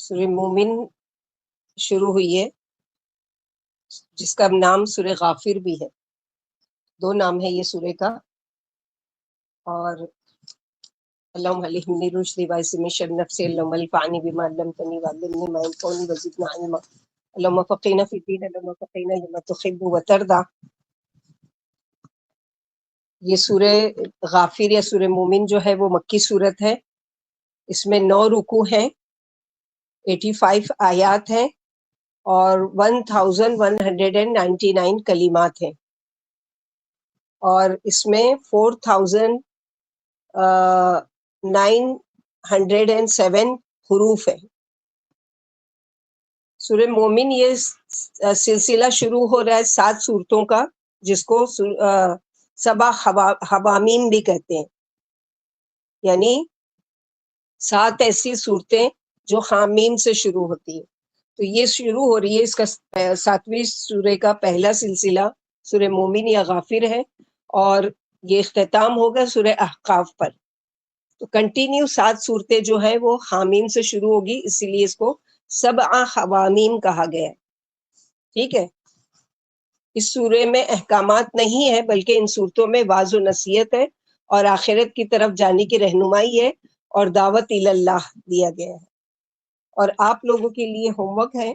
سورہ مومن شروع ہوئی ہے، جس کا نام سورہ غافر بھی ہے. دو نام ہے یہ سورہ کا. اور اللہم علمنی رشدی وعصمنی من شر نفسی، اللہم انفعنی بما علمتنی وعلمنی ما ينفعنی وزدنی علما، اللہم فقہنا فی الدین، اللہم فقہنا لما تحب وترضى. یہ سورہ غافر یا سورہ مومن جو ہے وہ مکی صورت ہے. اس میں 9 رکوع ہیں، 85 آیات ہیں اور 1199 کلمات ہیں، اور اس میں 4907 حروف ہیں. سورہ مومن یہ سلسلہ شروع ہو رہا ہے 7 صورتوں کا، جس کو سبع حوامیم بھی کہتے ہیں، یعنی 7 ایسی صورتیں جو حامیم سے شروع ہوتی ہیں. تو یہ شروع ہو رہی ہے، اس کا 7ویں سورہ کا پہلا سلسلہ سورہ مومن یا غافر ہے، اور یہ اختتام ہوگا سورہ احقاف پر. تو کنٹینیو 7 صورتیں جو ہیں وہ حامیم سے شروع ہوگی، اسی لیے اس کو سبع حوامیم کہا گیا ہے. ٹھیک ہے. اس سورے میں احکامات نہیں ہے، بلکہ ان صورتوں میں وعظ و نصیحت ہے اور آخرت کی طرف جانے کی رہنمائی ہے اور دعوت اللہ دیا گیا ہے. اور آپ لوگوں کے لیے ہوم ورک ہے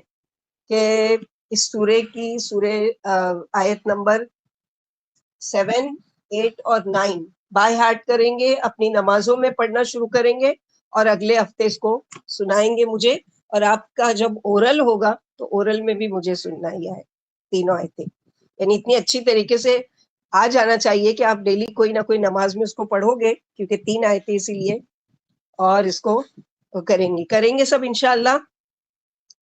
کہ اس سورے کی آیت نمبر 7، 8 اور 9 بائی ہارٹ کریں گے، اپنی نمازوں میں پڑھنا شروع کریں گے، اور اگلے ہفتے اس کو سنائیں گے مجھے. اور آپ کا جب اورل ہوگا تو اورل میں بھی مجھے سننا ہی ہے. تینوں آیتیں یعنی اتنی اچھی طریقے سے آ جانا چاہیے کہ آپ ڈیلی کوئی نہ کوئی نماز میں اس کو پڑھو گے، کیونکہ 3 آیتیں اسی لیے، اور اس کو کریں گے سب انشاءاللہ.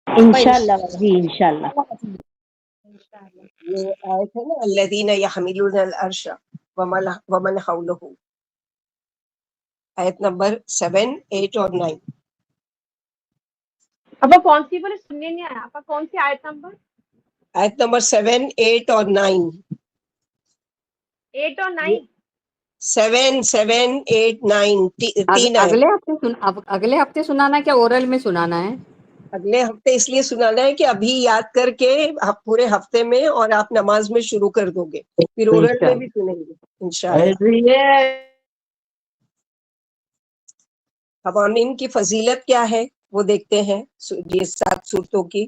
انشاءاللہ جی انشاءاللہ. یہ آیت ہے نا، الذین یحملون العرش ومن حولہ، آیت نمبر 7، 8 اور 9. ابا کون سی بولے، سننے نہیں آیا. ابا کون سی آیت نمبر؟ آیت نمبر 7، 8 اور 9. 8 اور 9. 7، 8، 9 3 آیت. اگلے ہفتے سنانا ہے کیا اورل میں سنانا ہے؟ اگلے ہفتے اس لیے سنانا ہے کہ ابھی یاد کر کے پورے ہفتے میں، اور آپ نماز میں شروع کر دو گے، پھر اورل میں بھی سنیں گے انشاءاللہ. حوامیم کی فضیلت کیا ہے وہ دیکھتے ہیں یہ 7 صورتوں کی.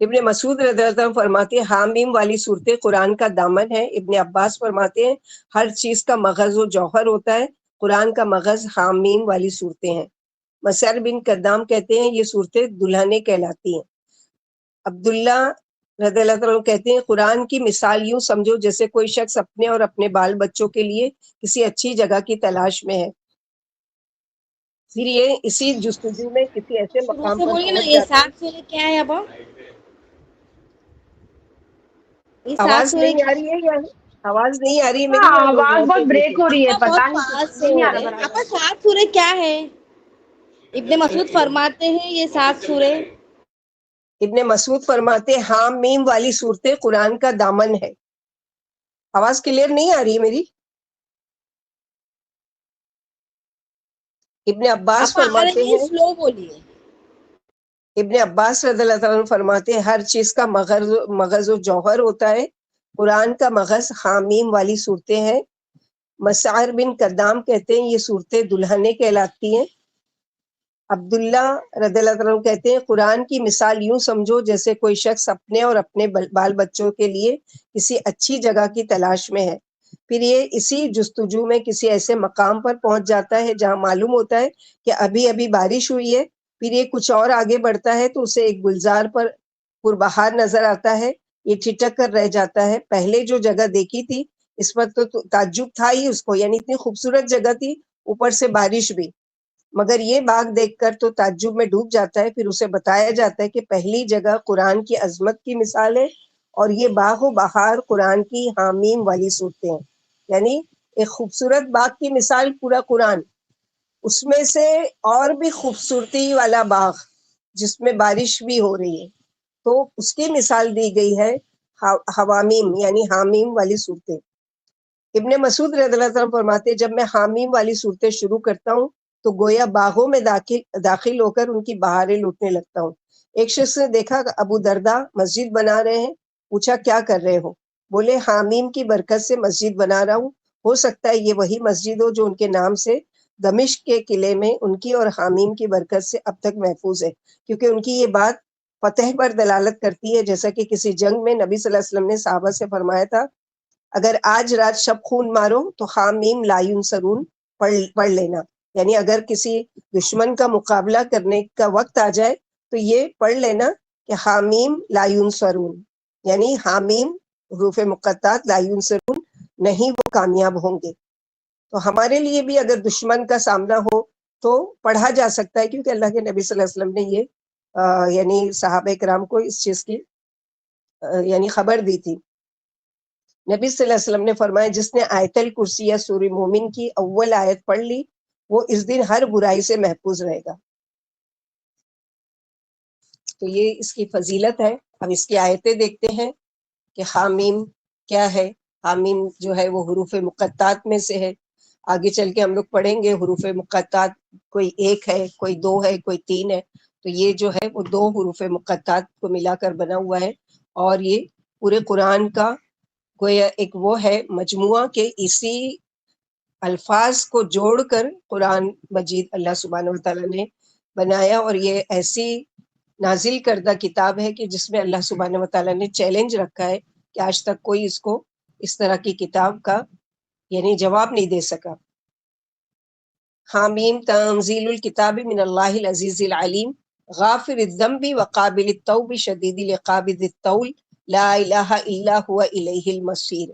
ابن مسعود رضی اللہ عنہ فرماتے ہیں حامیم والی صورتیں قرآن کا دامن ہے. ابن عباس فرماتے ہیں ہر چیز کا مغز و جوہر ہوتا ہے، قرآن کا مغز حامیم والی صورتیں ہیں. مسعر بن قدام کہتے ہیں یہ صورتیں دلہنیں کہلاتی ہیں. عبداللہ رضی اللہ عنہ کہتے ہیں قرآن کی مثال یوں سمجھو جیسے کوئی شخص اپنے اور اپنے بال بچوں کے لیے کسی اچھی جگہ کی تلاش میں ہے، پھر یہ اسی جستجو میں کسی ایسے مقام پر پہنچ جاتا ہے. کیا ہے ابا؟ آواز نہیں آ رہی ہے یا آواز نہیں آ رہی ہے میری؟ ہاں آواز بہت بریک ہو رہی ہے، پتہ نہیں پاس سے نہیں ہو آ رہے رہا ہیں. برابر. ابا 7 سورے کیا ہے؟ ابن مسعود فرماتے ہیں یہ 7 سورے. ابن مسعود فرماتے ہیں حام میم والی صورتیں قرآن کا دامن ہے. آواز کلیئر نہیں آ رہی ہے میری؟ ابن عباس ابا آ فرماتے رہی ہے، ہیں، سلو بولیے. ابن عباس رضی اللہ عنہ فرماتے ہیں ہر چیز کا مغز و جوہر ہوتا ہے، قرآن کا مغز حامیم والی صورتیں ہیں. مسعر بن قدام کہتے ہیں یہ صورتیں دلہنیں کہلاتی ہیں. عبداللہ رضی اللہ عنہ کہتے ہیں قرآن کی مثال یوں سمجھو جیسے کوئی شخص اپنے اور اپنے بال بچوں کے لیے کسی اچھی جگہ کی تلاش میں ہے، پھر یہ اسی جستجو میں کسی ایسے مقام پر پہنچ جاتا ہے جہاں معلوم ہوتا ہے کہ ابھی ابھی بارش ہوئی ہے. پھر یہ کچھ اور آگے بڑھتا ہے تو اسے ایک گلزار پر پربہار نظر آتا ہے. یہ ٹھٹک کر رہ جاتا ہے پہلے جو جگہ دیکھی تھی اس پر تو تعجب تھا ہی اس کو، یعنی اتنی خوبصورت جگہ تھی، اوپر سے بارش بھی، مگر یہ باغ دیکھ کر تو تعجب میں ڈوب جاتا ہے. پھر اسے بتایا جاتا ہے کہ پہلی جگہ قرآن کی عظمت کی مثال ہے، اور یہ باغ و بہار قرآن کی حامیم والی صورتیں ہیں. یعنی ایک خوبصورت باغ کی مثال پورا قرآن، اس میں سے اور بھی خوبصورتی والا باغ جس میں بارش بھی ہو رہی ہے، تو اس کی مثال دی گئی ہے حوامیم یعنی حامیم والی صورتیں. ابن مسعود رضی اللہ عنہ فرماتے جب میں حامیم والی صورتیں شروع کرتا ہوں تو گویا باغوں میں داخل ہو کر ان کی بہاریں لوٹنے لگتا ہوں. ایک شخص نے دیکھا کہ ابو دردہ مسجد بنا رہے ہیں. پوچھا کیا کر رہے ہو؟ بولے حامیم کی برکت سے مسجد بنا رہا ہوں. ہو سکتا ہے یہ وہی مسجد ہو جو ان کے نام سے دمشق کے قلعے میں ان کی اور حامیم کی برکت سے اب تک محفوظ ہے. کیونکہ ان کی یہ بات فتح پر دلالت کرتی ہے، جیسا کہ کسی جنگ میں نبی صلی اللہ علیہ وسلم نے صحابہ سے فرمایا تھا اگر آج رات شب خون مارو تو حامیم لا ینصرون پڑھ لینا. یعنی اگر کسی دشمن کا مقابلہ کرنے کا وقت آ جائے تو یہ پڑھ لینا کہ حامیم لا ینصرون، یعنی حامیم حروف مقطعات لا ینصرون، نہیں وہ کامیاب ہوں گے. تو ہمارے لیے بھی اگر دشمن کا سامنا ہو تو پڑھا جا سکتا ہے، کیونکہ اللہ کے نبی صلی اللہ علیہ وسلم نے یہ یعنی صحابہ کرام کو اس چیز کی یعنی خبر دی تھی. نبی صلی اللہ علیہ وسلم نے فرمایا جس نے آیت الکرسی یا سورہ مومن کی اول آیت پڑھ لی وہ اس دن ہر برائی سے محفوظ رہے گا. تو یہ اس کی فضیلت ہے. اب اس کی آیتیں دیکھتے ہیں کہ حامیم کیا ہے. حامیم جو ہے وہ حروف مقطعات میں سے ہے. آگے چل کے ہم لوگ پڑھیں گے حروف مقطعات کوئی ایک ہے، کوئی دو ہے، کوئی تین ہے. تو یہ جو ہے وہ دو حروف مقطعات کو ملا کر بنا ہوا ہے، اور یہ پورے قرآن کا گویا ایک وہ ہے مجموعہ کہ اسی الفاظ کو جوڑ کر قرآن مجید اللہ سبحانہ و تعالیٰ نے بنایا. اور یہ ایسی نازل کردہ کتاب ہے کہ جس میں اللہ سبحانہ و تعالیٰ نے چیلنج رکھا ہے کہ آج تک کوئی اس کو اس طرح کی کتاب کا یعنی جواب نہیں دے سکا. حامیم تنزیل الکتاب من اللہ العزیز العلیم غافر الذنب وقابل التوب شدید العقاب ذی الطول لا الہ الا هو الیہ المصیر.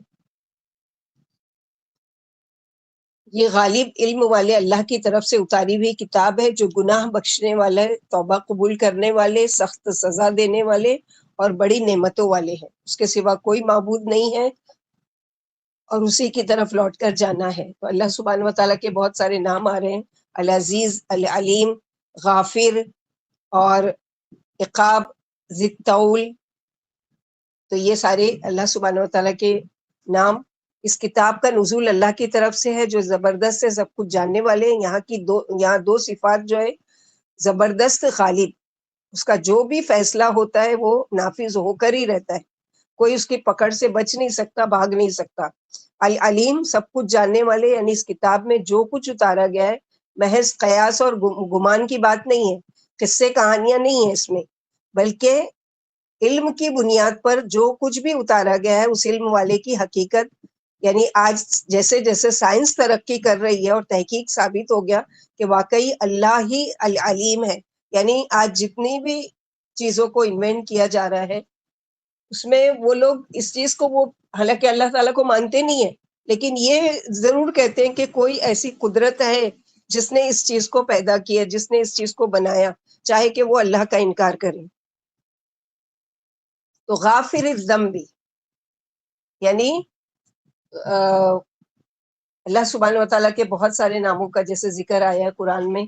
یہ غالب علم والے اللہ کی طرف سے اتاری ہوئی کتاب ہے جو گناہ بخشنے والے، توبہ قبول کرنے والے، سخت سزا دینے والے اور بڑی نعمتوں والے ہیں. اس کے سوا کوئی معبود نہیں ہے اور اسی کی طرف لوٹ کر جانا ہے. تو اللہ سبحانہ و تعالیٰ کے بہت سارے نام آ رہے ہیں، العزیز، العلیم، غافر اور عقاب، ذی الطول. تو یہ سارے اللہ سبحانہ و تعالیٰ کے نام. اس کتاب کا نزول اللہ کی طرف سے ہے جو زبردست ہے، سب کچھ جاننے والے ہیں. یہاں دو صفات جو ہے زبردست، غالب. اس کا جو بھی فیصلہ ہوتا ہے وہ نافذ ہو کر ہی رہتا ہے، کوئی اس کی پکڑ سے بچ نہیں سکتا، بھاگ نہیں سکتا. العلیم، سب کچھ جاننے والے. یعنی اس کتاب میں جو کچھ اتارا گیا ہے محض قیاس اور گمان کی بات نہیں ہے، قصے کہانیاں نہیں ہیں اس میں، بلکہ علم کی بنیاد پر جو کچھ بھی اتارا گیا ہے اس علم والے کی حقیقت. یعنی آج جیسے جیسے سائنس ترقی کر رہی ہے اور تحقیق ثابت ہو گیا کہ واقعی اللہ ہی العلیم ہے. یعنی آج جتنی بھی چیزوں کو انوینٹ کیا جا رہا ہے اس میں وہ لوگ اس چیز کو وہ حالانکہ اللہ تعالیٰ کو مانتے نہیں ہیں، لیکن یہ ضرور کہتے ہیں کہ کوئی ایسی قدرت ہے جس نے اس چیز کو پیدا کیا، جس نے اس چیز کو بنایا، چاہے کہ وہ اللہ کا انکار کریں. تو غافر الذنب یعنی اللہ سبحانہ و تعالیٰ کے بہت سارے ناموں کا جیسے ذکر آیا ہے قرآن میں،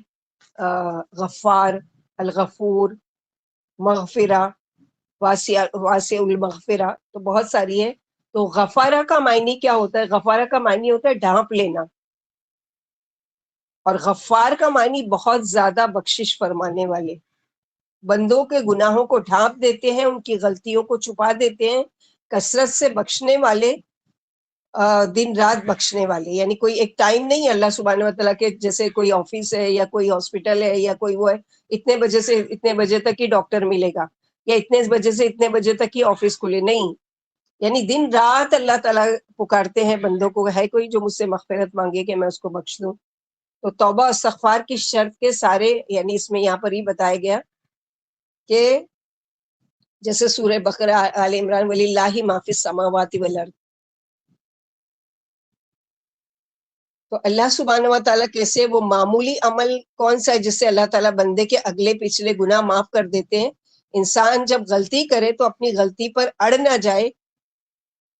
غفار، الغفور، مغفرہ، واسع المغفرہ، تو بہت ساری ہے. تو غفارہ کا معنی کیا ہوتا ہے؟ غفارہ کا معنی ہوتا ہے ڈھانپ لینا، اور غفار کا معنی بہت زیادہ بخشش فرمانے والے. بندوں کے گناہوں کو ڈھانپ دیتے ہیں، ان کی غلطیوں کو چھپا دیتے ہیں، کثرت سے بخشنے والے، دن رات بخشنے والے. یعنی کوئی ایک ٹائم نہیں ہے اللہ سبحانہ و تعالیٰ کے، جیسے کوئی آفس ہے یا کوئی ہاسپٹل ہے یا کوئی وہ ہے، اتنے بجے سے اتنے بجے تک ہی ڈاکٹر ملے گا یا اتنے بجے سے اتنے بجے تک ہی آفس کھلے، نہیں. یعنی دن رات اللہ تعالیٰ پکارتے ہیں بندوں کو، ہے کوئی جو مجھ سے مغفرت مانگے کہ میں اس کو بخش دوں. تو توبہ استغفار کی شرط کے سارے یعنی اس میں یہاں پر ہی بتایا گیا کہ جیسے سورہ بقرہ، آل عمران، وللہ ما فی السماوات والارض. تو اللہ سبحانہ و تعالیٰ کیسے وہ معمولی عمل کون سا ہے جس سے اللہ تعالیٰ بندے کے اگلے پچھلے گناہ معاف کر دیتے ہیں. انسان جب غلطی کرے تو اپنی غلطی پر اڑ نہ جائے،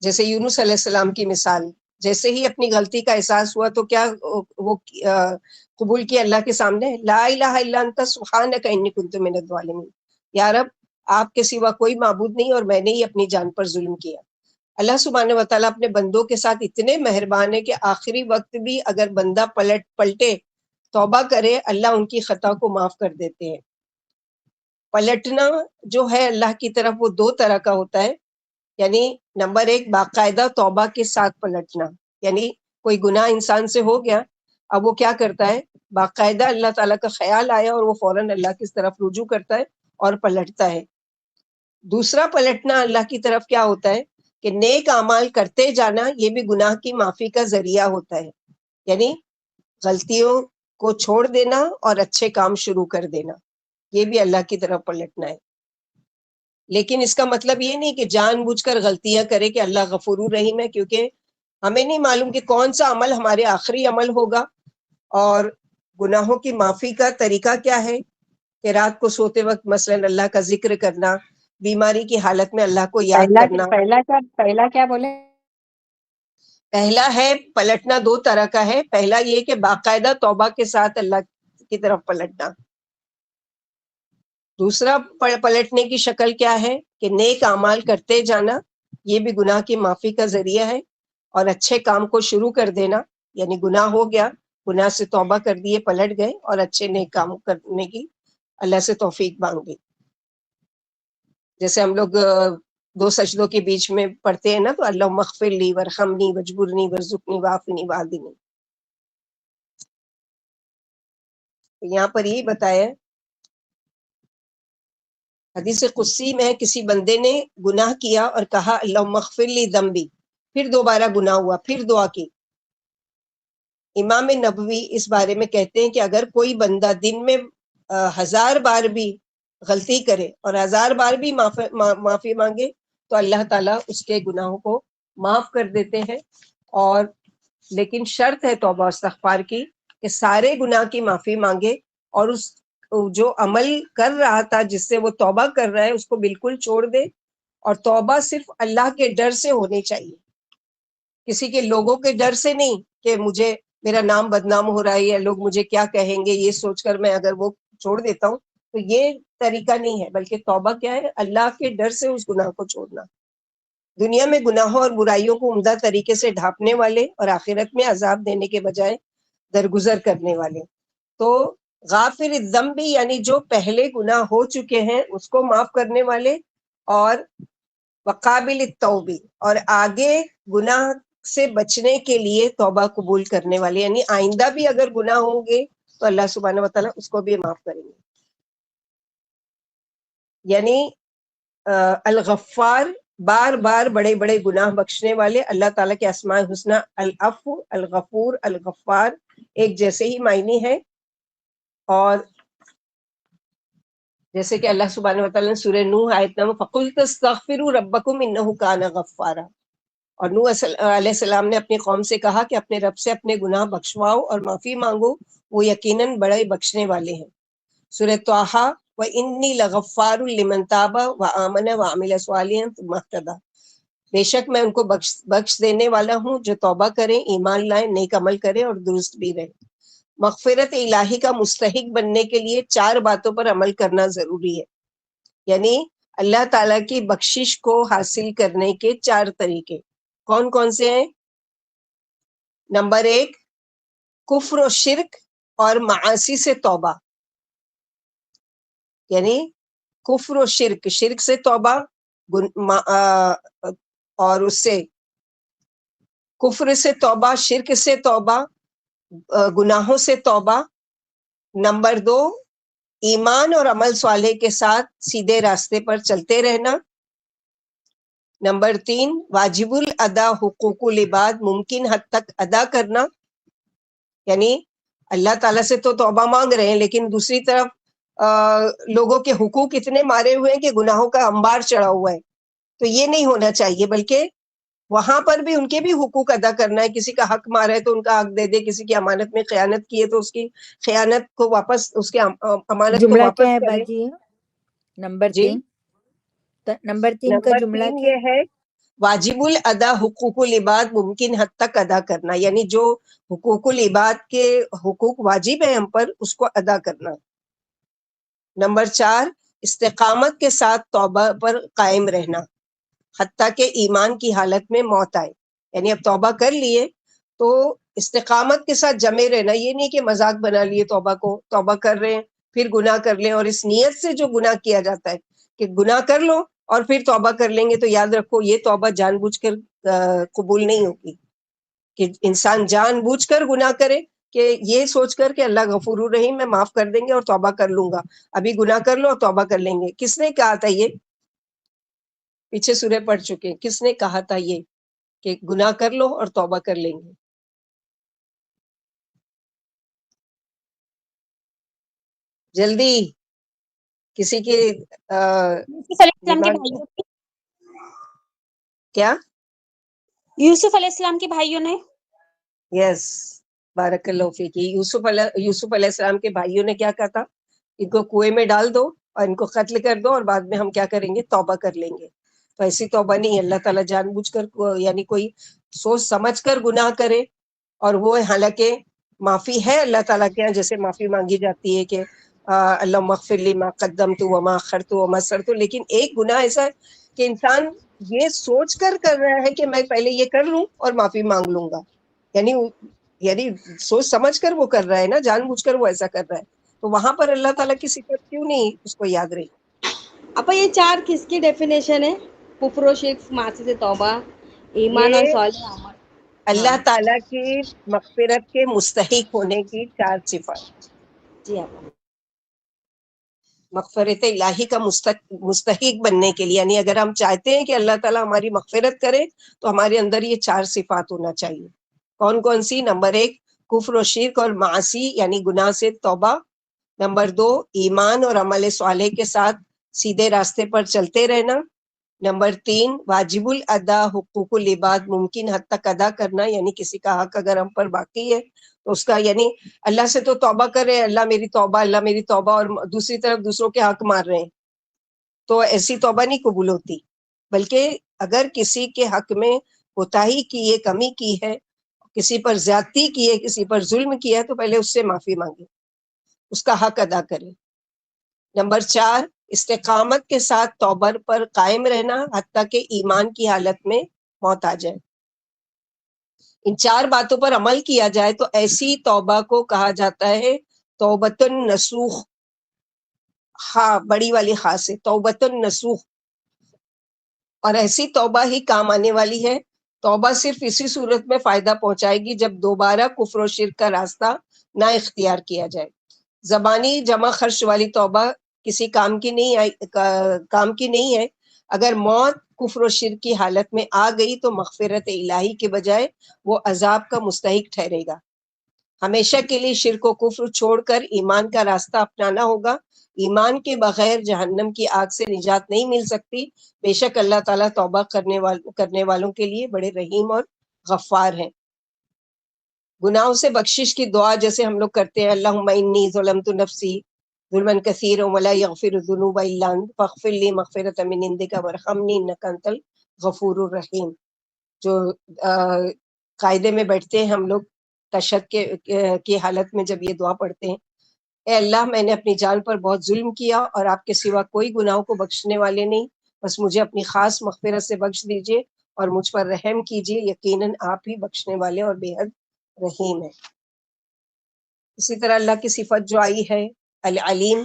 جیسے یونس علیہ السلام کی مثال، جیسے ہی اپنی غلطی کا احساس ہوا تو کیا وہ قبول کیا اللہ کے سامنے، لا الہ الا انت سبحانک انی کنت من الظالمین. یا رب آپ کے سوا کوئی معبود نہیں اور میں نے ہی اپنی جان پر ظلم کیا. اللہ سبحانہ و تعالیٰ اپنے بندوں کے ساتھ اتنے مہربان ہے کہ آخری وقت بھی اگر بندہ پلٹے توبہ کرے اللہ ان کی خطا کو معاف کر دیتے ہیں۔ پلٹنا جو ہے اللہ کی طرف وہ دو طرح کا ہوتا ہے، یعنی نمبر ایک باقاعدہ توبہ کے ساتھ پلٹنا، یعنی کوئی گناہ انسان سے ہو گیا، اب وہ کیا کرتا ہے، باقاعدہ اللہ تعالیٰ کا خیال آیا اور وہ فوراً اللہ کی طرف رجوع کرتا ہے اور پلٹتا ہے۔ دوسرا پلٹنا اللہ کی طرف کیا ہوتا ہے کہ نیک اعمال کرتے جانا، یہ بھی گناہ کی معافی کا ذریعہ ہوتا ہے، یعنی غلطیوں کو چھوڑ دینا اور اچھے کام شروع کر دینا، یہ بھی اللہ کی طرف پلٹنا ہے۔ لیکن اس کا مطلب یہ نہیں کہ جان بوجھ کر غلطیاں کرے کہ اللہ غفور الرحیم ہے، کیونکہ ہمیں نہیں معلوم کہ کون سا عمل ہمارے آخری عمل ہوگا، اور گناہوں کی معافی کا طریقہ کیا ہے کہ رات کو سوتے وقت مثلاً اللہ کا ذکر کرنا، بیماری کی حالت میں اللہ کو یاد کرنا۔ پہلا کیا بولے؟ پہلا ہے پلٹنا دو طرح کا ہے، پہلا یہ کہ باقاعدہ توبہ کے ساتھ اللہ کی طرف پلٹنا، دوسرا پلٹنے کی شکل کیا ہے کہ نیک اعمال کرتے جانا، یہ بھی گناہ کی معافی کا ذریعہ ہے، اور اچھے کام کو شروع کر دینا، یعنی گناہ ہو گیا، گناہ سے توبہ کر دیے، پلٹ گئے اور اچھے نیک کام کرنے کی اللہ سے توفیق مانگی۔ جیسے ہم لوگ دو سجدوں کے بیچ میں پڑھتے ہیں نا، تو اللہم اغفر لی ورحمنی وجبرنی ورزقنی وعافنی وعدنی، یہاں پر یہی بتایا حدیث قدسی میں کسی بندے نے گناہ کیا اور کہا اللہم اغفر لی ذنبی، پھر دوبارہ گناہ ہوا، پھر دعا کی۔ امام نبوی اس بارے میں کہتے ہیں کہ اگر کوئی بندہ دن میں 1000 بار بھی غلطی کرے اور 1000 بار بھی معافی مانگے تو اللہ تعالیٰ اس کے گناہوں کو معاف کر دیتے ہیں، اور لیکن شرط ہے توبہ استغفار کی کہ سارے گناہ کی معافی مانگے، اور اس جو عمل کر رہا تھا جس سے وہ توبہ کر رہا ہے اس کو بالکل چھوڑ دے، اور توبہ صرف اللہ کے ڈر سے ہونی چاہیے، کسی کے لوگوں کے ڈر سے نہیں کہ مجھے میرا نام بدنام ہو رہا ہے یا لوگ مجھے کیا کہیں گے، یہ سوچ کر میں اگر وہ چھوڑ دیتا ہوں تو یہ طریقہ نہیں ہے، بلکہ توبہ کیا ہے، اللہ کے ڈر سے اس گناہ کو چھوڑنا، دنیا میں گناہوں اور برائیوں کو عمدہ طریقے سے ڈھانپنے والے اور آخرت میں عذاب دینے کے بجائے درگزر کرنے والے۔ تو غافر الذنب یعنی جو پہلے گناہ ہو چکے ہیں اس کو معاف کرنے والے، اور وقابل التوب اور آگے گناہ سے بچنے کے لیے توبہ قبول کرنے والے، یعنی آئندہ بھی اگر گناہ ہوں گے تو اللہ سبحانہ وتعالیٰ اس کو بھی معاف کریں گے۔ یعنی الغفار بار بار بڑے بڑے گناہ بخشنے والے، اللہ تعالیٰ کے اسماء الحسنی العفو، الغفور، الغفار ایک جیسے ہی معنی ہے، اور جیسے کہ اللہ سبحانہ وتعالیٰ نے سورہ نوح آیت نمبر فَقُلْتَ اسْتَغْفِرُوا رَبَّكُمْ إِنَّهُ كَانَ غَفَّارًا، اور نوح علیہ السلام نے اپنی قوم سے کہا کہ اپنے رب سے اپنے گناہ بخشواؤ اور معافی مانگو، وہ یقیناً بڑے بخشنے والے ہیں۔ سورہ طٰہٰ وَإِنِّي لَغَفَّارٌ لِمَن تَابَ وَآمَنَ وَعَمِلَ صَالِحًا ثُمَّ اهْتَدَىٰ، بے شک میں ان کو بخش دینے والا ہوں جو توبہ کریں، ایمان لائیں، نیک عمل کریں اور درست بھی رہیں۔ مغفرت الہی کا مستحق بننے کے لیے 4 باتوں پر عمل کرنا ضروری ہے، یعنی اللہ تعالیٰ کی بخشش کو حاصل کرنے کے 4 طریقے کون کون سے ہیں؟ نمبر 1 کفر و شرک اور معاصی سے توبہ، یعنی کفر و شرک، شرک سے توبہ، اور اس سے کفر سے توبہ، شرک سے توبہ، گناہوں سے توبہ۔ نمبر 2 ایمان اور عمل صالح کے ساتھ سیدھے راستے پر چلتے رہنا۔ نمبر 3 واجب الادا حقوق العباد ممکن حد تک ادا کرنا، یعنی اللہ تعالیٰ سے تو توبہ مانگ رہے ہیں لیکن دوسری طرف لوگوں کے حقوق اتنے مارے ہوئے ہیں کہ گناہوں کا انبار چڑھا ہوا ہے، تو یہ نہیں ہونا چاہیے، بلکہ وہاں پر بھی ان کے بھی حقوق ادا کرنا ہے، کسی کا حق مارا ہے تو ان کا حق دے دے، کسی کی امانت میں خیانت کی ہے تو اس کی خیانت کو واپس، اس کے امانت کو جملہ کیا واپس ہے کرے۔ باجی؟ نمبر جی 3 نمبر 3 کا نمبر جملہ 3 کیا؟ یہ ہے واجب الادا حقوق العباد ممکن حد تک ادا کرنا، یعنی جو حقوق العباد کے حقوق واجب ہیں ہم پر اس کو ادا کرنا۔ نمبر 4 استقامت کے ساتھ توبہ پر قائم رہنا حتیٰ کہ ایمان کی حالت میں موت آئے، یعنی اب توبہ کر لیے تو استقامت کے ساتھ جمے رہنا، یہ نہیں کہ مذاق بنا لیے توبہ کو، توبہ کر رہے ہیں پھر گناہ کر لیں، اور اس نیت سے جو گناہ کیا جاتا ہے کہ گناہ کر لو اور پھر توبہ کر لیں گے، تو یاد رکھو یہ توبہ جان بوجھ کر قبول نہیں ہوگی، کہ انسان جان بوجھ کر گناہ کرے، کہ یہ سوچ کر کہ اللہ غفور الرحیم میں معاف کر دیں گے اور توبہ کر لوں گا، ابھی گناہ کر لو اور توبہ کر لیں گے۔ کس نے کہا تھا یہ؟ پیچھے سورے پڑھ چکے ہیں، کس نے کہا تھا یہ کہ گناہ کر لو اور توبہ کر لیں گے؟ جلدی، کسی کے یوسف علیہ السلام کے دماغ بھائیوں کیا؟ یوسف علیہ السلام کے بھائیوں نے یس، بارک اللہ فیک۔ یوسف علیہ السلام کے بھائیوں نے کیا کہا تھا؟ ان کو کنویں میں ڈال دو اور ان کو قتل کر دو، اور بعد میں ہم کیا کریں گے؟ توبہ کر لیں گے۔ تو ایسی توبہ نہیں، اللہ تعالیٰ جان بوجھ کر یعنی کوئی سوچ سمجھ کر گناہ کرے، اور وہ حالانکہ معافی ہے اللہ تعالیٰ کے یہاں، جیسے معافی مانگی جاتی ہے کہ اللہم اغفر لی ما قدمت وما اخرت وما اسررت، لیکن ایک گناہ ایسا ہے کہ انسان یہ سوچ کر رہا ہے کہ میں پہلے یہ کر لوں اور معافی مانگ لوں گا، یعنی سوچ سمجھ کر وہ کر رہا ہے نا، جان بوجھ کر وہ ایسا کر رہا ہے، تو وہاں پر اللہ تعالیٰ کی صفت کیوں نہیں اس کو یاد رہی؟ اپا یہ چار کس کی ڈیفینیشن ہے؟ کفر و شرک، معاصی سے توبہ، ایمان اور یہ صالح عمل۔ اللہ تعالیٰ کی مغفرت کے مستحق ہونے کی چار صفات، جی اپا۔ مغفرت الہی کا مستحق بننے کے لیے، یعنی اگر ہم چاہتے ہیں کہ اللہ تعالیٰ ہماری مغفرت کرے تو ہمارے اندر یہ چار صفات ہونا چاہیے۔ کون کون سی؟ نمبر 1 کفر و شرک اور معاصی یعنی گناہ سے توبہ، نمبر 2 ایمان اور عمل صالح کے ساتھ سیدھے راستے پر چلتے رہنا، نمبر 3 واجب الادا حقوق العباد ممکن حد تک ادا کرنا، یعنی کسی کا حق اگر ہم پر باقی ہے تو اس کا، یعنی اللہ سے تو توبہ کر رہے ہیں، اللہ میری توبہ، اللہ میری توبہ، اور دوسری طرف دوسروں کے حق مار رہے ہیں، تو ایسی توبہ نہیں قبول ہوتی۔ بلکہ اگر کسی کے حق میں کوتاہی کی ہے، کمی کی ہے، کسی پر زیادتی کی ہے، کسی پر ظلم کیا ہے، تو پہلے اس سے معافی مانگے، اس کا حق ادا کرے۔ نمبر 4 استقامت کے ساتھ توبہ پر قائم رہنا حتیٰ کہ ایمان کی حالت میں موت آ جائے۔ ان چار باتوں پر عمل کیا جائے تو ایسی توبہ کو کہا جاتا ہے توبۃ النصوح، ہاں بڑی والی خاص سے توبۃ النصوح، اور ایسی توبہ ہی کام آنے والی ہے۔ توبہ صرف اسی صورت میں فائدہ پہنچائے گی جب دوبارہ کفر و شرک کا راستہ نہ اختیار کیا جائے۔ زبانی جمع خرچ والی توبہ کسی کام کی نہیں ہے۔ اگر موت کفر و شرک کی حالت میں آ گئی تو مغفرت الہی کے بجائے وہ عذاب کا مستحق ٹھہرے گا۔ ہمیشہ کے لیے شرک و کفر چھوڑ کر ایمان کا راستہ اپنانا ہوگا۔ ایمان کے بغیر جہنم کی آگ سے نجات نہیں مل سکتی۔ بے شک اللہ تعالیٰ توبہ کرنے والوں کے لیے بڑے رحیم اور غفار ہیں۔ گناہوں سے بخشش کی دعا جیسے ہم لوگ کرتے ہیں، اللہم انی ظلمت نفسی ظلما کثیرا ولا یغفر الذنوب الا انت فاغفر لی مغفرۃ من عندک وارحمنی انک انت الغفور الرحیم، جو قاعدے میں بیٹھتے ہیں ہم لوگ تشہد کی حالت میں، جب یہ دعا پڑھتے ہیں، اے اللہ میں نے اپنی جان پر بہت ظلم کیا اور آپ کے سوا کوئی گناہوں کو بخشنے والے نہیں، بس مجھے اپنی خاص مغفرت سے بخش دیجئے اور مجھ پر رحم کیجئے، یقیناً آپ ہی بخشنے والے اور بے حد رحیم ہے۔ اسی طرح اللہ کی صفت جو آئی ہے العلیم،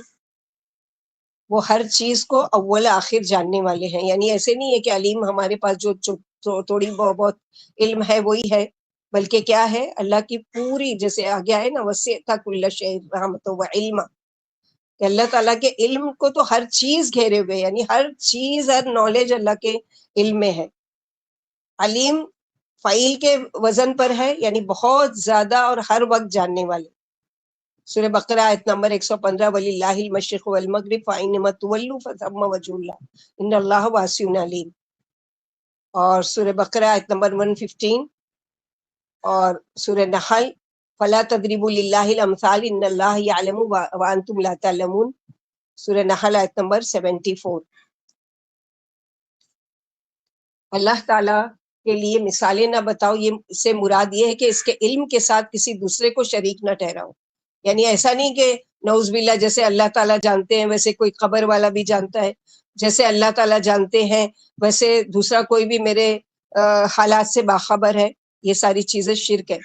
وہ ہر چیز کو اول آخر جاننے والے ہیں، یعنی ایسے نہیں ہے کہ علیم ہمارے پاس جو تھوڑی بہت علم ہے وہی ہے، بلکہ کیا ہے اللہ کی پوری، جیسے آگے ہے نا وسعت کل شیء رحمۃ و علما، کہ اللہ تعالیٰ کے علم کو تو ہر چیز گھیرے ہوئے، یعنی ہر چیز، ہر نالج اللہ کے علم میں ہے۔ علیم فعیل کے وزن پر ہے، یعنی بہت زیادہ اور ہر وقت جاننے والے۔ سورہ بقرہ آیت نمبر 115 وَلِلَّهِ الْمَشْرِقُ وَالْمَغْرِبُ فَأَيْنَمَا تُوَلُّوا فَثَمَّ وَجْهُ اللَّهِ إِنَّ اللَّهَ وَاسِعٌ عَلِيمٌ، اور سورہ بقرہ آیت نمبر 115، اور سورہ نحل فَلَا تَضْرِبُوا لِلَّهِ الْأَمْثَالَ إِنَّ اللَّهَ يَعْلَمُ وَأَنْتُمْ لَا تَعْلَمُونَ، سورہ نحل آیت نمبر 74۔ اللہ تعالیٰ کے لیے مثالیں نہ بتاؤ، یہ اس سے مراد یہ ہے کہ اس کے علم کے ساتھ کسی دوسرے کو شریک نہ ٹھہراؤ، یعنی ایسا نہیں کہ نعوذ باللہ جیسے اللہ تعالیٰ جانتے ہیں ویسے کوئی قبر والا بھی جانتا ہے، جیسے اللہ تعالیٰ جانتے ہیں ویسے دوسرا کوئی بھی میرے حالات سے باخبر ہے، یہ ساری چیزیں شرک ہے۔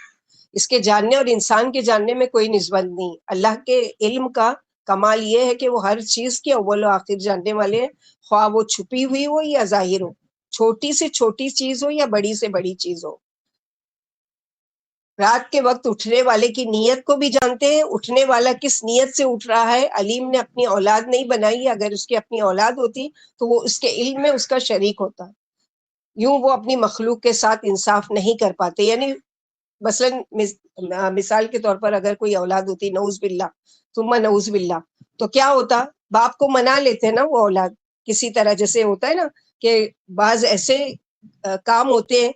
اس کے جاننے اور انسان کے جاننے میں کوئی نسبت نہیں. اللہ کے علم کا کمال یہ ہے کہ وہ ہر چیز کے اول و آخر جاننے والے ہیں، خواہ وہ چھپی ہوئی ہو یا ظاہر ہو، چھوٹی سے چھوٹی چیز ہو یا بڑی سے بڑی چیز ہو. رات کے وقت اٹھنے والے کی نیت کو بھی جانتے ہیں، اٹھنے والا کس نیت سے اٹھ رہا ہے. علیم نے اپنی اولاد نہیں بنائی، اگر اس کی اپنی اولاد ہوتی تو وہ اس کے علم میں اس کا شریک ہوتا. یوں وہ اپنی مخلوق کے ساتھ انصاف نہیں کر پاتے. یعنی مثلا مثال کے طور پر اگر کوئی اولاد ہوتی، نعوذ باللہ ثم نعوذ باللہ، تو کیا ہوتا؟ باپ کو منا لیتے ہیں نا وہ اولاد کسی طرح. جیسے ہوتا ہے نا کہ بعض ایسے کام ہوتے ہیں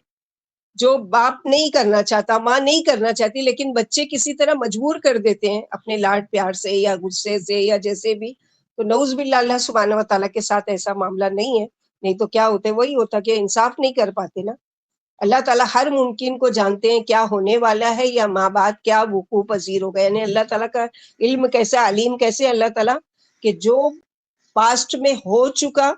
جو باپ نہیں کرنا چاہتا، ماں نہیں کرنا چاہتی، لیکن بچے کسی طرح مجبور کر دیتے ہیں اپنے لاڈ پیار سے یا غصے سے یا جیسے بھی. تو نعوذ باللہ اللہ سبحانہ و تعالیٰ کے ساتھ ایسا معاملہ نہیں ہے. نہیں تو کیا ہوتا ہے؟ وہی ہوتا کہ انصاف نہیں کر پاتے نا. اللہ تعالیٰ ہر ممکن کو جانتے ہیں، کیا ہونے والا ہے یا ماں بعد کیا وقوع پذیر ہوگا. یعنی اللہ تعالیٰ کا علم کیسا، علیم کیسے اللہ تعالیٰ کہ جو پاسٹ میں ہو چکا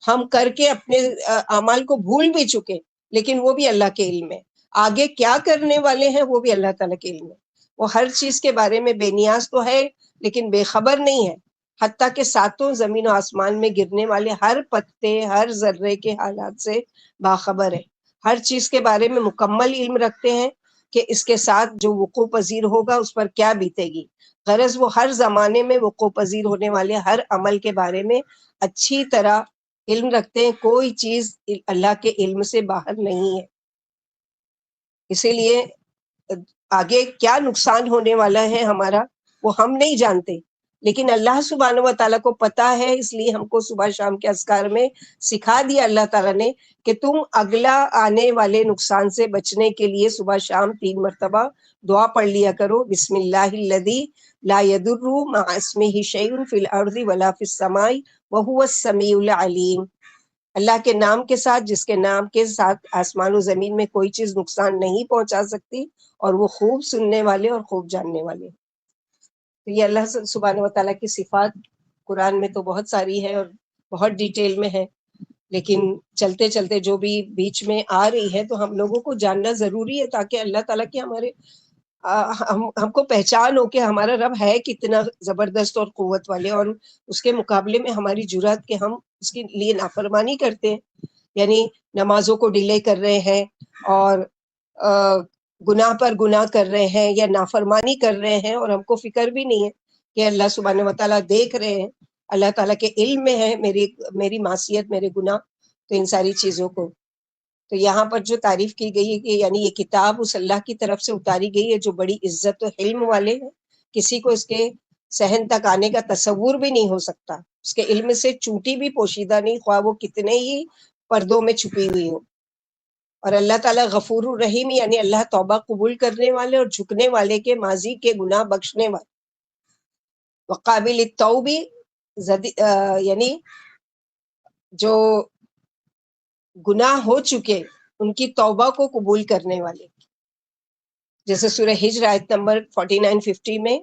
ہم کر کے اپنے اعمال کو بھول بھی چکے، لیکن وہ بھی اللہ کے علم ہے. آگے کیا کرنے والے ہیں وہ بھی اللہ تعالیٰ کے علم ہے. وہ ہر چیز کے بارے میں بے نیاز تو ہے لیکن بے خبر نہیں ہے. حتیٰ کہ ساتوں زمین و آسمان میں گرنے والے ہر پتے، ہر ذرے کے حالات سے باخبر ہے. ہر چیز کے بارے میں مکمل علم رکھتے ہیں کہ اس کے ساتھ جو وقوع پذیر ہوگا اس پر کیا بیتے گی. غرض وہ ہر زمانے میں وقوع پذیر ہونے والے ہر عمل کے بارے میں اچھی طرح علم رکھتے ہیں. کوئی چیز اللہ کے علم سے باہر نہیں ہے. اسی لیے آگے کیا نقصان ہونے والا ہے ہمارا وہ ہم نہیں جانتے، لیکن اللہ سبحانہ و تعالیٰ کو پتا ہے. اس لیے ہم کو صبح شام کے اذکار میں سکھا دیا اللہ تعالیٰ نے کہ تم اگلا آنے والے نقصان سے بچنے کے لیے صبح شام 3 مرتبہ دعا پڑھ لیا کرو. بسم اللہ الذی لا یضر مع اسمہ شیء فی الارض ولا فی السماء وہو السمیع العلیم. اللہ کے نام کے ساتھ جس کے نام کے ساتھ آسمان و زمین میں کوئی چیز نقصان نہیں پہنچا سکتی، اور وہ خوب سننے والے اور خوب جاننے والے. تو یہ اللہ سبحانہ و تعالیٰ کی صفات قرآن میں تو بہت ساری ہے اور بہت ڈیٹیل میں ہے، لیکن چلتے چلتے جو بھی بیچ میں آ رہی ہے تو ہم لوگوں کو جاننا ضروری ہے تاکہ اللہ تعالیٰ کے ہمارے ہم کو پہچان ہو کہ ہمارا رب ہے کتنا زبردست اور قوت والے، اور اس کے مقابلے میں ہماری جرات کہ ہم اس کے لیے نافرمانی کرتے ہیں. یعنی نمازوں کو ڈیلے کر رہے ہیں اور گناہ پر گناہ کر رہے ہیں یا نافرمانی کر رہے ہیں، اور ہم کو فکر بھی نہیں ہے کہ اللہ سبحانہ و تعالیٰ دیکھ رہے ہیں. اللہ تعالیٰ کے علم میں ہے میری معصیت، میرے گناہ، تو ان ساری چیزوں کو. تو یہاں پر جو تعریف کی گئی ہے کہ یعنی یہ کتاب اس اللہ کی طرف سے اتاری گئی ہے جو بڑی عزت و علم والے ہیں. کسی کو اس کے صحن تک آنے کا تصور بھی نہیں ہو سکتا. اس کے علم سے چونٹی بھی پوشیدہ نہیں، خواہ وہ کتنے ہی پردوں میں چھپی ہوئی ہو. اور اللہ تعالیٰ غفور الرحیم، یعنی اللہ توبہ قبول کرنے والے اور جھکنے والے کے ماضی کے گناہ بخشنے والے. وقابل التوب، یعنی جو گناہ ہو چکے ان کی توبہ کو قبول کرنے والے. جیسے سورہ ہجر آیت نمبر 49-50 میں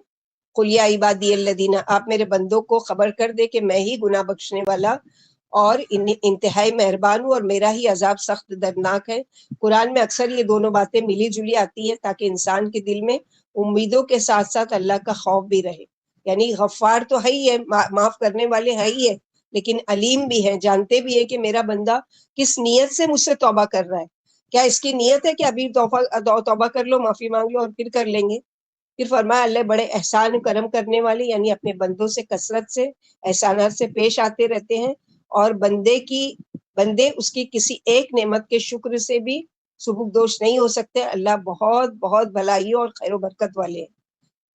قل یا عبادی الذین، آپ میرے بندوں کو خبر کر دے کہ میں ہی گناہ بخشنے والا اور انتہائی مہربان ہوں، اور میرا ہی عذاب سخت دردناک ہے. قرآن میں اکثر یہ دونوں باتیں ملی جلی آتی ہیں تاکہ انسان کے دل میں امیدوں کے ساتھ ساتھ اللہ کا خوف بھی رہے. یعنی غفار تو ہے ہی ہے، معاف کرنے والے ہے ہی ہے، لیکن علیم بھی ہے، جانتے بھی ہے کہ میرا بندہ کس نیت سے مجھ سے توبہ کر رہا ہے. کیا اس کی نیت ہے کہ ابھی توبہ کر لو، معافی مانگ لو اور پھر کر لیں گے؟ پھر فرمایا اللہ بڑے احسان کرم کرنے والے، یعنی اپنے بندوں سے کثرت سے احسانات سے پیش آتے رہتے ہیں، اور بندے اس کی کسی ایک نعمت کے شکر سے بھی سبکدوش نہیں ہو سکتے. اللہ بہت بہت بھلائی اور خیر و برکت والے ہیں.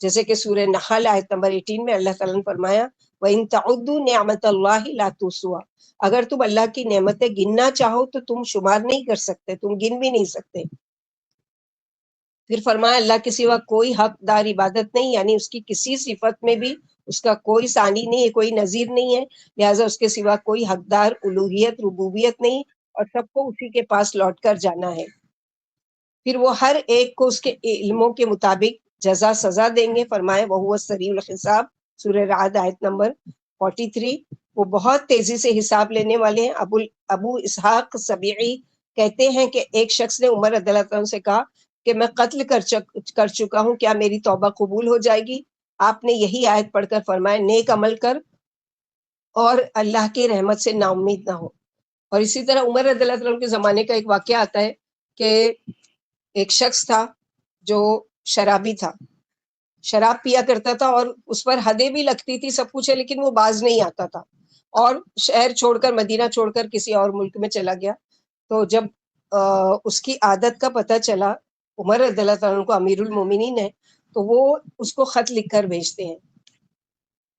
جیسے کہ سورہ نحل آیت نمبر 18 میں اللہ تعالیٰ نے فرمایا وَإِن تَعُدُّوا نِعْمَتَ اللَّهِ لَا تُحْصُوهَا، اگر تم اللہ کی نعمتیں گننا چاہو تو تم شمار نہیں کر سکتے، تم گن بھی نہیں سکتے. پھر فرمایا اللہ کے سوا کوئی حقدار عبادت نہیں، یعنی اس کی کسی صفت میں بھی اس کا کوئی ثانی نہیں ہے، کوئی نظیر نہیں ہے، لہٰذا اس کے سوا کوئی حقدار الوہیت ربوبیت نہیں، اور سب کو اسی کے پاس لوٹ کر جانا ہے. پھر وہ ہر ایک کو اس کے علموں کے مطابق جزا سزا دیں گے. فرمائے وَهُوَ السَّرِيعُ الْحِسَابُ، سورہ رعد آیت نمبر 43. وہ بہت تیزی سے حساب لینے والے ہیں. ابو اسحاق سبیعی کہتے ہیں کہ ایک شخص نے عمر رضی اللہ عنہ سے کہا کہ میں قتل کر چکا ہوں، کیا میری توبہ قبول ہو جائے گی؟ آپ نے یہی آیت پڑھ کر فرمایا نیک عمل کر اور اللہ کی رحمت سے نا امید نہ ہو۔ اور اسی طرح عمر رضی اللہ عنہ کے زمانے کا ایک واقعہ آتا ہے کہ ایک شخص تھا جو شرابی تھا، شراب پیا کرتا تھا اور اس پر حدیں بھی لگتی تھی، سب کچھ ہے، لیکن وہ باز نہیں آتا تھا اور شہر چھوڑ کر، مدینہ چھوڑ کر کسی اور ملک میں چلا گیا۔ تو جب اس کی عادت کا پتہ چلا عمر رضی اللہ عنہ کو، امیر المومنین ہے، تو وہ اس کو خط لکھ کر بھیجتے ہیں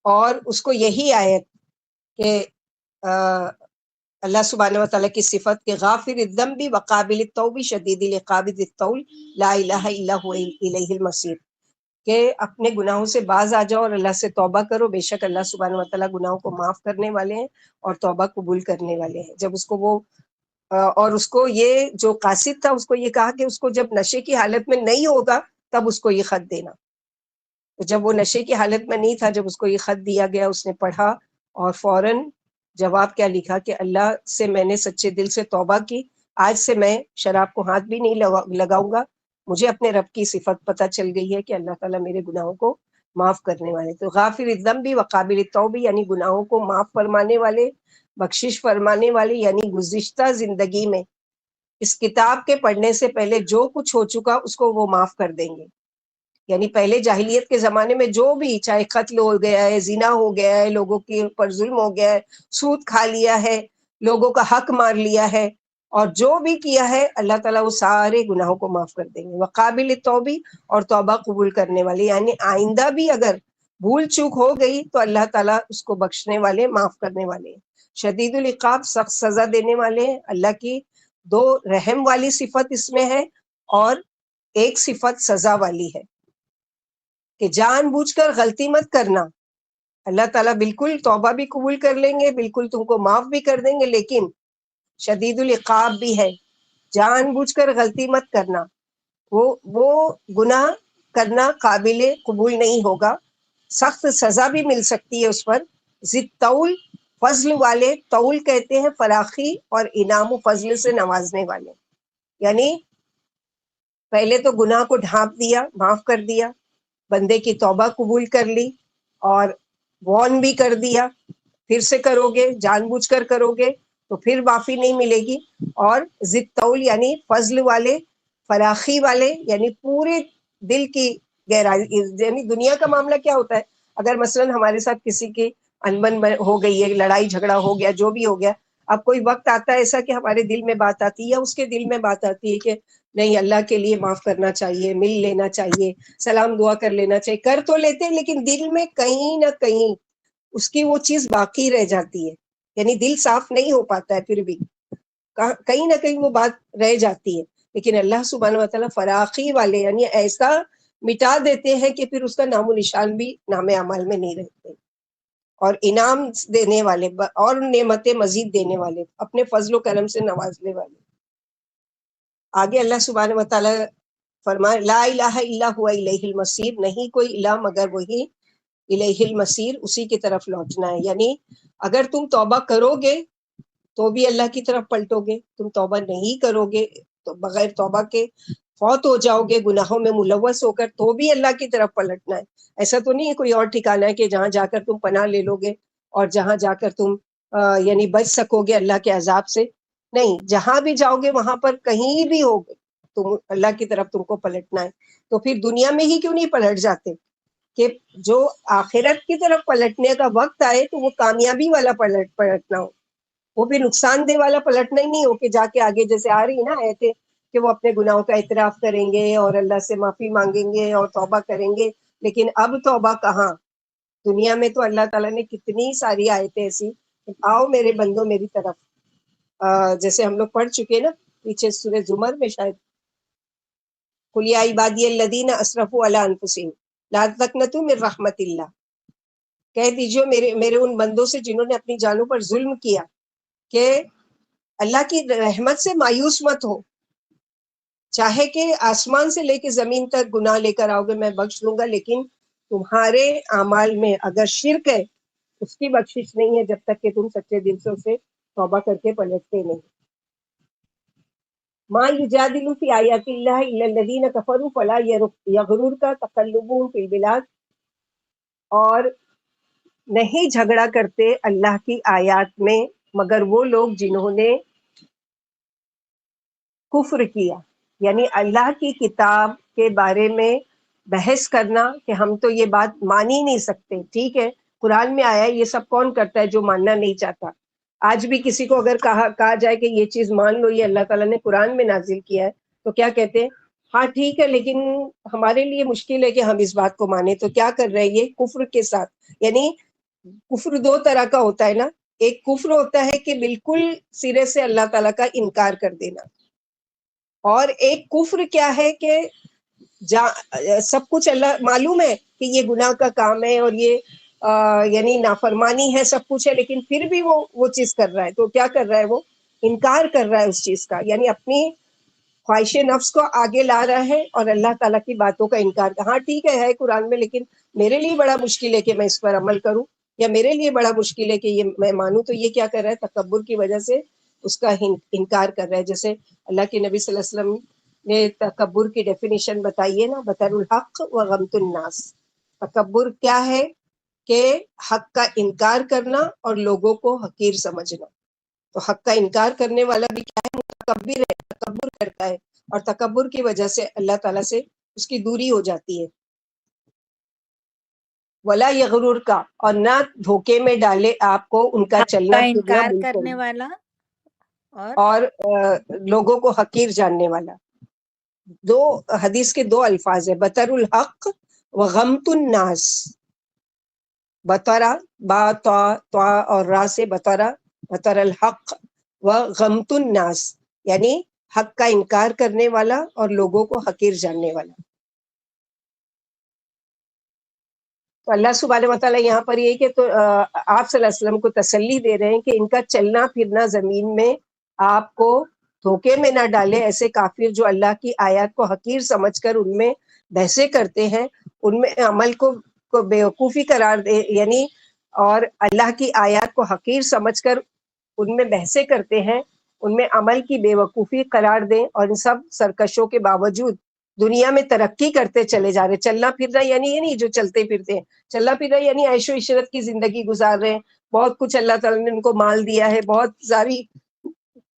اور اس کو یہی آیت کہ اللہ سبحانہ وتعالیٰ کی صفت کے غافر الذنب وقابل التوب شدید العقاب ذی الطول لا الہ الا هو الیہ المصیر، کہ اپنے گناہوں سے باز آ جاؤ اور اللہ سے توبہ کرو، بے شک اللہ سبحانہ وتعالیٰ گناہوں کو معاف کرنے والے ہیں اور توبہ قبول کرنے والے ہیں۔ جب اس کو وہ اور اس کو یہ جو قاصد تھا، اس کو یہ کہا کہ اس کو جب نشے کی حالت میں نہیں ہوگا تب اس کو یہ خط دینا۔ تو جب وہ نشے کی حالت میں نہیں تھا، جب اس کو یہ خط دیا گیا، اس نے پڑھا اور فوراً جواب کیا لکھا کہ اللہ سے میں نے سچے دل سے توبہ کی، آج سے میں شراب کو ہاتھ بھی نہیں لگاؤں گا، مجھے اپنے رب کی صفت پتہ چل گئی ہے کہ اللہ تعالیٰ میرے گناہوں کو معاف کرنے والے۔ تو غافر الذنب وقابل التوب یعنی گناہوں کو معاف فرمانے والے، بخشش فرمانے والے، یعنی گزشتہ زندگی میں اس کتاب کے پڑھنے سے پہلے جو کچھ ہو چکا اس کو وہ معاف کر دیں گے۔ یعنی پہلے جاہلیت کے زمانے میں جو بھی، چاہے قتل ہو گیا ہے، زنا ہو گیا ہے، لوگوں کے اوپر ظلم ہو گیا ہے، سود کھا لیا ہے، لوگوں کا حق مار لیا ہے، اور جو بھی کیا ہے اللہ تعالیٰ وہ سارے گناہوں کو معاف کر دیں گے۔ وقابل توبی اور توبہ قبول کرنے والے، یعنی آئندہ بھی اگر بھول چوک ہو گئی تو اللہ تعالیٰ اس کو بخشنے والے، معاف کرنے والے ہیں۔ شدید العقاب سخت سزا دینے والے ہیں۔ اللہ کی دو رحم والی صفت اس میں ہے اور ایک صفت سزا والی ہے کہ جان بوجھ کر غلطی مت کرنا۔ اللہ تعالیٰ بالکل توبہ بھی قبول کر لیں گے، بالکل تم کو معاف بھی کر دیں گے، لیکن شدید العقاب بھی ہے۔ جان بوجھ کر غلطی مت کرنا، وہ گناہ کرنا قابل قبول نہیں ہوگا، سخت سزا بھی مل سکتی ہے اس پر۔ ذی الطول فضل والے، طول کہتے ہیں فراخی اور انعام و فضل سے نوازنے والے، یعنی پہلے تو گناہ کو ڈھانپ دیا، معاف کر دیا، بندے کی توبہ قبول کر لی اور وارن بھی کر دیا، پھر سے کرو گے، جان بوجھ کر کرو گے تو پھر معافی نہیں ملے گی۔ اور ذی الطول یعنی فضل والے، فراخی والے، یعنی پورے دل کی گہرائی، یعنی دنیا کا معاملہ کیا ہوتا ہے، اگر مثلاً ہمارے ساتھ کسی کی انبن ہو گئی ہے، لڑائی جھگڑا ہو گیا، جو بھی ہو گیا، اب کوئی وقت آتا ہے ایسا کہ ہمارے دل میں بات آتی ہے یا اس کے دل میں بات آتی ہے کہ نہیں، اللہ کے لیے معاف کرنا چاہیے، مل لینا چاہیے، سلام دعا کر لینا چاہیے، کر تو لیتے ہیں لیکن دل میں کہیں نہ کہیں اس کی وہ چیز باقی رہ جاتی ہے، یعنی دل صاف نہیں ہو پاتا ہے، پھر بھی کہیں نہ کہیں وہ بات رہ جاتی ہے۔ لیکن اللہ سبحانہ وتعالیٰ فراخی والے، یعنی ایسا مٹا دیتے ہیں کہ پھر اس کا نام و نشان بھی نام اعمال میں نہیں رہتے، اور انعام دینے والے اور نعمتیں مزید دینے والے، اپنے فضل و کرم سے نوازنے والے۔ آگے اللہ سبحانہ وتعالیٰ فرمائے لا الہ الا هو الیہ المصیر، نہیں کوئی الہ مگر وہی، الیہ المصیر اسی کی طرف لوٹنا ہے۔ یعنی اگر تم توبہ کرو گے تو بھی اللہ کی طرف پلٹو گے، تم توبہ نہیں کرو گے تو بغیر توبہ کے فوت ہو جاؤ گے گناہوں میں ملوث ہو کر، تو بھی اللہ کی طرف پلٹنا ہے۔ ایسا تو نہیں ہے کوئی اور ٹھکانہ ہے کہ جہاں جا کر تم پناہ لے لو گے اور جہاں جا کر تم یعنی بچ سکو گے اللہ کے عذاب سے، نہیں، جہاں بھی جاؤ گے وہاں پر کہیں بھی ہو تم اللہ کی طرف تم کو پلٹنا ہے۔ تو پھر دنیا میں ہی کیوں نہیں پلٹ جاتے کہ جو آخرت کی طرف پلٹنے کا وقت آئے تو وہ کامیابی والا پلٹنا ہو، وہ بھی نقصان دہ والا پلٹنا ہی نہیں ہو کہ جا کے آگے جیسے آ رہی نا ایتے کہ وہ اپنے گناہوں کا اعتراف کریں گے اور اللہ سے معافی مانگیں گے اور توبہ کریں گے، لیکن اب توبہ کہاں؟ دنیا میں تو اللہ تعالیٰ نے کتنی ساری آیتیں ایسی، آؤ میرے بندو میری طرف، جیسے ہم لوگ پڑھ چکے نا پیچھے سورہ زمر میں شاید، قل یا عبادی الذین اسرفوا علی انفسہم لا تقنطوا من رحمت اللہ، کہہ دیجیے میرے ان بندوں سے جنہوں نے اپنی جانوں پر ظلم کیا کہ اللہ کی رحمت سے مایوس مت ہو، چاہے کہ آسمان سے لے کے زمین تک گناہ لے کر آؤ گے میں بخش دوں گا، لیکن تمہارے اعمال میں اگر شرک ہے اس کی بخشش نہیں ہے جب تک کہ تم سچے دل سے اسے توبہ کر کے پلٹتے نہیں۔ ما یجادل فی آیات اللہ الا الذین کفروا فلا یغررک تقلبهم فی البلاد، اور نہیں جھگڑا کرتے اللہ کی آیات میں مگر وہ لوگ جنہوں نے کفر کیا، یعنی اللہ کی کتاب کے بارے میں بحث کرنا کہ ہم تو یہ بات مان ہی نہیں سکتے، ٹھیک ہے قرآن میں آیا ہے، یہ سب کون کرتا ہے جو ماننا نہیں چاہتا؟ آج بھی کسی کو اگر کہا جائے کہ یہ چیز مان لو، یہ اللہ تعالیٰ نے قرآن میں نازل کیا ہے، تو کیا کہتے ہیں؟ ہاں ٹھیک ہے لیکن ہمارے لیے مشکل ہے کہ ہم اس بات کو مانیں. تو کیا کر رہے ہیں یہ کفر کے ساتھ؟ یعنی کفر دو طرح کا ہوتا ہے نا، ایک کفر ہوتا ہے کہ بالکل سرے سے اللہ تعالیٰ کا انکار کر دینا، اور ایک کفر کیا ہے کہ سب کچھ اللہ معلوم ہے کہ یہ گناہ کا کام ہے اور یہ یعنی نافرمانی ہے، سب کچھ ہے، لیکن پھر بھی وہ چیز کر رہا ہے. تو کیا کر رہا ہے؟ وہ انکار کر رہا ہے اس چیز کا، یعنی اپنی خواہش نفس کو آگے لا رہا ہے اور اللہ تعالیٰ کی باتوں کا انکار کر. ہاں ٹھیک ہے قرآن میں، لیکن میرے لیے بڑا مشکل ہے کہ میں اس پر عمل کروں، یا میرے لیے بڑا مشکل ہے کہ یہ میں مانوں. تو یہ کیا کر رہا ہے؟ تکبر کی وجہ سے اس کا انکار کر رہا ہے. جیسے اللہ کے نبی صلی اللہ علیہ وسلم نے تکبر کی ڈیفینیشن بتائی ہے نا، بطر الحق و غمت الناس. تکبر کیا ہے؟ کہ حق کا انکار کرنا اور لوگوں کو حقیر سمجھنا. تو حق کا انکار کرنے والا بھی کیا ہے؟ متکبر ہے، تکبر کرتا ہے، اور تکبر کی وجہ سے اللہ تعالیٰ سے اس کی دوری ہو جاتی ہے. ولا یغرر کا، اور نہ دھوکے میں ڈالے آپ کو ان کا چلنا کا پھرنا انکار بالکل، کرنے والا اور لوگوں کو حقیر جاننے والا. دو حدیث کے دو الفاظ ہیں، بطر الحق و غمت الناس. بطرا با طا اور را سے بطرا، بطر الحق و غمت الناس، یعنی حق کا انکار کرنے والا اور لوگوں کو حقیر جاننے والا. تو اللہ سبحانہ وتعالیٰ یہاں پر یہ کہ تو آپ صلی اللہ علیہ وسلم کو تسلی دے رہے ہیں کہ ان کا چلنا پھرنا زمین میں آپ کو دھوکے میں نہ ڈالے. ایسے کافر جو اللہ کی آیات کو حقیر سمجھ کر ان میں بحثیں کرتے ہیں، ان میں عمل کو بیوقوفی قرار دے، یعنی اور اللہ کی آیات کو حقیر سمجھ کر ان میں بحثیں کرتے ہیں، ان میں عمل کی بے وقوفی قرار دیں، اور ان سب سرکشوں کے باوجود دنیا میں ترقی کرتے چلے جا رہے. چلنا پھرنا یعنی یہ نہیں جو چلتے پھرتے ہیں، چلنا پھرنا یعنی عیش و عشرت کی زندگی گزار رہے ہیں، بہت کچھ اللہ تعالیٰ نے ان کو مال دیا ہے، بہت ساری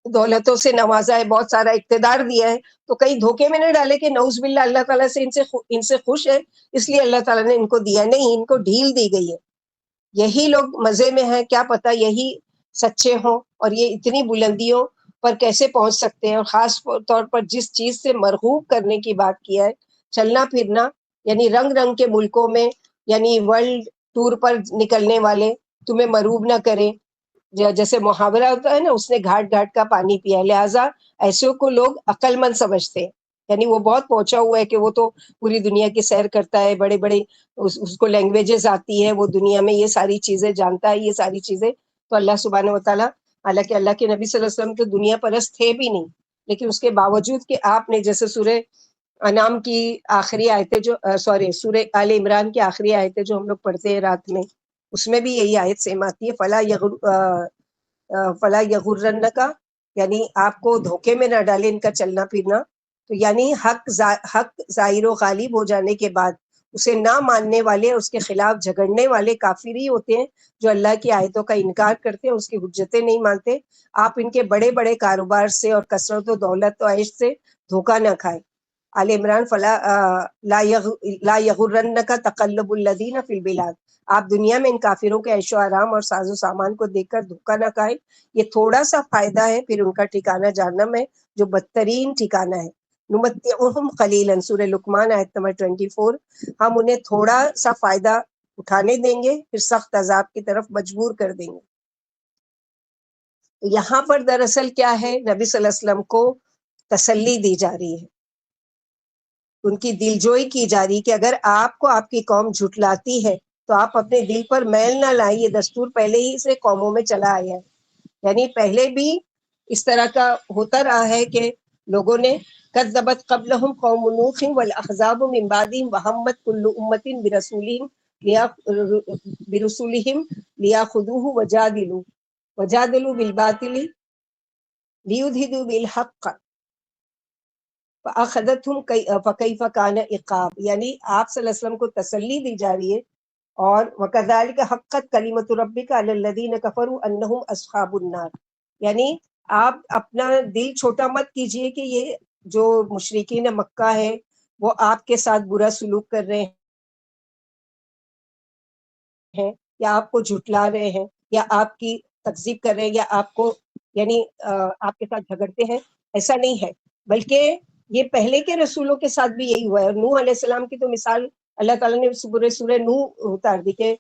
دولتوں سے نوازا ہے، بہت سارا اقتدار دیا ہے. تو کہیں دھوکے میں نہ ڈالے کہ نعوذ باللہ اللہ تعالیٰ سے ان سے خوش ہے اس لیے اللہ تعالیٰ نے ان کو دیا. نہیں، ان کو ڈھیل دی گئی ہے. یہی لوگ مزے میں ہیں، کیا پتہ یہی سچے ہوں اور یہ اتنی بلندیوں پر کیسے پہنچ سکتے ہیں. اور خاص طور پر جس چیز سے مرغوب کرنے کی بات کیا ہے، چلنا پھرنا، یعنی رنگ رنگ کے ملکوں میں، یعنی ورلڈ ٹور پر نکلنے والے تمہیں مرغوب نہ کریں. جیسے محاورہ ہوتا ہے نا، اس نے گھاٹ گھاٹ کا پانی پیا، لہٰذا ایسے کو لوگ عقل مند سمجھتے ہیں، یعنی وہ بہت پہنچا ہوا ہے کہ وہ تو پوری دنیا کی سیر کرتا ہے، بڑے بڑے اس کو لینگویجز آتی ہے، وہ دنیا میں یہ ساری چیزیں جانتا ہے، یہ ساری چیزیں. تو اللہ سبحانہ وتعالیٰ، حالانکہ اللہ کے نبی صلی اللہ علیہ وسلم تو دنیا پرست تھے بھی نہیں، لیکن اس کے باوجود کہ آپ نے جیسے سورہ انعام کی آخری آیتیں جو سورہ آل عمران کی آخری آیتیں جو ہم لوگ پڑھتے ہیں رات میں، اس میں بھی یہی آیت سیم آتی ہے، فلا یغرنک، یعنی آپ کو دھوکے میں نہ ڈالے ان کا چلنا پھرنا. تو یعنی حق ظاہر و غالب ہو جانے کے بعد اسے نہ ماننے والے، اس کے خلاف جھگڑنے والے کافر ہی ہوتے ہیں جو اللہ کی آیتوں کا انکار کرتے ہیں، اس کی حجتیں نہیں مانتے. آپ ان کے بڑے بڑے کاروبار سے اور کثرت و دولت و عیش سے دھوکہ نہ کھائیں. آل عمران لا یغرنک تقلب الذین فی البلاد. آپ دنیا میں ان کافروں کے عیش و آرام اور ساز و سامان کو دیکھ کر دھوکہ نہ کھائیں. یہ تھوڑا سا فائدہ ہے، پھر ان کا ٹھکانہ جہنم ہے جو بدترین ٹھکانہ ہے. نمتعہم قلیلا، سورہ لقمان آیت نمبر 24. ہم انہیں تھوڑا سا فائدہ اٹھانے دیں گے، پھر سخت عذاب کی طرف مجبور کر دیں گے. یہاں پر دراصل کیا ہے، نبی صلی اللہ علیہ وسلم کو تسلی دی جا رہی ہے، ان کی دلجوئی کی جا رہی کہ اگر آپ کو آپ کی قوم جھٹلاتی ہے تو آپ اپنے دل پر میل نہ لائیں. یہ دستور پہلے ہی سے قوموں میں چلا آیا ہے، یعنی پہلے بھی اس طرح کا ہوتا رہا ہے کہ لوگوں نے کذبت قبلہم قوم نوح والاحزاب من بعدہم وہمت کل امت برسولہم لیاخذوہ وجادلوا بالباطل لیدھدوا بالحق فَأَخَذَتْهُمْ فَكَيْفَ كَانَ عِقَابِ، یعنی آپ صلی اللہ علیہ وسلم کو تسلی دی جا رہی ہے، اور وَكَذَلِكَ حَقَّتْ كَلِمَةُ رَبِّكَ عَلَى الَّذِينَ كَفَرُوا أَنَّهُمْ أَصْحَابُ النَّارِ، یعنی آپ اپنا دل چھوٹا مت کیجئے کہ یہ جو مشرکین مکہ ہے وہ آپ کے ساتھ برا سلوک کر رہے ہیں، یا آپ کو جھٹلا رہے ہیں، یا آپ کی تکذیب کر رہے ہیں، یا آپ کو یعنی آپ کے ساتھ جھگڑتے ہیں، ایسا نہیں ہے، بلکہ یہ پہلے کے رسولوں کے ساتھ بھی یہی ہوا ہے۔ نوح علیہ السلام کی تو مثال اللہ تعالیٰ نے سورہ نوح اتار دی کہ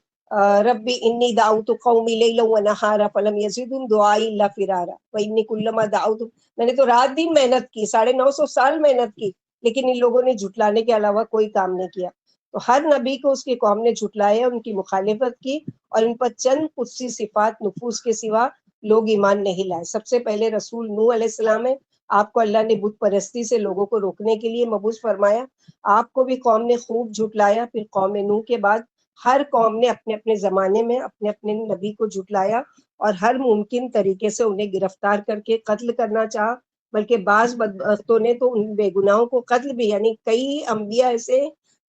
ربی انی دعوت قومی لیلا ونہارا فلم یزدہم دعائی الا فرارا وانی کلما دعوت، میں نے تو رات دن محنت کی، 950 سال محنت کی، لیکن ان لوگوں نے جھٹلانے کے علاوہ کوئی کام نہیں کیا۔ تو ہر نبی کو اس کی قوم نے جھٹلایا، ان کی مخالفت کی، اور ان پر چند قدسی صفات نفوذ کے سوا لوگ ایمان نہیں لائے۔ سب سے پہلے رسول نوح علیہ السلام ہے، آپ کو اللہ نے بت پرستی سے لوگوں کو روکنے کے لیے مبعوث فرمایا، آپ کو بھی قوم نے خوب جھٹلایا۔ پھر قوم نوح کے بعد ہر قوم نے اپنے اپنے زمانے میں اپنے اپنے نبی کو جھٹلایا، اور ہر ممکن طریقے سے انہیں گرفتار کر کے قتل کرنا چاہا، بلکہ بعض بدبختوں نے تو ان بے گناہوں کو قتل بھی، یعنی کئی انبیاء ایسے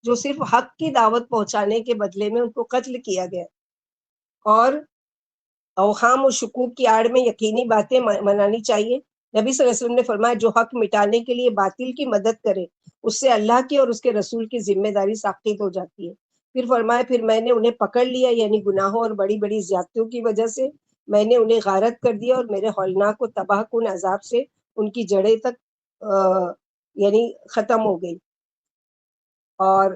جو صرف حق کی دعوت پہنچانے کے بدلے میں ان کو قتل کیا گیا۔ اور اوہام و شکوک کی آڑ میں یقینی باتیں منانی چاہیے۔ نبی صلی اللہ علیہ وسلم نے فرمایا جو حق مٹانے کے لیے باطل کی مدد کرے اس سے اللہ کی اور اس کے رسول کی ذمہ داری ساقط ہو جاتی ہے۔ پھر فرمایا پھر میں نے انہیں پکڑ لیا، یعنی گناہوں اور بڑی بڑی زیادتیوں کی وجہ سے میں نے انہیں غارت کر دیا، اور میرے ہولناک و تباہ کن عذاب سے ان کی جڑیں تک یعنی ختم ہو گئی۔ اور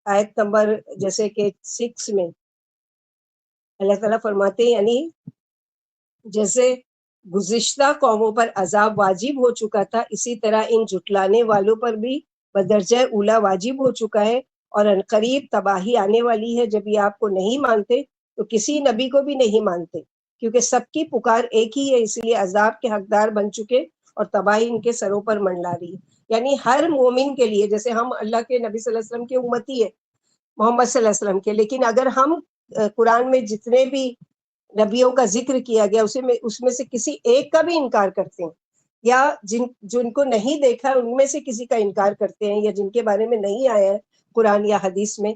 آیت نمبر جیسے کہ 6 میں اللہ تعالیٰ فرماتے ہیں یعنی جیسے گزشتہ قوموں پر عذاب واجب ہو چکا تھا، اسی طرح ان جھٹلانے والوں پر بھی بدرجہ اولا واجب ہو چکا ہے، اور عنقریب تباہی آنے والی ہے۔ جب یہ آپ کو نہیں مانتے تو کسی نبی کو بھی نہیں مانتے، کیونکہ سب کی پکار ایک ہی ہے، اس لیے عذاب کے حقدار بن چکے اور تباہی ان کے سروں پر منڈلا رہی ہے۔ یعنی ہر مومن کے لیے، جیسے ہم اللہ کے نبی صلی اللہ علیہ وسلم کے امتی ہے، محمد صلی اللہ علیہ وسلم کے، لیکن اگر ہم قرآن میں جتنے بھی نبیوں کا ذکر کیا گیا اس میں سے کسی ایک کا بھی انکار کرتے ہیں، یا جن کو نہیں دیکھا ان میں سے کسی کا انکار کرتے ہیں، یا جن کے بارے میں نہیں آیا ہے قرآن یا حدیث میں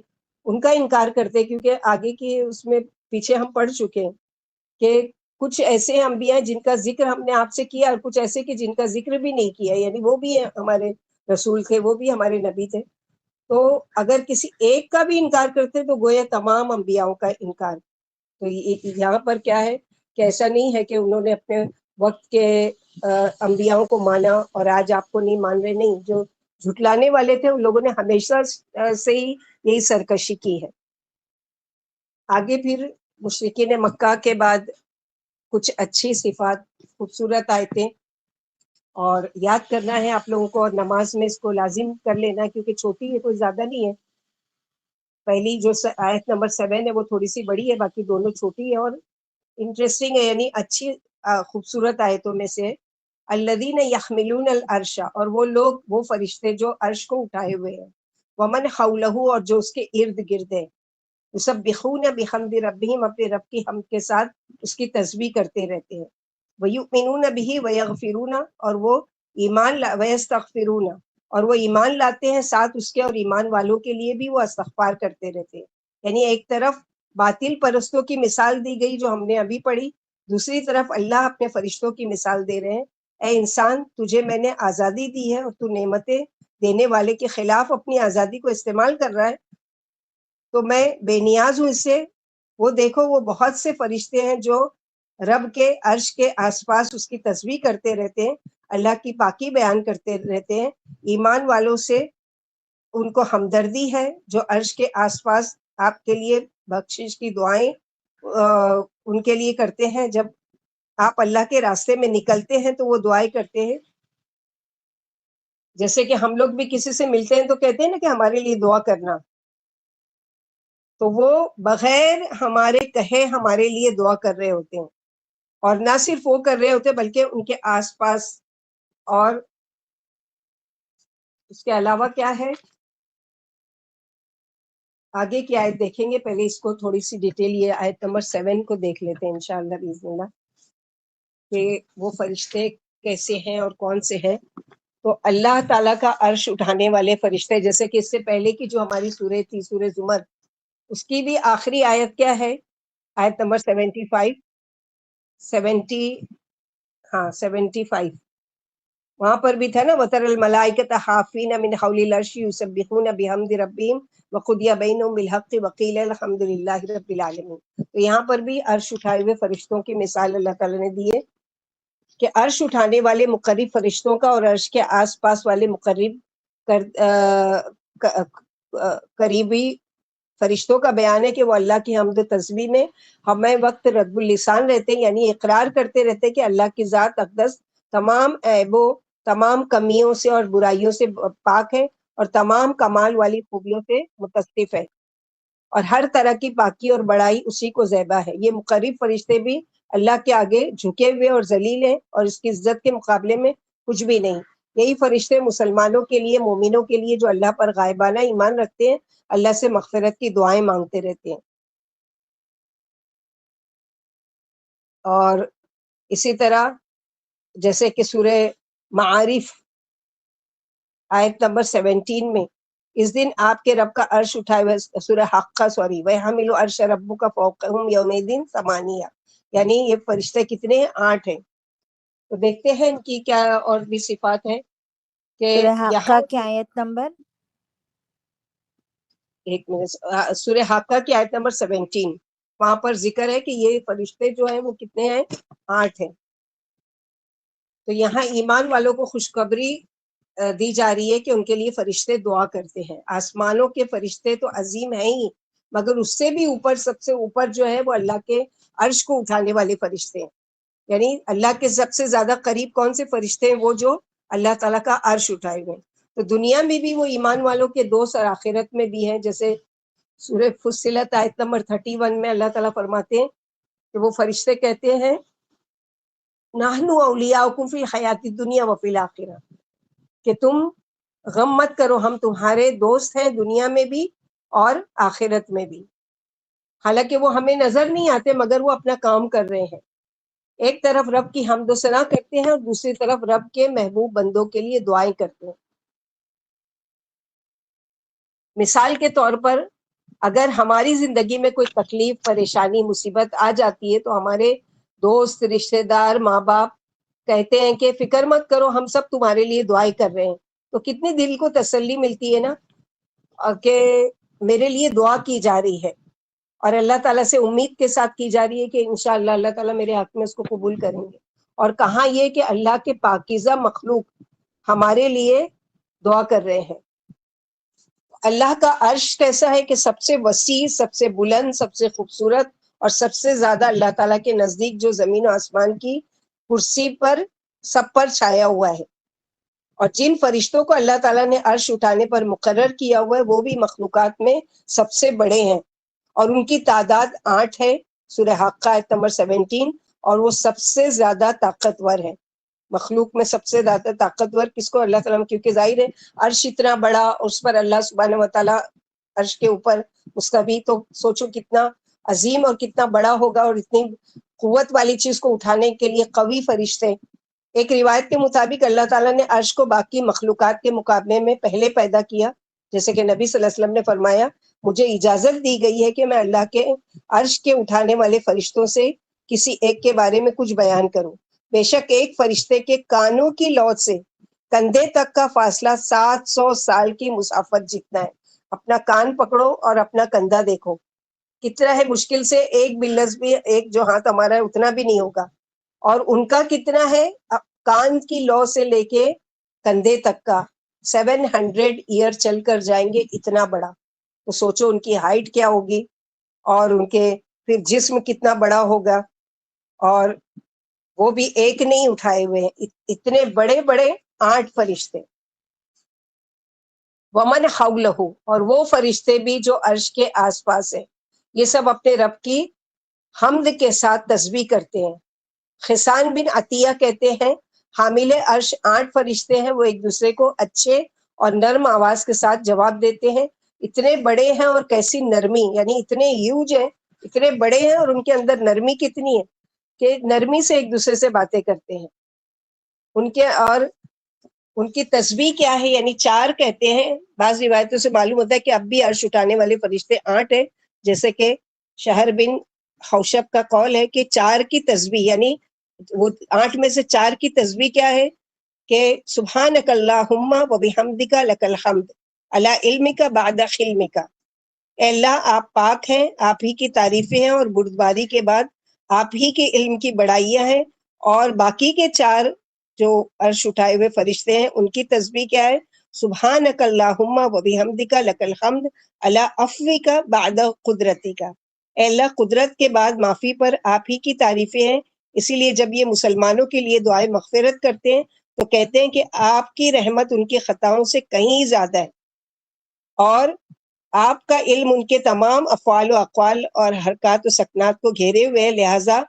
ان کا انکار کرتے ہیں، کیونکہ آگے کی اس میں پیچھے ہم پڑھ چکے ہیں کہ کچھ ایسے انبیاء ہیں جن کا ذکر ہم نے آپ سے کیا، اور کچھ ایسے کہ جن کا ذکر بھی نہیں کیا، یعنی وہ بھی ہمارے رسول تھے، وہ بھی ہمارے نبی تھے۔ تو اگر کسی ایک کا بھی انکار کرتے تو گویا تمام انبیاءوں کا انکار۔ تو یہاں پر کیا ہے کہ ایسا نہیں ہے کہ انہوں نے اپنے وقت کے انبیاءوں کو مانا اور آج آپ کو نہیں مان رہے، نہیں، جو جھٹلانے والے تھے ان لوگوں نے ہمیشہ سے ہی یہی سرکشی کی ہے۔ آگے پھر مشرکین مکہ کے بعد کچھ اچھی صفات، خوبصورت آیتیں، اور یاد کرنا ہے آپ لوگوں کو، اور نماز میں اس کو لازم کر لینا ہے کیونکہ چھوٹی ہے، کوئی زیادہ نہیں ہے۔ پہلی جو آیت نمبر 7 ہے وہ تھوڑی سی بڑی ہے، باقی دونوں چھوٹی ہے اور انٹرسٹنگ ہے، یعنی اچھی خوبصورت آیتوں میں سے الذین یحملون العرش، اور وہ لوگ، وہ فرشتے جو عرش کو اٹھائے ہوئے ہیں، ومن حولہ، اور جو اس کے ارد گرد ہے، یسبحون بحمد ربہم، اپنے رب کی حمد کے ساتھ اس کی تسبیح کرتے رہتے ہیں، ویؤمنون بہ ویغفرون، اور وہ ایمان ویستغفرون، اور وہ ایمان لاتے ہیں ساتھ اس کے، اور ایمان والوں کے لیے بھی وہ استغفار کرتے رہتے ہیں۔ یعنی ایک طرف باطل پرستوں کی مثال دی گئی جو ہم نے ابھی پڑھی، دوسری طرف اللہ اپنے فرشتوں کی مثال دے رہے ہیں، اے انسان تجھے میں نے آزادی دی ہے اور تو نعمتیں دینے والے کے خلاف اپنی آزادی کو استعمال کر رہا ہے، تو میں بے نیاز ہوں اس سے۔ وہ دیکھو وہ بہت سے فرشتے ہیں جو رب کے عرش کے آس پاس اس کی تسبیح کرتے رہتے ہیں، اللہ کی پاکی بیان کرتے رہتے ہیں۔ ایمان والوں سے ان کو ہمدردی ہے جو عرش کے آس پاس آپ کے لیے بخشش کی دعائیں ان کے لیے کرتے ہیں۔ جب آپ اللہ کے راستے میں نکلتے ہیں تو وہ دعائیں کرتے ہیں، جیسے کہ ہم لوگ بھی کسی سے ملتے ہیں تو کہتے ہیں نا کہ ہمارے لیے دعا کرنا، تو وہ بغیر ہمارے کہے ہمارے لیے دعا کر رہے ہوتے ہیں، اور نہ صرف وہ کر رہے ہوتے بلکہ ان کے آس پاس۔ اور اس کے علاوہ کیا ہے، آگے کی آیت دیکھیں گے، پہلے اس کو تھوڑی سی ڈیٹیل، یہ آیت نمبر 7 کو دیکھ لیتے ہیں انشاءاللہ باذن اللہ، کہ وہ فرشتے کیسے ہیں اور کون سے ہیں۔ تو اللہ تعالیٰ کا عرش اٹھانے والے فرشتے، جیسے کہ اس سے پہلے کی جو ہماری سورہ تھی سورہ زمر، اس کی بھی آخری آیت کیا ہے؟ آیت نمبر 75 وہاں پر بھی تھا نا، وَتَرَى الْمَلَائِكَةَ حَافِّينَ مِنْ حَوْلِ الْعَرْشِ يُسَبِّحُونَ بِحَمْدِ رَبِّهِمْ وَقُضِيَ بَيْنَهُم بِالْحَقِّ وَقِيلَ الْحَمْدُ لِلَّهِ رَبِّ الْعَالَمِينَ۔ تو یہاں پر بھی عرش اٹھائے ہوئے فرشتوں کی مثال اللہ تعالیٰ نے دی ہے کہ عرش اٹھانے والے مقرب فرشتوں کا اور عرش کے آس پاس والے قریبی فرشتوں کا بیان ہے کہ وہ اللہ کی حمد و تسبیح میں ہمیں وقت رب اللسان رہتے ہیں، یعنی اقرار کرتے رہتے کہ اللہ کی ذات اقدس تمام عیبوں، تمام کمیوں سے اور برائیوں سے پاک ہے، اور تمام کمال والی خوبیوں سے متصف ہے، اور ہر طرح کی پاکی اور بڑائی اسی کو زیبا ہے۔ یہ مقرب فرشتے بھی اللہ کے آگے جھکے ہوئے اور ذلیل ہیں، اور اس کی عزت کے مقابلے میں کچھ بھی نہیں۔ یہی فرشتے مسلمانوں کے لیے، مومنوں کے لیے جو اللہ پر غائبانہ ایمان رکھتے ہیں، اللہ سے مغفرت کی دعائیں مانگتے رہتے ہیں۔ اور اسی طرح جیسے کہ سورہ معارف آیت نمبر 17 میں، اس دن آپ کے رب کا عرش اٹھائے ہوئے، سورہ حقہ وَيَحْمِلُ عَرْشَ رَبُّكَ فَوْقَهُمْ يَوْمَئِذٍ ثَمَانِيَةٌ، یعنی یہ فرشتے کتنے؟ 8 ہیں۔ تو دیکھتے ہیں ان کی کیا اور بھی صفات ہیں کہ سورہ یہاں حقہ کی آیت نمبر، ایک منٹ، سورہ حقہ کی آیت نمبر 17، وہاں پر ذکر ہے کہ یہ فرشتے جو ہیں وہ کتنے ہیں؟ 8 ہیں۔ تو یہاں ایمان والوں کو خوشخبری دی جا رہی ہے کہ ان کے لیے فرشتے دعا کرتے ہیں۔ آسمانوں کے فرشتے تو عظیم ہیں ہی، مگر اس سے بھی اوپر، سب سے اوپر جو ہے وہ اللہ کے عرش کو اٹھانے والے فرشتے ہیں۔ یعنی اللہ کے سب سے زیادہ قریب کون سے فرشتے ہیں؟ وہ جو اللہ تعالیٰ کا عرش اٹھائے ہوئے ہیں۔ تو دنیا میں بھی وہ ایمان والوں کے دوست اور آخرت میں بھی ہیں۔ جیسے سورہ فصلت آیت نمبر 31 میں اللہ تعالیٰ فرماتے ہیں کہ وہ فرشتے کہتے ہیں نحن اولیاؤکم فی الحیات الدنیا وفی الآخرہ، کہ تم غم مت کرو، ہم تمہارے دوست ہیں دنیا میں بھی اور آخرت میں بھی۔ حالانکہ وہ ہمیں نظر نہیں آتے، مگر وہ اپنا کام کر رہے ہیں۔ ایک طرف رب کی حمد و ثنا کرتے ہیں اور دوسری طرف رب کے محبوب بندوں کے لیے دعائیں کرتے ہیں۔ مثال کے طور پر اگر ہماری زندگی میں کوئی تکلیف، پریشانی، مصیبت آ جاتی ہے تو ہمارے دوست، رشتہ دار، ماں باپ کہتے ہیں کہ فکر مت کرو، ہم سب تمہارے لیے دعائیں کر رہے ہیں، تو کتنی دل کو تسلی ملتی ہے نا، کہ میرے لیے دعا کی جا رہی ہے، اور اللہ تعالیٰ سے امید کے ساتھ کی جا رہی ہے کہ انشاءاللہ اللہ تعالیٰ میرے حق میں اس کو قبول کریں گے۔ اور کہاں یہ کہ اللہ کے پاکیزہ مخلوق ہمارے لیے دعا کر رہے ہیں۔ اللہ کا عرش کیسا ہے کہ سب سے وسیع، سب سے بلند، سب سے خوبصورت، اور سب سے زیادہ اللہ تعالیٰ کے نزدیک جو زمین و آسمان کی کرسی پر سب پر چھایا ہوا ہے۔ اور جن فرشتوں کو اللہ تعالیٰ نے عرش اٹھانے پر مقرر کیا ہوا ہے وہ بھی مخلوقات میں سب سے بڑے ہیں، اور ان کی تعداد 8 ہے، سورہ حقہ آیت نمبر 17، اور وہ سب سے زیادہ طاقتور ہے۔ مخلوق میں سب سے زیادہ طاقتور کس کو؟ اللہ تعالیٰ، کیونکہ ظاہر ہے عرش اتنا بڑا، اس پر اللہ سبحانہ وتعالیٰ عرش کے اوپر مستوی، تو سوچو کتنا عظیم اور کتنا بڑا ہوگا، اور اتنی قوت والی چیز کو اٹھانے کے لیے قوی فرشتے۔ ایک روایت کے مطابق اللہ تعالیٰ نے عرش کو باقی مخلوقات کے مقابلے میں پہلے پیدا کیا، جیسے کہ نبی صلی اللہ علیہ وسلم نے فرمایا مجھے اجازت دی گئی ہے کہ میں اللہ کے عرش کے اٹھانے والے فرشتوں سے کسی ایک کے بارے میں کچھ بیان کروں۔ بے شک ایک فرشتے کے کانوں کی لو سے کندھے تک کا فاصلہ 700 سال کی مسافت جتنا ہے۔ اپنا کان پکڑو اور اپنا کندھا دیکھو کتنا ہے، مشکل سے ایک بلز بھی، ایک جو ہاتھ ہمارا ہے اتنا بھی نہیں ہوگا، اور ان کا کتنا ہے؟ کان کی لو سے لے کے کندھے تک کا 700 ایئر چل کر جائیں گے، اتنا بڑا۔ تو سوچو ان کی ہائٹ کیا ہوگی، اور ان کے پھر جسم کتنا بڑا ہوگا، اور وہ بھی ایک نہیں اٹھائے ہوئے ہیں، اتنے بڑے بڑے 8 فرشتے۔ ومن حولہ، اور وہ فرشتے بھی جو عرش کے آس پاس ہیں، یہ سب اپنے رب کی حمد کے ساتھ تسبیح کرتے ہیں۔ خسان بن عطیہ کہتے ہیں حامل عرش 8 فرشتے ہیں، وہ ایک دوسرے کو اچھے اور نرم آواز کے ساتھ جواب دیتے ہیں۔ اتنے بڑے ہیں اور کیسی نرمی، یعنی اتنے ہیوج ہیں، اتنے بڑے ہیں اور ان کے اندر نرمی کتنی ہے کہ نرمی سے ایک دوسرے سے باتیں کرتے ہیں۔ ان کے اور ان کی تسبیح کیا ہے، یعنی 4 کہتے ہیں، بعض روایتوں سے معلوم ہوتا ہے کہ اب بھی عرش اٹھانے والے فرشتے 8 ہیں، جیسے کہ شہر بن حوشب کا قول ہے کہ 4 کی تسبیح، یعنی وہ 8 میں سے 4 کی تسبیح کیا ہے کہ سبحانک اللہم و بحمدک لک الحمد علی علمک بعد خلمک، اے اللہ آپ پاک ہیں، آپ ہی کی تعریفیں ہیں اور بردباری کے بعد آپ ہی کے علم کی بڑائیاں ہیں، اور باقی کے 4 جو عرش اٹھائے ہوئے فرشتے ہیں ان کی تسبیح کیا ہے، سبحانک اللہم و بحمدک لک الحمد علی عفوک بعد قدرتک، اے اللہ قدرت کے بعد معافی پر آپ ہی کی تعریفیں ہیں۔ اسی لیے جب یہ مسلمانوں کے لیے دعائے مغفرت کرتے ہیں تو کہتے ہیں کہ آپ کی رحمت ان کی خطاؤں سے کہیں زیادہ ہے، اور آپ کا علم ان کے تمام افعال و اقوال اور حرکات و سکنات کو گھیرے ہوئے ہے، لہٰذا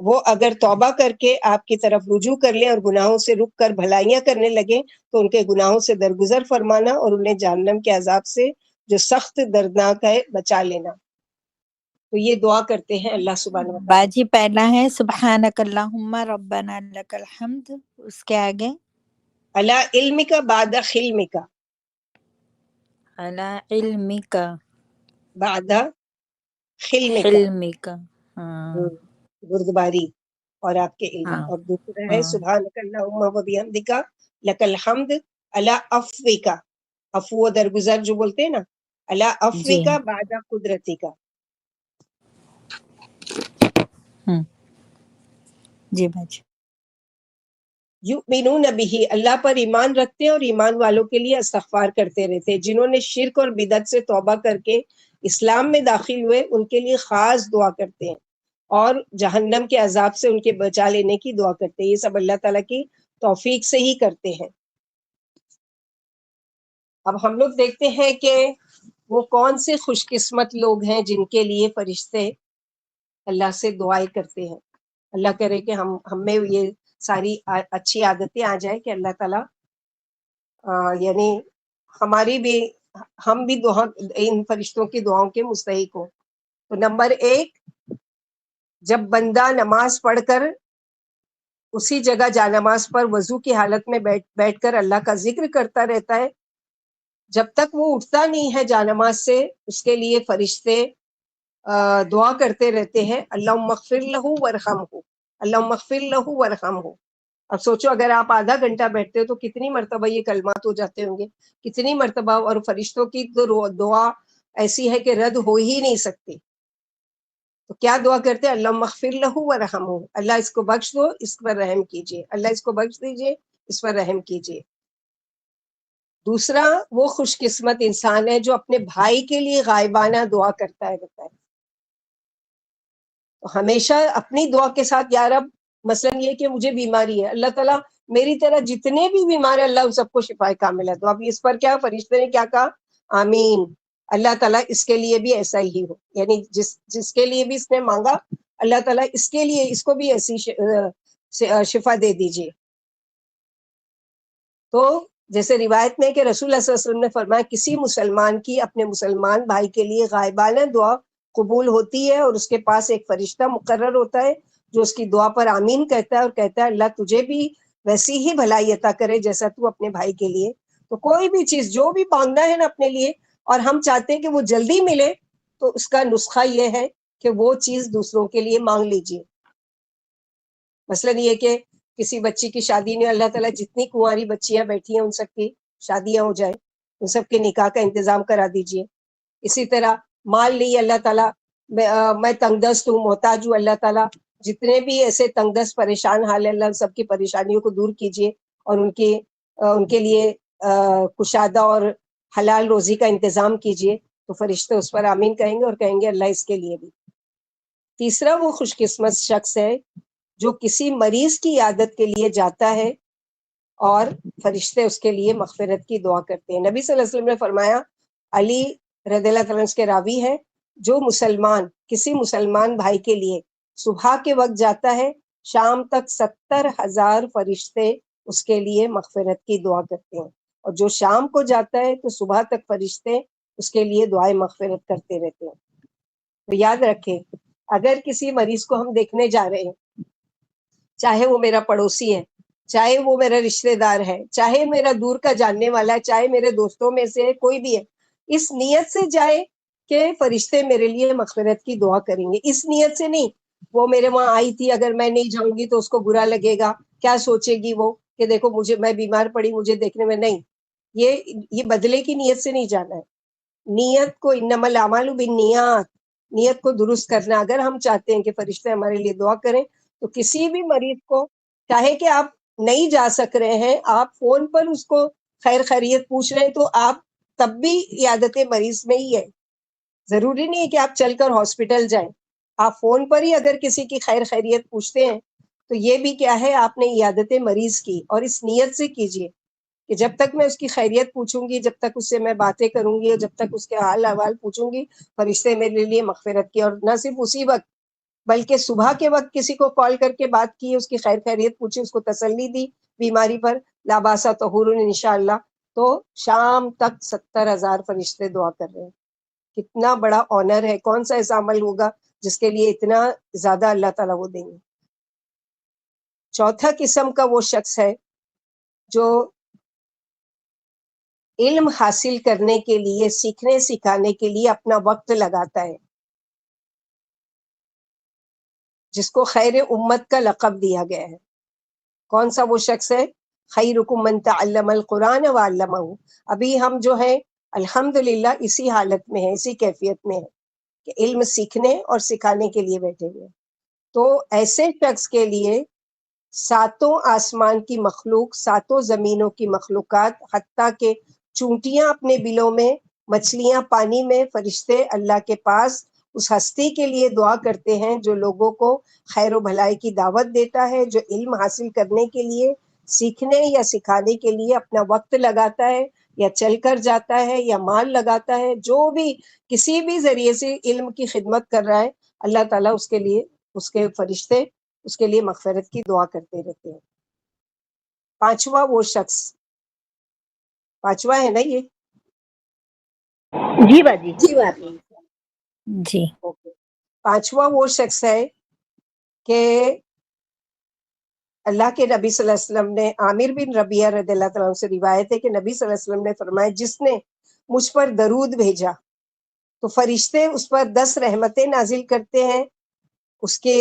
وہ اگر توبہ کر کے آپ کی طرف رجوع کر لیں اور گناہوں سے رک کر بھلائیاں کرنے لگیں تو ان کے گناہوں سے درگزر فرمانا اور انہیں جہنم کے عذاب سے جو سخت دردناک ہے بچا لینا۔ تو یہ دعا کرتے ہیں اللہ سبحانہ و تعالیٰ۔ باجی پہلا ہے سبحانک اللہم ربنا لک الحمد، اس کے آگے علی علمک بعد خلمک، علی علمک بعد خلمک، حلمک، ہاں بردباری اور آپ کے علم، ہاں اور دوسرا ہے ہاں سبحانک اللہم و بحمدک لک الحمد علی عفوک، عفو و درگزر جو بولتے ہیں نا، علی جی عفوک بعد قدرتک۔ جی باجی یؤمنون بہ، اللہ پر ایمان رکھتے ہیں اور ایمان والوں کے لیے استغفار کرتے رہتے ہیں۔ جنہوں نے شرک اور بدعت سے توبہ کر کے اسلام میں داخل ہوئے ان کے لیے خاص دعا کرتے ہیں، اور جہنم کے عذاب سے ان کے بچا لینے کی دعا کرتے ہیں۔ یہ سب اللہ تعالیٰ کی توفیق سے ہی کرتے ہیں۔ اب ہم لوگ دیکھتے ہیں کہ وہ کون سے خوش قسمت لوگ ہیں جن کے لیے فرشتے اللہ سے دعائیں کرتے ہیں۔ اللہ کرے کہ ہم میں یہ ساری اچھی عادتیں آ جائیں کہ اللہ تعالیٰ یعنی ہماری بھی، ہم بھی دعا ان فرشتوں کی دعاؤں کے مستحق ہوں۔ تو نمبر 1، جب بندہ نماز پڑھ کر اسی جگہ جا نماز پر وضو کی حالت میں بیٹھ کر اللہ کا ذکر کرتا رہتا ہے، جب تک وہ اٹھتا نہیں ہے جا نماز سے اس کے لیے فرشتے دعا کرتے رہتے ہیں، اللہم اغفر لہ ورحمہ، اللہم اغفر لہ ورحمہ۔ اب سوچو اگر آپ آدھا گھنٹہ بیٹھتے ہو تو کتنی مرتبہ یہ کلمات ہو جاتے ہوں گے، کتنی مرتبہ، اور فرشتوں کی تو دعا ایسی ہے کہ رد ہو ہی نہیں سکتی۔ تو کیا دعا کرتے ہیں، اللہم اغفر لہ ورحمہ، اللہ اس کو بخش دو، اس پر رحم کیجیے، اللہ اس کو بخش دیجیے، اس پر رحم کیجیے۔ دوسرا، وہ خوش قسمت انسان ہے جو اپنے بھائی کے لیے غائبانہ دعا کرتا ہے۔ بتائیں، تو ہمیشہ اپنی دعا کے ساتھ، یا رب مثلا یہ کہ مجھے بیماری ہے، اللہ تعالیٰ میری طرح جتنے بھی بیمار ہیں اللہ ان سب کو شفا کاملہ دو۔ اب اس پر کیا فرشتے نے کیا کہا، آمین، اللہ تعالیٰ اس کے لیے بھی ایسا ہی ہو، یعنی جس کے لیے بھی اس نے مانگا اللہ تعالیٰ اس کے لیے اس کو بھی ایسی شفا دے دیجیے۔ تو جیسے روایت میں کہ رسول اللہ صلی اللہ علیہ وسلم نے فرمایا کسی مسلمان کی اپنے مسلمان بھائی کے لیے غائبانہ دعا قبول ہوتی ہے، اور اس کے پاس ایک فرشتہ مقرر ہوتا ہے جو اس کی دعا پر آمین کہتا ہے اور کہتا ہے اللہ تجھے بھی ویسی ہی بھلائی عطا کرے جیسا تو اپنے بھائی کے لیے۔ تو کوئی بھی چیز جو بھی مانگنا ہے نا اپنے لیے، اور ہم چاہتے ہیں کہ وہ جلدی ملے، تو اس کا نسخہ یہ ہے کہ وہ چیز دوسروں کے لیے مانگ لیجیے۔ مثلا یہ کہ کسی بچی کی شادی نہیں، اللہ تعالیٰ جتنی کنواری بچیاں بیٹھی ہیں ان سب کی شادیاں ہو جائیں، ان سب کے نکاح کا انتظام کرا دیجیے۔ اسی طرح مال نہیں، اللہ تعالیٰ میں تنگ دست ہوں، محتاج ہوں، اللہ تعالیٰ جتنے بھی ایسے تنگ دست پریشان حال ہے اللہ سب کی پریشانیوں کو دور کیجیے، اور ان کے لیے کشادہ اور حلال روزی کا انتظام کیجیے۔ تو فرشتے اس پر آمین کہیں گے اور کہیں گے اللہ اس کے لیے بھی۔ تیسرا، وہ خوش قسمت شخص ہے جو کسی مریض کی عیادت کے لیے جاتا ہے اور فرشتے اس کے لیے مغفرت کی دعا کرتے ہیں۔ نبی صلی اللہ علیہ وسلم نے فرمایا، علی رضی اللہ تعالیٰ عنہ کے راوی ہے، جو مسلمان کسی مسلمان بھائی کے لیے صبح کے وقت جاتا ہے شام تک 70,000 فرشتے اس کے لیے مغفرت کی دعا کرتے ہیں، اور جو شام کو جاتا ہے تو صبح تک فرشتے اس کے لیے دعائیں مغفرت کرتے رہتے ہیں۔ تو یاد رکھیں، اگر کسی مریض کو ہم دیکھنے جا رہے ہیں، چاہے وہ میرا پڑوسی ہے، چاہے وہ میرا رشتے دار ہے، چاہے میرا دور کا جاننے والا ہے، چاہے میرے دوستوں میں سے کوئی بھی ہے، اس نیت سے جائے کہ فرشتے میرے لیے مغفرت کی دعا کریں گے. اس نیت سے نہیں وہ میرے وہاں آئی تھی، اگر میں نہیں جاؤں گی تو اس کو برا لگے گا، کیا سوچے گی وہ کہ دیکھو مجھے، میں بیمار پڑی مجھے دیکھنے میں. نہیں، یہ بدلے کی نیت سے نہیں جانا ہے. نیت کو انما الاعمال بالنیات، نیت کو درست کرنا. اگر ہم چاہتے ہیں کہ فرشتے ہمارے لیے دعا کریں تو کسی بھی مریض کو، چاہے کہ آپ نہیں جا سک رہے ہیں، آپ فون پر اس کو خیر خیریت پوچھ رہے ہیں، تو آپ تب بھی عیادت مریض میں ہی ہے. ضروری نہیں ہے کہ آپ چل کر ہاسپٹل جائیں. آپ فون پر ہی اگر کسی کی خیر خیریت پوچھتے ہیں تو یہ بھی کیا ہے، آپ نے عیادت مریض کی. اور اس نیت سے کیجئے کہ جب تک میں اس کی خیریت پوچھوں گی، جب تک اس سے میں باتیں کروں گی، اور جب تک اس کے حال احوال پوچھوں گی، فرشتے میرے لیے مغفرت کی. اور نہ صرف اسی وقت بلکہ صبح کے وقت کسی کو کال کر کے بات کی، اس کی خیر خیریت پوچھی، اس کو تسلی دی بیماری پر، لا باسا طہور انشاءاللہ، تو شام تک 70,000 فرشتے دعا کر رہے ہیں. کتنا بڑا آنر ہے. کون سا ایسا عمل ہوگا جس کے لیے اتنا زیادہ اللہ تعالیٰ وہ دیں گے. چوتھا قسم کا وہ شخص ہے جو علم حاصل کرنے کے لیے، سیکھنے سکھانے کے لیے اپنا وقت لگاتا ہے، جس کو خیر امت کا لقب دیا گیا ہے. کون سا وہ شخص ہے؟ خیرکم من تعلم القرآن وعلمہ. ابھی ہم جو ہے الحمدللہ اسی حالت میں ہیں، اسی کیفیت میں ہیں کہ علم سیکھنے اور سکھانے کے لیے بیٹھے ہوئے. تو ایسے شخص کے لیے ساتوں آسمان کی مخلوق، ساتوں زمینوں کی مخلوقات، حتیٰ کہ چونٹیاں اپنے بلوں میں، مچھلیاں پانی میں، فرشتے اللہ کے پاس اس ہستی کے لیے دعا کرتے ہیں جو لوگوں کو خیر و بھلائی کی دعوت دیتا ہے، جو علم حاصل کرنے کے لیے، سیکھنے یا سکھانے کے لیے اپنا وقت لگاتا ہے، یا چل کر جاتا ہے، یا مال لگاتا ہے. جو بھی کسی بھی ذریعے سے علم کی خدمت کر رہا ہے، اللہ تعالیٰ اس کے لیے، اس کے فرشتے اس کے لیے مغفرت کی دعا کرتے رہتے ہیں. پانچواں وہ شخص، پانچواں ہے نا یہ؟ جی باجی. جی. اوکے. پانچواں وہ شخص ہے کہ اللہ کے نبی صلی اللہ علیہ وسلم نے، عامر بن ربیعہ رضی اللہ تعالیٰ عنہ سے روایت ہے کہ نبی صلی اللہ علیہ وسلم نے فرمایا، جس نے مجھ پر درود بھیجا تو فرشتے اس پر 10 رحمتیں نازل کرتے ہیں، اس کے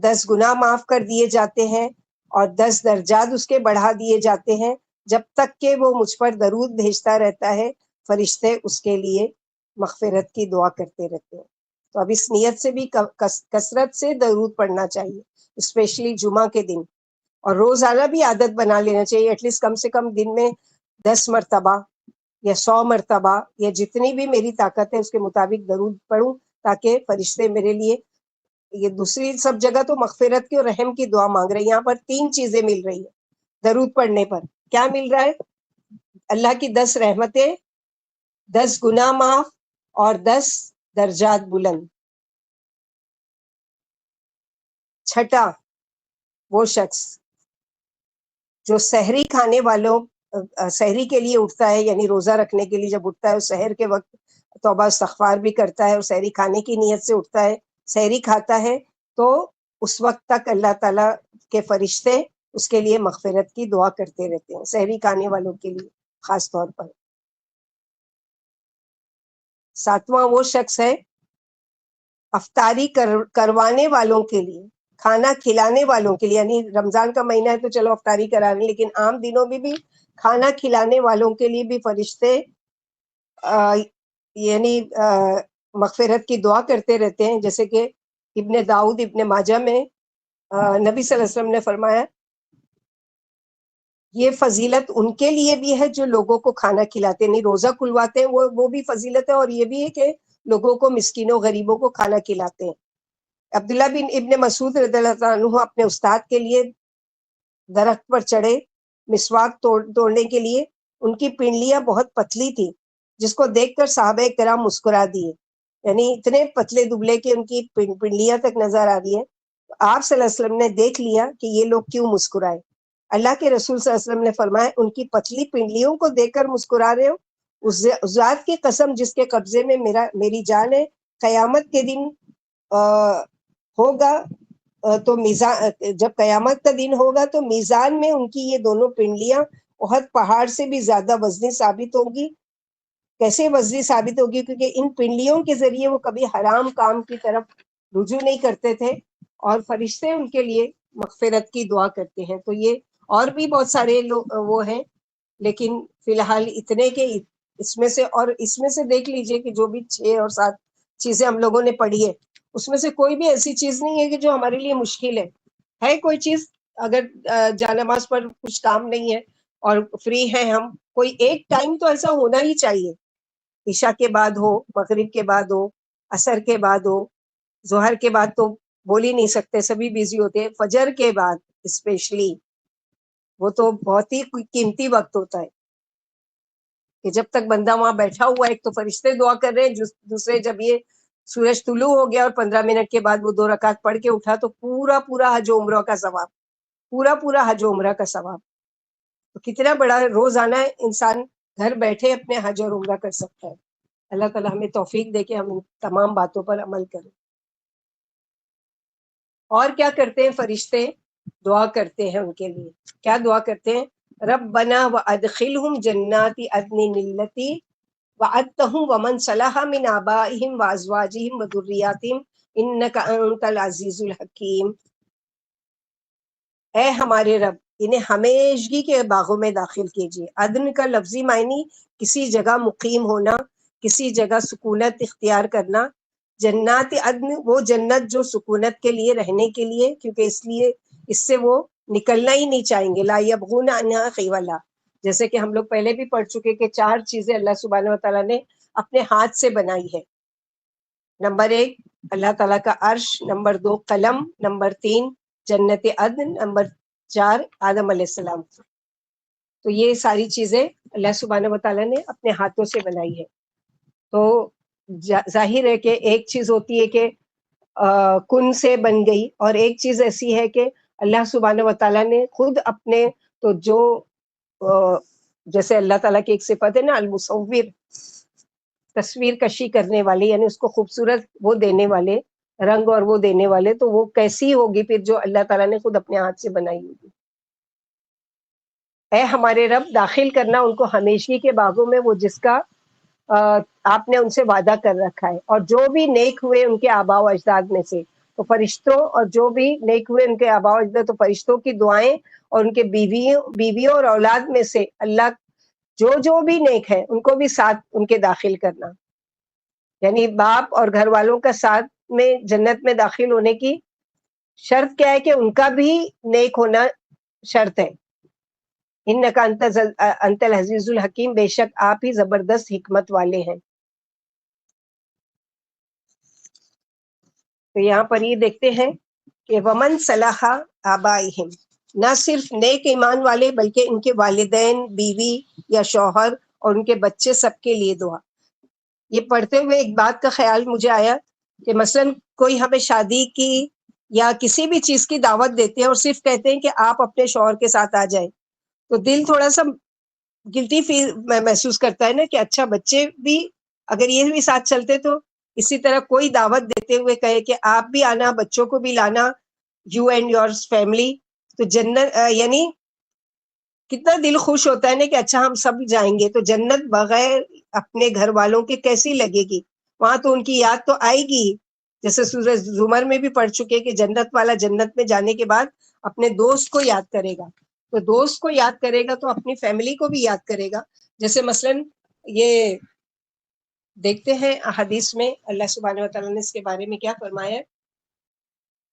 10 گناہ معاف کر دیے جاتے ہیں، اور 10 درجات اس کے بڑھا دیے جاتے ہیں. جب تک کہ وہ مجھ پر درود بھیجتا رہتا ہے، فرشتے اس کے لیے مغفرت کی دعا کرتے رہتے ہیں. تو اب اس نیت سے بھی کثرت سے درود پڑھنا چاہیے، اسپیشلی جمعہ کے دن. اور روزانہ بھی عادت بنا لینا چاہیے، ایٹ لیسٹ کم سے کم دن میں 10 مرتبہ یا 100 مرتبہ، یا جتنی بھی میری طاقت ہے اس کے مطابق درود پڑھوں، تاکہ فرشتے میرے لیے. یہ دوسری سب جگہ تو مغفرت کی اور رحم کی دعا مانگ رہے ہیں، یہاں پر 3 چیزیں مل رہی ہیں درود پڑھنے پر. کیا مل رہا ہے؟ اللہ کی 10 رحمتیں، 10 گناہ معاف، اور 10 درجات بلند. چھٹا وہ شخص جو سحری کھانے والوں، سحری کے لیے اٹھتا ہے، یعنی روزہ رکھنے کے لیے جب اٹھتا ہے، سحر کے وقت توبہ استغفار بھی کرتا ہے، اور سحری کھانے کی نیت سے اٹھتا ہے، سحری کھاتا ہے، تو اس وقت تک اللہ تعالیٰ کے فرشتے اس کے لیے مغفرت کی دعا کرتے رہتے ہیں، سحری کھانے والوں کے لیے خاص طور پر. ساتواں وہ شخص ہے افطاری کروانے والوں کے لیے، کھانا کھلانے والوں کے لیے. یعنی رمضان کا مہینہ ہے تو چلو افطاری کرا رہے ہیں، لیکن عام دنوں میں بھی کھانا کھلانے والوں کے لیے بھی فرشتے یعنی مغفرت کی دعا کرتے رہتے ہیں. جیسے کہ ابن داؤد ابن ماجہ میں نبی صلی اللہ علیہ وسلم نے فرمایا، یہ فضیلت ان کے لیے بھی ہے جو لوگوں کو کھانا کھلاتے، نہیں روزہ کھلواتے ہیں، وہ بھی فضیلت ہے، اور یہ بھی ہے کہ لوگوں کو، مسکینوں غریبوں کو کھانا کھلاتے ہیں. عبداللہ بن ابن مسعود رضی اللہ عنہ اپنے استاد کے لیے درخت پر چڑھے مسواک توڑنے کے لیے. ان کی پنڈلیاں بہت پتلی تھی، جس کو دیکھ کر صحابہ کرام مسکرا دیے. یعنی اتنے پتلے دبلے کہ ان کی پنڈلیاں تک نظر آ رہی ہیں. آپ صلی اللہ علیہ وسلم نے دیکھ لیا کہ یہ لوگ کیوں مسکرائے. اللہ کے رسول صلی اللہ علیہ وسلم نے فرمایا، ان کی پتلی پنڈلیوں کو دیکھ کر مسکرا رہے ہو؟ اس ذات کی قسم جس کے قبضے میں میری جان ہے، قیامت کے دن ہوگا تو میزان جب قیامت کا دن ہوگا تو میزان میں ان کی یہ دونوں پنڈلیاں احد پہاڑ سے بھی زیادہ وزنی ثابت ہوگی. کیسے وزنی ثابت ہوگی؟ کیونکہ ان پنڈلیوں کے ذریعے وہ کبھی حرام کام کی طرف رجوع نہیں کرتے تھے اور فرشتے ان کے لیے مغفرت کی دعا کرتے ہیں. تو یہ اور بھی بہت سارے لوگ وہ ہیں، لیکن فی الحال اتنے کے اس میں سے، اور اس میں سے دیکھ لیجئے کہ جو بھی 6 اور 7 چیزیں ہم لوگوں نے پڑھی ہے اس میں سے کوئی بھی ایسی چیز نہیں ہے کہ جو ہمارے لیے مشکل ہے کوئی چیز. اگر جانماز پر کچھ کام نہیں ہے اور فری ہیں ہم، کوئی ایک ٹائم تو ایسا ہونا ہی چاہیے، عشاء کے بعد ہو، مغرب کے بعد ہو، عصر کے بعد ہو، ظہر کے بعد تو بول ہی نہیں سکتے، سبھی بیزی ہوتے ہیں. فجر کے بعد اسپیشلی وہ تو بہت ہی قیمتی وقت ہوتا ہے کہ جب تک بندہ وہاں بیٹھا ہوا ہے، ایک تو فرشتے دعا کر رہے ہیں، دوسرے جب یہ سورج طلوع ہو گیا اور 15 منٹ کے بعد وہ 2 رکعت پڑھ کے اٹھا تو پورا حج و عمرہ کا ثواب، پورا حج و عمرہ کا ثواب. تو کتنا بڑا روزانہ انسان گھر بیٹھے اپنے حج اور عمرہ کر سکتا ہے. اللہ تعالیٰ ہمیں توفیق دے کے ہم ان تمام باتوں پر عمل کریں. اور کیا کرتے ہیں فرشتے؟ دعا کرتے ہیں ان کے لیے. کیا دعا کرتے ہیں؟ ربنا وادخلہم جنات عدن التی وعدتہم ومن صلح من آبائہم وازواجہم وذریاتہم انک انت العزیز الحکیم. اے ہمارے رب، انہیں ہمیشگی کے باغوں میں داخل کیجیے. عدن کا لفظی معنی کسی جگہ مقیم ہونا، کسی جگہ سکونت اختیار کرنا. جنات عدن وہ جنت جو سکونت کے لیے، رہنے کے لیے، کیونکہ اس سے وہ نکلنا ہی نہیں چاہیں گے. لا یبغون عنہا حولا، جیسے کہ ہم لوگ پہلے بھی پڑھ چکے کہ 4 چیزیں اللہ سبحانہ وتعالیٰ نے اپنے ہاتھ سے بنائی ہے. نمبر 1 اللہ تعالیٰ کا عرش، نمبر 2 قلم، نمبر 3 جنت عدن، نمبر 4 آدم علیہ السلام. تو یہ ساری چیزیں اللہ سبحانہ وتعالیٰ نے اپنے ہاتھوں سے بنائی ہے. تو ظاہر ہے کہ ایک چیز ہوتی ہے کہ کن سے بن گئی، اور ایک چیز ایسی ہے کہ اللہ سبحانہ وتعالیٰ نے خود اپنے، تو جو جیسے اللہ تعالیٰ کی ایک صفت ہے نا المصور، تصویر کشی کرنے والے، یعنی اس کو خوبصورت وہ دینے والے، رنگ اور وہ دینے والے، تو وہ کیسی ہوگی پھر جو اللہ تعالیٰ نے خود اپنے ہاتھ سے بنائی ہوگی. اے ہمارے رب، داخل کرنا ان کو ہمیشگی کے باغوں میں، وہ جس کا آپ نے ان سے وعدہ کر رکھا ہے. اور جو بھی نیک ہوئے ان کے آباء و اجداد میں سے، تو فرشتوں، اور جو بھی نیک ہوئے ان کے آباء و اجداد، تو فرشتوں کی دعائیں اور ان کے بیویوں اور اولاد میں سے اللہ جو بھی نیک ہے ان کو بھی ساتھ ان کے داخل کرنا. یعنی باپ اور گھر والوں کا ساتھ میں جنت میں داخل ہونے کی شرط کیا ہے؟ کہ ان کا بھی نیک ہونا شرط ہے. انکا انت العزیز الحکیم، بے شک آپ ہی زبردست حکمت والے ہیں. تو یہاں پر یہ دیکھتے ہیں کہ ومن صلح آبائہم، نہ صرف نیک ایمان والے بلکہ ان کے والدین، بیوی یا شوہر اور ان کے بچے، سب کے لیے دعا. یہ پڑھتے ہوئے ایک بات کا خیال مجھے آیا کہ مثلا کوئی ہمیں شادی کی یا کسی بھی چیز کی دعوت دیتے ہیں اور صرف کہتے ہیں کہ آپ اپنے شوہر کے ساتھ آ جائیں، تو دل تھوڑا سا گلٹی فیل محسوس کرتا ہے نا کہ اچھا بچے بھی اگر یہ بھی ساتھ چلتے. تو اسی طرح کوئی دعوت دیتے ہوئے کہے کہ آپ بھی آنا، بچوں کو بھی لانا، یو اینڈ یور فیملی، تو جنت یعنی کتنا دل خوش ہوتا ہے نا کہ اچھا ہم سب جائیں گے. تو جنت بغیر اپنے گھر والوں کے کیسی لگے گی؟ وہاں تو ان کی یاد تو آئے گی، جیسے سورہ زمر میں بھی پڑھ چکے کہ جنت والا جنت میں جانے کے بعد اپنے دوست کو یاد کرے گا. تو دوست کو یاد کرے گا تو اپنی فیملی کو بھی یاد کرے گا. جیسے مثلا یہ دیکھتے ہیں حدیث میں اللہ سبحانہ وتعالیٰ نے اس کے بارے میں کیا فرمایا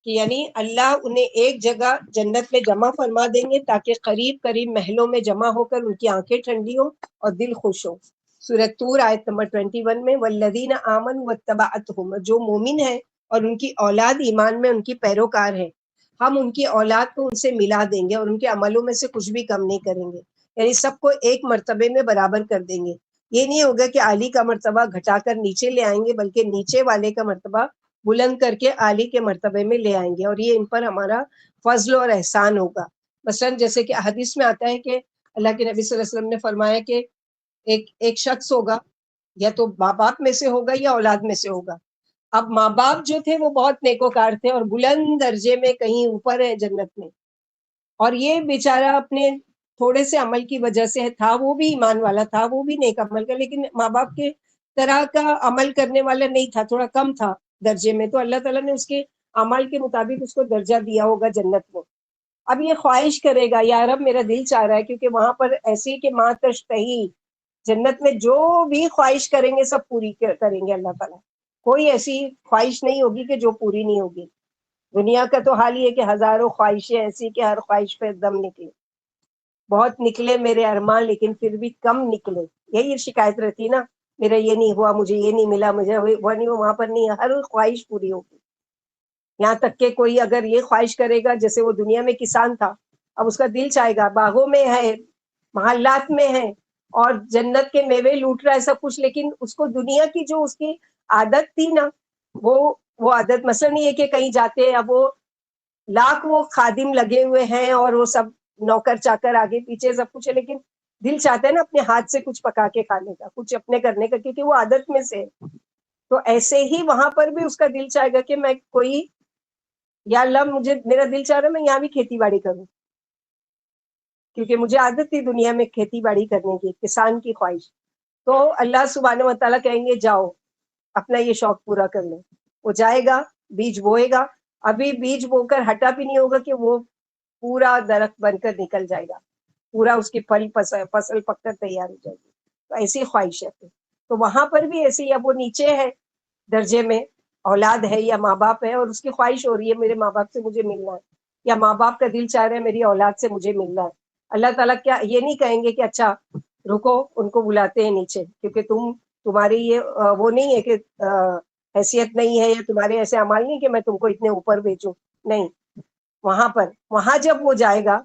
کہ یعنی اللہ انہیں ایک جگہ جنت میں جمع فرما دیں گے تاکہ قریب محلوں میں جمع ہو کر ان کی آنکھیں ٹھنڈی ہوں اور دل خوش ہو. سورۃ طور آیت نمبر 21 میں والذین آمنوا واتبعتہم، جو مومن ہیں اور ان کی اولاد ایمان میں ان کی پیروکار ہے، ہم ان کی اولاد کو ان سے ملا دیں گے اور ان کے عملوں میں سے کچھ بھی کم نہیں کریں گے. یعنی سب کو ایک مرتبے میں برابر کر دیں گے. یہ نہیں ہوگا کہ عالی کا مرتبہ گھٹا کر نیچے لے آئیں گے، بلکہ نیچے والے کا مرتبہ بلند کر کے عالی کے مرتبے میں لے آئیں گے، اور یہ ان پر ہمارا فضل اور احسان ہوگا. مثلا جیسے کہ حدیث میں آتا ہے کہ اللہ کے نبی صلی اللہ علیہ وسلم نے فرمایا کہ ایک شخص ہوگا، یا تو باپ میں سے ہوگا یا اولاد میں سے ہوگا، اب ماں باپ جو تھے وہ بہت نیکوکار تھے اور بلند درجے میں کہیں اوپر ہے جنت میں، اور یہ بیچارہ اپنے تھوڑے سے عمل کی وجہ سے تھا، وہ بھی ایمان والا تھا، وہ بھی نیک عمل کا، لیکن ماں باپ کے طرح کا عمل کرنے والا نہیں تھا، تھوڑا کم تھا درجے میں، تو اللہ تعالیٰ نے اس کے عمل کے مطابق اس کو درجہ دیا ہوگا جنت میں۔ اب یہ خواہش کرے گا، یا رب میرا دل چاہ رہا ہے، کیونکہ وہاں پر ایسی کہ ماں تشتہی، جنت میں جو بھی خواہش کریں گے سب پوری کریں گے اللہ تعالیٰ، کوئی ایسی خواہش نہیں ہوگی کہ جو پوری نہیں ہوگی۔ دنیا کا تو حال یہ کہ ہزاروں خواہشیں ایسی کہ ہر خواہش پہ دم نکلے، بہت نکلے میرے ارمان لیکن پھر بھی کم نکلے، یہی شکایت رہتی نا، میرا یہ نہیں ہوا، مجھے یہ نہیں ملا، مجھے وہ نہیں ہوا، وہاں پر نہیں، ہر خواہش پوری ہوگی۔ یہاں تک کہ کوئی اگر یہ خواہش کرے گا، جیسے وہ دنیا میں کسان تھا، اب اس کا دل چاہے گا، باغوں میں ہے، محلات میں ہے، اور جنت کے میوے لوٹ رہا ہے سب کچھ، لیکن اس کو دنیا کی جو اس کی عادت تھی نا، وہ عادت، مثلا یہ کہ کہیں جاتے، اب وہ لاکھ وہ خادم لگے ہوئے ہیں اور وہ سب نوکر چاکر آگے پیچھے سب کچھ ہے، لیکن دل چاہتا ہے نا اپنے ہاتھ سے کچھ پکا کے کھانے کا، کچھ اپنے کرنے کا، کیونکہ وہ عادت میں سے ہے۔ تو ایسے ہی وہاں پر بھی اس کا دل چاہے گا کہ میں کوئی، یا اللہ مجھے، میرا دل چاہ رہا ہے میں یہاں بھی کھیتی باڑی کروں، کیونکہ مجھے عادت تھی دنیا میں کھیتی باڑی کرنے کی، کسان کی خواہش۔ تو اللہ سبحانہ و تعالیٰ کہیں گے جاؤ اپنا یہ شوق پورا کر لیں۔ وہ جائے گا، بیج بوئے گا، ابھی بیج بو کر ہٹا بھی نہیں ہوگا کہ وہ پورا درخت بن کر نکل جائے گا، پورا اس کی فصل پک کر تیار ہو جائے گی۔ تو ایسی خواہش ہے۔ تو وہاں پر بھی ایسی، اب وہ نیچے ہے درجے میں، اولاد ہے یا ماں باپ ہے، اور اس کی خواہش ہو رہی ہے میرے ماں باپ سے مجھے ملنا ہے، یا ماں باپ کا دل چاہ رہا ہے میری اولاد سے مجھے ملنا ہے۔ اللہ تعالیٰ کیا یہ نہیں کہیں گے کہ اچھا رکو ان کو بلاتے ہیں نیچے، کیونکہ تمہاری یہ وہ نہیں ہے کہ حیثیت نہیں ہے، یا تمہارے ایسے اعمال نہیں کہ میں تم کو اتنے اوپر بھیجوں، نہیں۔ وہاں جب وہ جائے گا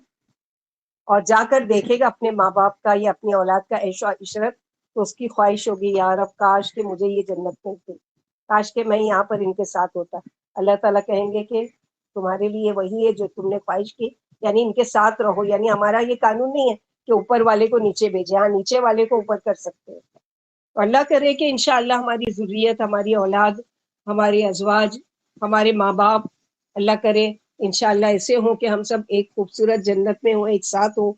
اور جا کر دیکھے گا اپنے ماں باپ کا یا اپنی اولاد کا عیش و عشرت، تو اس کی خواہش ہوگی یا رب کاش کہ مجھے یہ جنت ملتی، کاش کہ میں یہاں پر ان کے ساتھ ہوتا۔ اللہ تعالیٰ کہیں گے کہ تمہارے لیے وہی ہے جو تم نے خواہش کی، یعنی ان کے ساتھ رہو۔ یعنی ہمارا یہ قانون نہیں ہے کہ اوپر والے کو نیچے بھیجے، ہاں نیچے والے کو اوپر کر سکتے ہیں۔ تو اللہ کرے کہ انشاءاللہ ہماری ذریت، ہماری اولاد، ہمارے ازواج، ہمارے ماں باپ، اللہ کرے انشاءاللہ ایسے ہوں کہ ہم سب ایک خوبصورت جنت میں ہوں، ایک ساتھ ہوں۔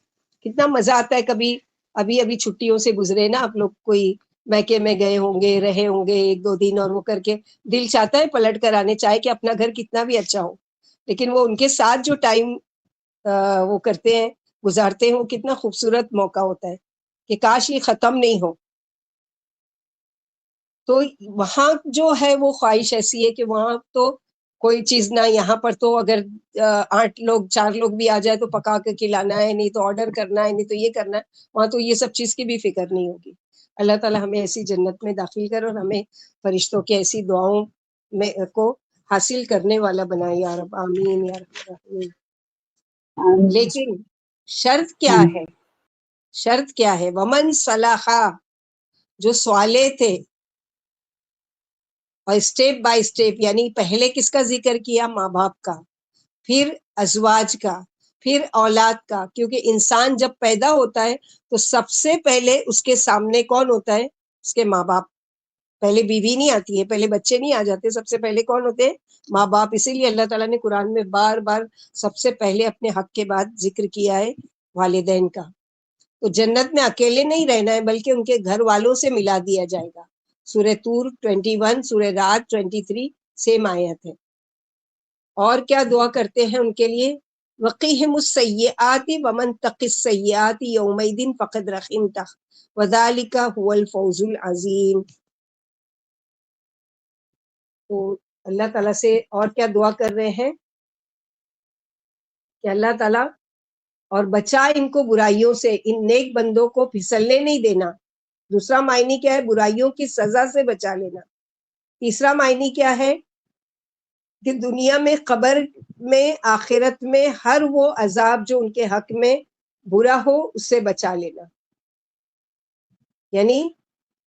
کتنا مزہ آتا ہے، کبھی ابھی چھٹیوں سے گزرے نا آپ لوگ، کوئی میکے میں گئے ہوں گے، رہے ہوں گے 1-2 دن، اور وہ کر کے دل چاہتا ہے پلٹ کر آنے، چاہے کہ اپنا گھر کتنا بھی اچھا ہو، لیکن وہ ان کے ساتھ جو ٹائم وہ کرتے ہیں، گزارتے ہیں، وہ کتنا خوبصورت موقع ہوتا ہے کہ کاش یہ ختم نہیں ہو۔ تو وہاں جو ہے وہ خواہش ایسی ہے کہ وہاں تو کوئی چیز نہ، یہاں پر تو اگر 8 لوگ 4 لوگ بھی آ جائے تو پکا کے کھلانا ہے، نہیں تو آرڈر کرنا ہے، نہیں تو یہ کرنا ہے، وہاں تو یہ سب چیز کی بھی فکر نہیں ہوگی۔ اللہ تعالیٰ ہمیں ایسی جنت میں داخل کر، اور ہمیں فرشتوں کی ایسی دعاؤں میں کو حاصل کرنے والا بنائے یا رب، آمین یا رب العالمین۔ لیکن شرط کیا ہے؟ شرط کیا ہے؟ ومن صلحا، جو صالح تھے، اور اسٹیپ بائی اسٹیپ، یعنی پہلے کس کا ذکر کیا؟ ماں باپ کا، پھر ازواج کا، پھر اولاد کا، کیونکہ انسان جب پیدا ہوتا ہے تو سب سے پہلے اس کے سامنے کون ہوتا ہے؟ اس کے ماں باپ۔ پہلے بیوی نہیں آتی ہے، پہلے بچے نہیں آ جاتے، سب سے پہلے کون ہوتے ہیں؟ ماں باپ۔ اسی لیے اللہ تعالیٰ نے قرآن میں بار بار سب سے پہلے اپنے حق کے بعد ذکر کیا ہے والدین کا۔ تو جنت میں اکیلے نہیں رہنا ہے، بلکہ ان کے گھر والوں سے ملا دیا جائے گا۔ سورہ طور 21، سورہ رعد 23 سیم آیت ہے۔ اور کیا دعا کرتے ہیں ان کے لیے؟ وقیہم السیئات ومن تق السیئات یومئذ فقد رحمتہ وذالک هو الفوز العظیم۔ تو اللہ تعالیٰ سے اور کیا دعا کر رہے ہیں کہ اللہ تعالیٰ اور بچا ان کو برائیوں سے، ان نیک بندوں کو پھسلنے نہیں دینا۔ دوسرا معنی کیا ہے؟ برائیوں کی سزا سے بچا لینا۔ تیسرا معنی کیا ہے؟ کہ دنیا میں، قبر میں، آخرت میں ہر وہ عذاب جو ان کے حق میں برا ہو اس سے بچا لینا۔ یعنی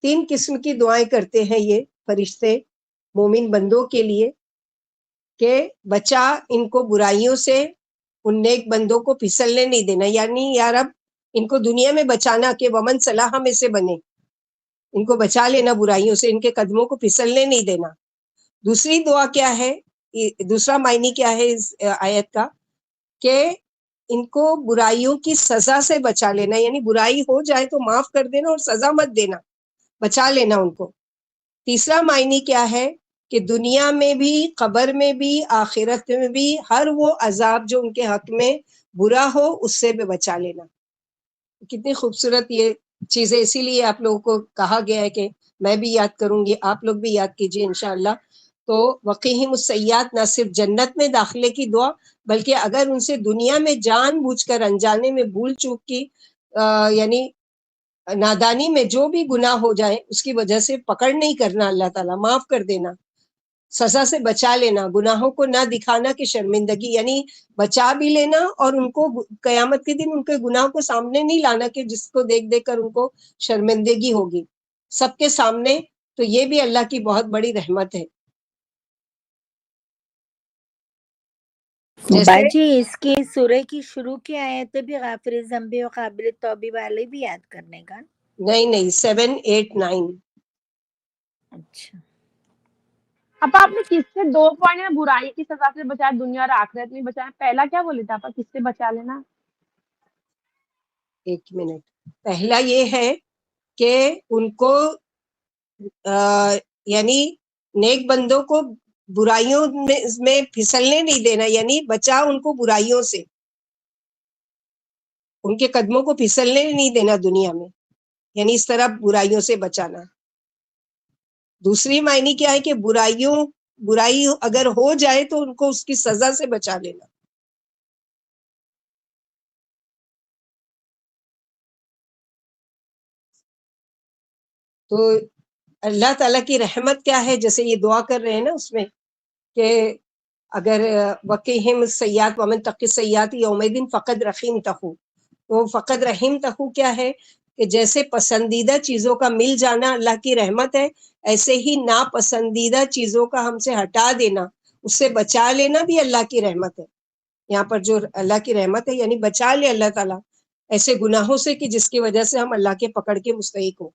3 قسم کی دعائیں کرتے ہیں یہ فرشتے مومن بندوں کے لیے، کہ بچا ان کو برائیوں سے، ان نیک بندوں کو پھسلنے نہیں دینا، یعنی یا رب ان کو دنیا میں بچانا کہ ومن صلاح میں سے بنے، ان کو بچا لینا برائیوں سے، ان کے قدموں کو پھسلنے نہیں دینا۔ دوسری دعا کیا ہے، دوسرا معنی کیا ہے اس آیت کا، کہ ان کو برائیوں کی سزا سے بچا لینا، یعنی برائی ہو جائے تو معاف کر دینا اور سزا مت دینا، بچا لینا ان کو۔ تیسرا معنی کیا ہے کہ دنیا میں بھی، قبر میں بھی، آخرت میں بھی ہر وہ عذاب جو ان کے حق میں برا ہو اس سے بھی بچا لینا۔ کتنی خوبصورت یہ چیزیں، اسی لیے آپ لوگوں کو کہا گیا ہے کہ میں بھی یاد کروں گی، آپ لوگ بھی یاد کیجئے انشاءاللہ۔ تو وقیہم السیئات نہ صرف جنت میں داخلے کی دعا، بلکہ اگر ان سے دنیا میں جان بوجھ کر انجانے میں بھول چوک کی یعنی نادانی میں جو بھی گناہ ہو جائے اس کی وجہ سے پکڑ نہیں کرنا، اللہ تعالیٰ معاف کر دینا، سزا سے بچا لینا، گناہوں کو نہ دکھانا کہ شرمندگی، یعنی بچا بھی لینا، اور ان کو قیامت کے دن ان کے گناہوں کو سامنے نہیں لانا کہ جس کو دیکھ دیکھ کر ان کو شرمندگی ہوگی سب کے سامنے۔ تو یہ بھی اللہ کی بہت بڑی رحمت ہے۔ جیسے باجی اس کی سورہ کی شروع کی آیتیں بھی غافر ذنب و قابل توبہ والے بھی یاد کرنے کا؟ نہیں 7 8 9 اچھا آپ نے کس سے 2 پوائنٹ میں برائی کی سزا سے بچایا، دنیا اور آخرت میں بچایا؟ پہلا کیا بولے تھے آپ، کس سے بچا لینا؟ ایک منٹ، پہلا یہ ہے کہ ان کو یعنی نیک بندوں کو برائیوں میں پھسلنے نہیں دینا، یعنی بچا ان کو برائیوں سے، ان کے قدموں کو پھسلنے نہیں دینا دنیا میں، یعنی اس طرح برائیوں سے بچانا۔ دوسری معنی کیا ہے کہ برائی اگر ہو جائے تو ان کو اس کی سزا سے بچا لینا۔ تو اللہ تعالیٰ کی رحمت کیا ہے، جیسے یہ دعا کر رہے ہیں نا اس میں کہ اگر وقیہم السیئات ومن تق السیئات یومئذ فقد رحمتہ، تو فقد رحمتہ کیا ہے کہ جیسے پسندیدہ چیزوں کا مل جانا اللہ کی رحمت ہے، ایسے ہی ناپسندیدہ چیزوں کا ہم سے ہٹا دینا، اس سے بچا لینا بھی اللہ کی رحمت ہے۔ یہاں پر جو اللہ کی رحمت ہے یعنی بچا لے اللہ تعالیٰ ایسے گناہوں سے کہ جس کی وجہ سے ہم اللہ کے پکڑ کے مستحق ہوں۔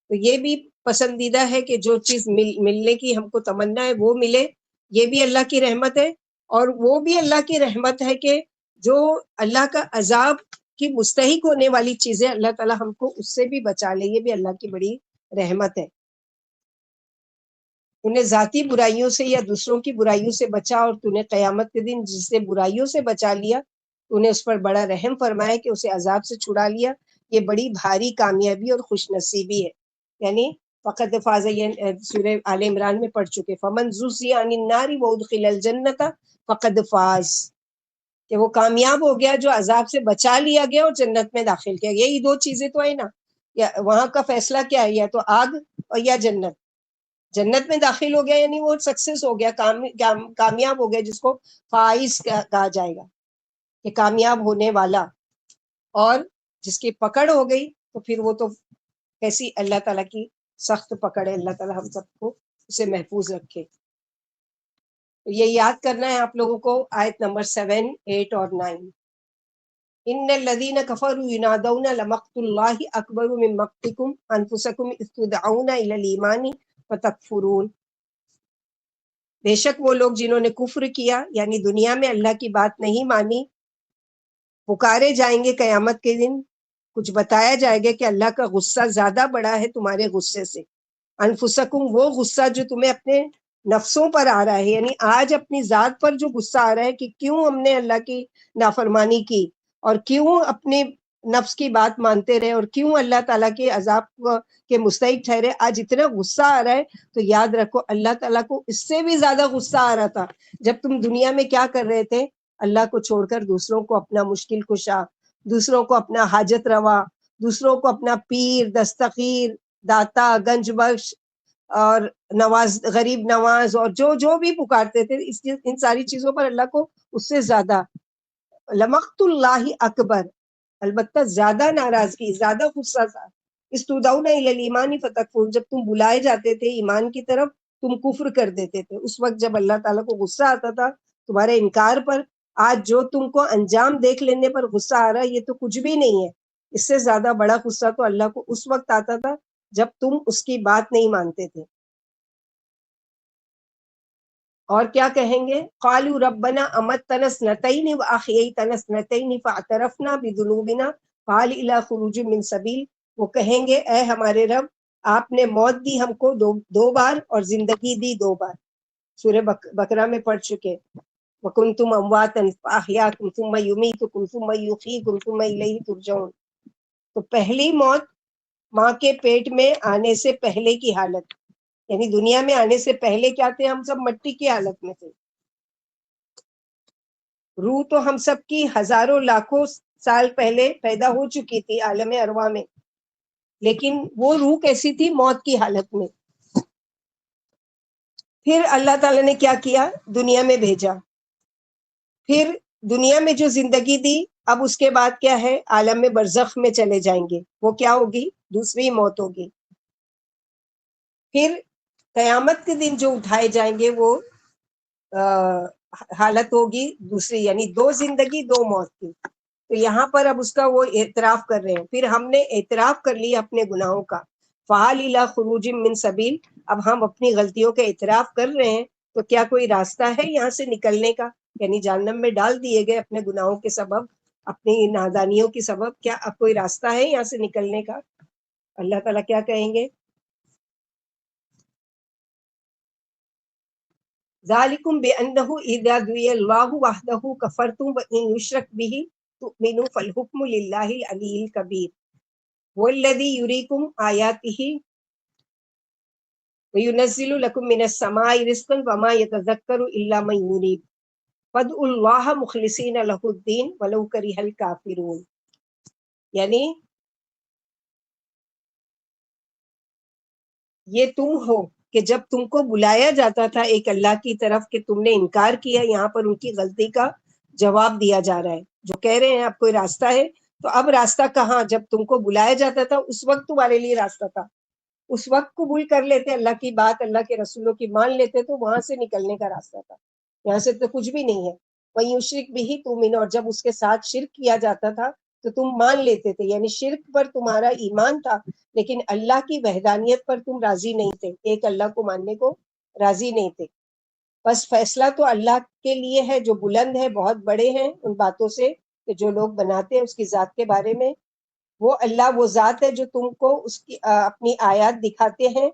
تو یہ بھی پسندیدہ ہے کہ جو چیز ملنے کی ہم کو تمنا ہے وہ ملے، یہ بھی اللہ کی رحمت ہے۔ اور وہ بھی اللہ کی رحمت ہے کہ جو اللہ کا عذاب کی مستحق ہونے والی چیزیں اللہ تعالیٰ ہم کو اس سے بھی بچا لے، یہ بھی اللہ کی بڑی رحمت ہے۔ انہیں ذاتی برائیوں سے یا دوسروں کی برائیوں سے بچا، اور تُونے قیامت کے دن جس سے برائیوں سے بچا لیا انہیں اس پر بڑا رحم فرمایا کہ اسے عذاب سے چھڑا لیا، یہ بڑی بھاری کامیابی اور خوش نصیبی ہے۔ یعنی فقط فاز، سورہ آل عمران میں پڑھ چکے، فمن زحزح عن النار وادخل الجنۃ فقد فاز، کہ وہ کامیاب ہو گیا جو عذاب سے بچا لیا گیا اور جنت میں داخل کیا گیا۔ یہی دو چیزیں تو ہے نا، یا وہاں کا فیصلہ کیا ہے، یا تو آگ اور یا جنت۔ جنت میں داخل ہو گیا یعنی وہ سکسیس ہو گیا، کامیاب ہو گیا، جس کو فائز کہا جائے گا کہ کامیاب ہونے والا۔ اور جس کی پکڑ ہو گئی تو پھر وہ تو کیسی اللہ تعالیٰ کی سخت پکڑ ہے، اللہ تعالیٰ ہم سب کو اسے محفوظ رکھے۔ تو یہ یاد کرنا ہے آپ لوگوں کو، آیت نمبر 7 8 اور 9۔ ان الذين كفروا ينادون لمقت الله اکبر من مقتكم انفسكم اذ تدعون الى الايمان فتكفرون، بے شک وہ لوگ جنہوں نے کفر کیا یعنی دنیا میں اللہ کی بات نہیں مانی، پکارے جائیں گے قیامت کے دن، کچھ بتایا جائے گا کہ اللہ کا غصہ زیادہ بڑا ہے تمہارے غصے سے۔ انفسکم، وہ غصہ جو تمہیں اپنے نفسوں پر آ رہا ہے، یعنی آج اپنی ذات پر جو غصہ آ رہا ہے کہ کیوں ہم نے اللہ کی نافرمانی کی اور کیوں اپنے نفس کی بات مانتے رہے اور کیوں اللہ تعالیٰ کے عذاب کے مستحق ٹھہرے، آج اتنا غصہ آ رہا ہے تو یاد رکھو اللہ تعالیٰ کو اس سے بھی زیادہ غصہ آ رہا تھا جب تم دنیا میں کیا کر رہے تھے، اللہ کو چھوڑ کر دوسروں کو اپنا مشکل کشا، دوسروں کو اپنا حاجت روا، دوسروں کو اپنا پیر، دستگیر، داتا، گنج بخش اور نواز، غریب نواز، اور جو بھی پکارتے تھے، ان ساری چیزوں پر اللہ کو اس سے زیادہ لمقت اللہ اکبر، البتہ زیادہ ناراضگی، زیادہ غصہ تھا۔ استدعون الی الایمان فتکفرون، جب تم بلائے جاتے تھے ایمان کی طرف تم کفر کر دیتے تھے، اس وقت جب اللہ تعالیٰ کو غصہ آتا تھا تمہارے انکار پر۔ آج جو تم کو انجام دیکھ لینے پر غصہ آ رہا ہے یہ تو کچھ بھی نہیں ہے، اس سے زیادہ بڑا غصہ تو اللہ کو اس وقت آتا تھا جب تم اس کی بات نہیں مانتے تھے۔ اور کیا کہیں گے؟ قالوا ربنا امتنا اثنتین واحییتنا اثنتین فاعترفنا بذنوبنا فهل الى خروج من سبیل. وہ کہیں گے اے ہمارے رب آپ نے موت دی ہم کو دو بار اور زندگی دی 2 بار. سورہ بقرہ میں پڑھ چکے. وکنتم امواتا فاحیاکم ثم یمیتکم ثم یحییکم ثم الیہ ترجعون. تو پہلی موت ماں کے پیٹ میں آنے سے پہلے کی حالت، یعنی دنیا میں آنے سے پہلے کیا تھے؟ ہم سب مٹی کی حالت میں تھے. روح تو ہم سب کی ہزاروں لاکھوں سال پہلے پیدا ہو چکی تھی عالم ارواح میں، لیکن وہ روح کیسی تھی؟ موت کی حالت میں. پھر اللہ تعالیٰ نے کیا کیا؟ دنیا میں بھیجا. پھر دنیا میں جو زندگی دی، اب اس کے بعد کیا ہے؟ عالم میں برزخ میں چلے جائیں گے. وہ کیا ہوگی؟ دوسری موت ہوگی. پھر قیامت کے دن جو اٹھائے جائیں گے وہ حالت ہوگی دوسری، یعنی 2 زندگی 2 موت کی. تو یہاں پر اب اس کا وہ اعتراف کر رہے ہیں. پھر ہم نے اعتراف کر لیا اپنے گناہوں کا. فَهَلْ إِلَىٰ خُرُوجٍ مِّن سَبِيلٍ. اب ہم اپنی غلطیوں کا اعتراف کر رہے ہیں، تو کیا کوئی راستہ ہے یہاں سے نکلنے کا؟ یعنی جہنم میں ڈال دیے گئے اپنے گناہوں کے سبب، اپنی نادانیوں کے سبب، کیا اب کوئی راستہ ہے یہاں سے نکلنے کا؟ اللہ تعالیٰ کیا کہیں گے؟ ذالکم بأنہ اذا دعی اللہ وحدہ کفرتم وان یشرک بہ تؤمنوا فالحکم للہ العلی الکبیر. والذی یریکم آیاتہ وینزل لکم من السماء رزقا وما یتذکر الا من ینیب فادعوا اللہ مخلصین لہ الدین ولو کرہ الکافرون. یعنی یہ تم ہو کہ جب تم کو بلایا جاتا تھا ایک اللہ کی طرف کہ تم نے انکار کیا. یہاں پر ان کی غلطی کا جواب دیا جا رہا ہے. جو کہہ رہے ہیں اب کوئی راستہ ہے، تو اب راستہ کہاں؟ جب تم کو بلایا جاتا تھا اس وقت تمہارے لیے راستہ تھا. اس وقت قبول کر لیتے اللہ کی بات، اللہ کے رسولوں کی مان لیتے، تو وہاں سے نکلنے کا راستہ تھا. یہاں سے تو کچھ بھی نہیں ہے. وَإِن يُشْرِكْ بِهِ تُؤْمِنُوا. اور جب اس کے ساتھ شرک کیا جاتا تھا تو تم مان لیتے تھے، یعنی شرک پر تمہارا ایمان تھا لیکن اللہ کی وحدانیت پر تم راضی نہیں تھے، ایک اللہ کو ماننے کو راضی نہیں تھے. بس فیصلہ تو اللہ کے لیے ہے جو بلند ہے، بہت بڑے ہیں ان باتوں سے کہ جو لوگ بناتے ہیں اس کی ذات کے بارے میں. وہ اللہ وہ ذات ہے جو تم کو اس کی اپنی آیات دکھاتے ہیں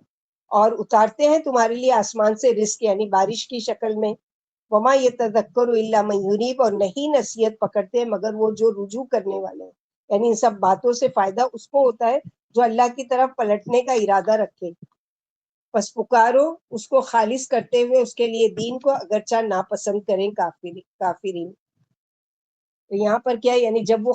اور اتارتے ہیں تمہارے لیے آسمان سے رزق، یعنی بارش کی شکل میں. وما یتذکر الا من ینیب. اور نہیں نصیحت پکڑتے مگر وہ جو رجوع کرنے والے ہیں. یعنی ان سب باتوں سے فائدہ اس کو ہوتا ہے جو اللہ کی طرف پلٹنے کا ارادہ رکھے. پس پکارو اس کو خالص کرتے ہوئے اس کے لیے دین کو، اگرچہ ناپسند کریں کافرین. تو یہاں پر کیا، یعنی جب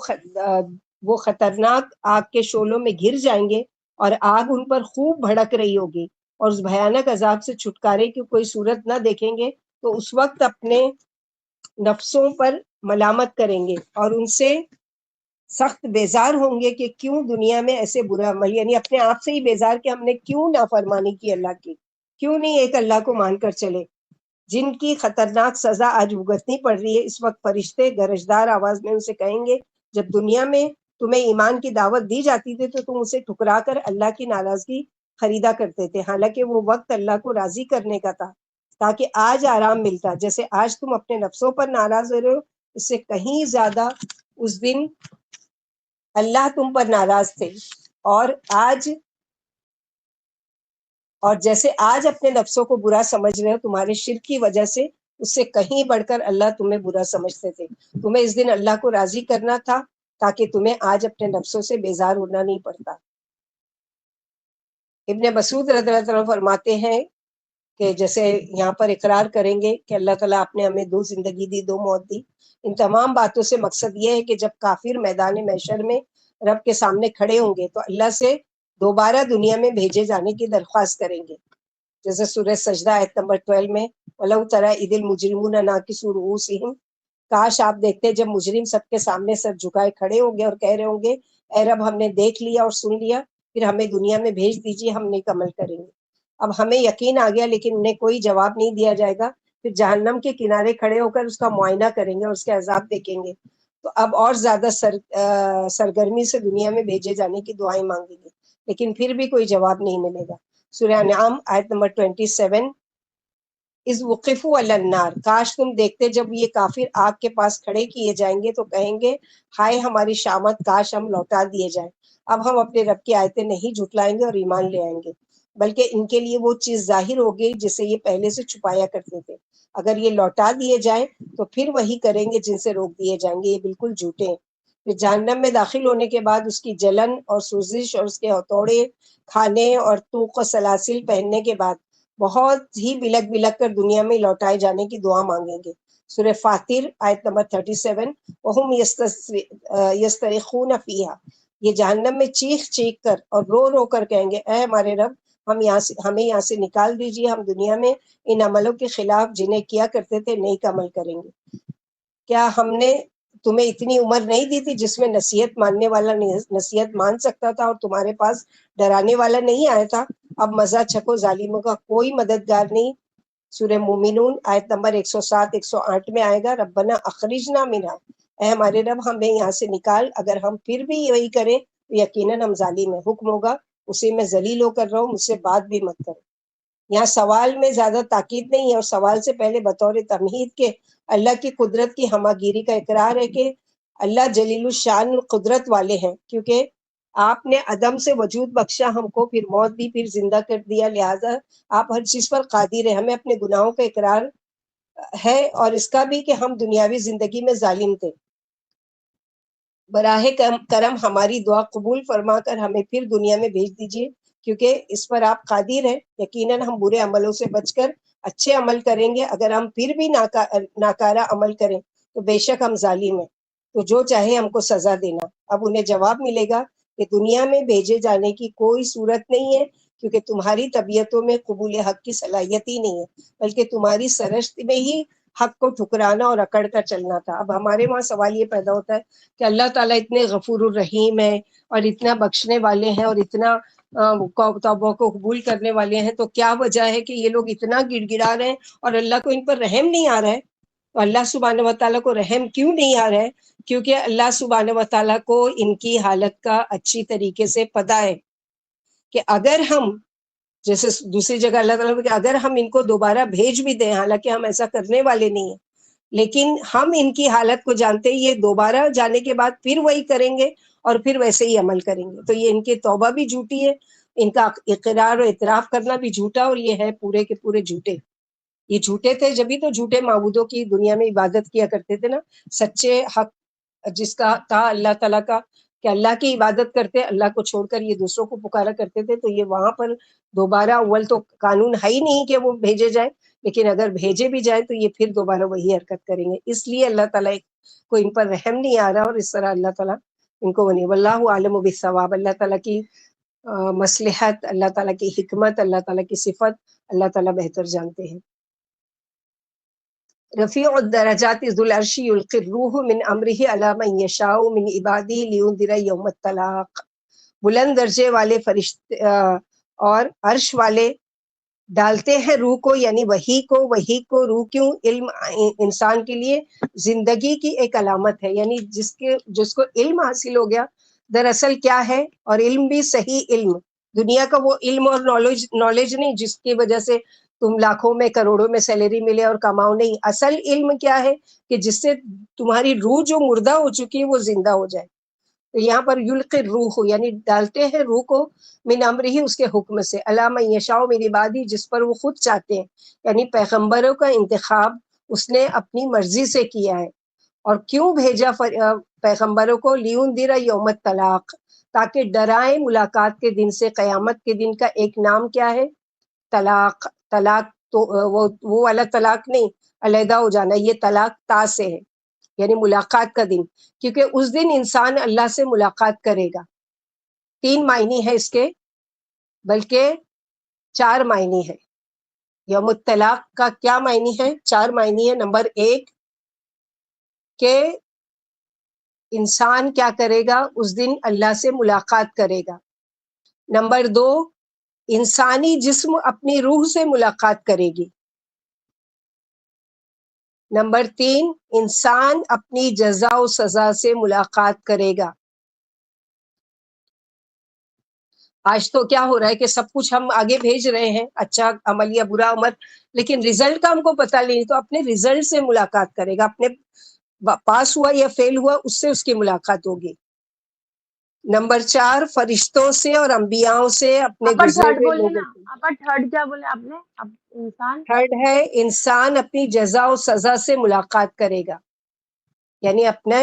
وہ خطرناک آگ کے شعلوں میں گر جائیں گے اور آگ ان پر خوب بھڑک رہی ہوگی اور اس بھیانک عذاب سے چھٹکارے کی کوئی صورت نہ دیکھیں گے، تو اس وقت اپنے نفسوں پر ملامت کریں گے اور ان سے سخت بیزار ہوں گے کہ کیوں دنیا میں ایسے برا عمل، یعنی اپنے آپ سے ہی بیزار کہ ہم نے کیوں نافرمانی کی اللہ کی، کیوں نہیں ایک اللہ کو مان کر چلے. جن کی خطرناک سزا آج بھگتنی پڑ رہی ہے. اس وقت فرشتے گرجدار آواز میں ان سے کہیں گے جب دنیا میں تمہیں ایمان کی دعوت دی جاتی تھی تو تم اسے ٹھکرا کر اللہ کی ناراضگی خریدا کرتے تھے، حالانکہ وہ وقت اللہ کو راضی کرنے کا تھا تاکہ آج آرام ملتا. جیسے آج تم اپنے نفسوں پر ناراض ہو رہے ہو، اس سے کہیں زیادہ اس دن اللہ تم پر ناراض تھے. اور جیسے آج اپنے نفسوں کو برا سمجھ رہے ہو تمہارے شرک کی وجہ سے، اس سے کہیں بڑھ کر اللہ تمہیں برا سمجھتے تھے. تمہیں اس دن اللہ کو راضی کرنا تھا تاکہ تمہیں آج اپنے نفسوں سے بیزار ہونا نہیں پڑتا. ابن مسعود رضی اللہ عنہ فرماتے ہیں کہ جیسے یہاں پر اقرار کریں گے کہ اللہ تعالیٰ آپ نے ہمیں 2 زندگی دی 2 موت دی. ان تمام باتوں سے مقصد یہ ہے کہ جب کافر میدان محشر میں رب کے سامنے کھڑے ہوں گے تو اللہ سے دوبارہ دنیا میں بھیجے جانے کی درخواست کریں گے. جیسے سورہ سجدہ آیت نمبر 12 میں وَلَوْ تَرَىٰ إِذِ الْمُجْرِمُونَ نَاكِسُو رُءُوسِهِمْ. کاش آپ دیکھتے جب مجرم سب کے سامنے سر جھکائے کھڑے ہوں گے اور کہہ رہے ہوں گے اے رب ہم نے دیکھ لیا اور سن لیا، پھر ہمیں دنیا میں بھیج دیجیے، ہم نیک عمل کریں گے. اب ہمیں یقین آ گیا لیکن انہیں کوئی جواب نہیں دیا جائے گا. پھر جہنم کے کنارے کھڑے ہو کر اس کا معائنہ کریں گے اور اس کے عذاب دیکھیں گے، تو اب اور زیادہ سرگرمی سے دنیا میں بھیجے جانے کی دعائیں مانگیں گے، لیکن پھر بھی کوئی جواب نہیں ملے گا. سورہ انعام آیت نمبر 27 اذ وقفوا علی النار، کاش تم دیکھتے جب یہ کافر آگ کے پاس کھڑے کیے جائیں گے تو کہیں گے ہائے ہماری شامت، کاش ہم لوٹا دیے جائیں۔ اب ہم اپنے رب کی آیتیں نہیں جھٹلائیں گے اور ایمان لے آئیں گے، بلکہ ان کے لیے وہ چیز ظاہر ہوگی جسے یہ پہلے سے چھپایا کرتے تھے۔ اگر یہ لوٹا دیے جائیں تو پھر وہی کریں گے جن سے روک دیے جائیں گے، یہ بالکل جھوٹے ہیں۔ پھر جہنم میں داخل ہونے کے بعد اس کی جلن اور سوزش اور اس کے ہتھوڑے کھانے اور طوق و سلاسل پہننے کے بعد بہت ہی بلک بلک کر دنیا میں لوٹائے جانے کی دعا مانگیں گے۔ سورہ فاطر آیت نمبر 37، وَهُمْ يَسْتَرِخُونَ فِيهَا، یہ جہنم میں چیخ چیخ کر اور رو رو کر کہیں گے اے ہمارے رب، ہمیں یہاں سے نکال دیجیے، ہم دنیا میں ان عملوں کے خلاف جنہیں کیا کرتے تھے نیک عمل کریں گے۔ کیا ہم نے تمہیں اتنی عمر نہیں دی تھی جس میں نصیحت ماننے والا نصیحت مان سکتا تھا اور تمہارے پاس ڈرانے والا نہیں آیا تھا؟ اب مزہ چکھو، ظالموں کا کوئی مددگار نہیں۔ سورہ مومنون آیت نمبر 107 108 میں آئے گا ربنا اخرجنا منہا، اے ہمارے رب ہمیں یہاں سے نکال، اگر ہم پھر بھی یہی کریں تو یقیناً ہم ظالم ہیں۔ حکم ہوگا اسی میں ذلیل ہو کر رہو، مجھ سے بات بھی مت کرو۔ یہاں سوال میں زیادہ تاکید نہیں ہے، اور سوال سے پہلے بطور تمہید کے اللہ کی قدرت کی ہماگیری کا اقرار ہے کہ اللہ جلیل الشان قدرت والے ہیں، کیونکہ آپ نے عدم سے وجود بخشا ہم کو، پھر موت دی، پھر زندہ کر دیا، لہٰذا آپ ہر چیز پر قادر ہیں۔ ہمیں اپنے گناہوں کا اقرار ہے اور اس کا بھی کہ ہم دنیاوی زندگی میں ظالم تھے۔ براہ کرم ہماری دعا قبول فرما کر ہمیں پھر دنیا میں بھیج دیجیے، کیونکہ اس پر آپ قادر ہیں۔ یقیناً ہم برے عملوں سے بچ کر اچھے عمل کریں گے، اگر ہم پھر بھی ناکارہ عمل کریں تو بے شک ہم ظالم ہیں، تو جو چاہے ہم کو سزا دینا۔ اب انہیں جواب ملے گا کہ دنیا میں بھیجے جانے کی کوئی صورت نہیں ہے، کیونکہ تمہاری طبیعتوں میں قبول حق کی صلاحیت ہی نہیں ہے، بلکہ تمہاری سرشت میں ہی حق کو ٹھکرانا اور اکڑ کر چلنا تھا۔ اب ہمارے وہاں سوال یہ پیدا ہوتا ہے کہ اللہ تعالیٰ اتنے غفور الرحیم ہے اور اتنا بخشنے والے ہیں اور اتنا توبہ کو قبول کرنے والے ہیں، تو کیا وجہ ہے کہ یہ لوگ اتنا گڑ گڑا رہے ہیں اور اللہ کو ان پر رحم نہیں آ رہا ہے؟ تو اللہ سبحانہ و تعالیٰ کو رحم کیوں نہیں آ رہا ہے؟ کیونکہ اللہ سبحانہ و تعالیٰ کو ان کی حالت کا اچھی طریقے سے پتہ ہے کہ اگر ہم، جیسے دوسری جگہ اللہ تعالیٰ کہ اگر ہم ان کو دوبارہ بھیج بھی دیں، حالانکہ ہم ایسا کرنے والے نہیں ہیں، لیکن ہم ان کی حالت کو جانتے، یہ دوبارہ جانے کے بعد پھر وہی کریں گے اور پھر ویسے ہی عمل کریں گے، تو یہ ان کی توبہ بھی جھوٹی ہے، ان کا اقرار و اعتراف کرنا بھی جھوٹا، اور یہ ہے پورے کے پورے جھوٹے۔ یہ جھوٹے تھے جبھی تو جھوٹے معبودوں کی دنیا میں عبادت کیا کرتے تھے نا۔ سچے حق جس کا تھا اللہ تعالیٰ کا کہ اللہ کی عبادت کرتے، اللہ کو چھوڑ کر یہ دوسروں کو پکارا کرتے تھے، تو یہ وہاں پر دوبارہ اول تو قانون ہے ہی نہیں کہ وہ بھیجے جائیں، لیکن اگر بھیجے بھی جائیں تو یہ پھر دوبارہ وہی حرکت کریں گے، اس لیے اللہ تعالیٰ کو ان پر رحم نہیں آ رہا، اور اس طرح اللہ تعالیٰ ان کو نہیں۔ واللہ عالم بالصواب، اللہ تعالیٰ کی مصلحت، اللہ تعالیٰ کی حکمت، اللہ تعالیٰ کی صفت اللہ تعالیٰ بہتر جانتے ہیں۔ رفیع الدرجات ذو العرش یلقی الروح من امرہ علی من یشاء من عبادہ لینذر یوم الطلاق، بلند درجے والے فرشتے اور عرش والے ڈالتے ہیں روح کو، یعنی وحی کو روح کیوں؟ علم انسان کے لیے زندگی کی ایک علامت ہے، یعنی جس کو علم حاصل ہو گیا، دراصل کیا ہے، اور علم بھی صحیح علم، دنیا کا وہ علم اور نالج نہیں جس کی وجہ سے تم لاکھوں میں کروڑوں میں سیلری ملے اور کماؤ، نہیں، اصل علم کیا ہے کہ جس سے تمہاری روح جو مردہ ہو چکی ہے وہ زندہ ہو جائے۔ تو یہاں پر یلقی روح یعنی ڈالتے ہیں روح کو من امرہ اس کے حکم سے، علی من یشاء من عبادہ جس پر وہ خود چاہتے ہیں، یعنی پیغمبروں کا انتخاب اس نے اپنی مرضی سے کیا ہے۔ اور کیوں بھیجا پیغمبروں کو؟ لینذر یوم الطلاق، تاکہ ڈرائیں ملاقات کے دن سے۔ قیامت کے دن کا ایک نام کیا ہے؟ طلاق۔ طلاق تو وہ والا طلاق نہیں، علیحدہ ہو جانا، یہ طلاق تا سے ہے، یعنی ملاقات کا دن، کیونکہ اس دن انسان اللہ سے ملاقات کرے گا۔ 3 معنی ہے اس کے، بلکہ 4 معنی ہے۔ یوم الطلاق کا کیا معنی ہے؟ 4 معنی ہے۔ نمبر 1 کہ انسان کیا کرے گا اس دن؟ اللہ سے ملاقات کرے گا۔ نمبر 2 انسانی جسم اپنی روح سے ملاقات کرے گی۔ نمبر 3 انسان اپنی جزا و سزا سے ملاقات کرے گا۔ آج تو کیا ہو رہا ہے کہ سب کچھ ہم آگے بھیج رہے ہیں، اچھا عمل یا برا عمل، لیکن رزلٹ کا ہم کو پتہ نہیں، تو اپنے رزلٹ سے ملاقات کرے گا، اپنے پاس ہوا یا فیل ہوا اس سے اس کی ملاقات ہوگی۔ نمبر 4 فرشتوں سے اور انبیاؤں سے، اپنے آپا گزرے تھرڈ ہوئے بولے نا، لوگوں سے۔ آپا تھرڈ کیا بولے آپ نے؟ اب انسان تھرڈ ہے انسان اپنی جزا و سزا سے ملاقات کرے گا، یعنی اپنے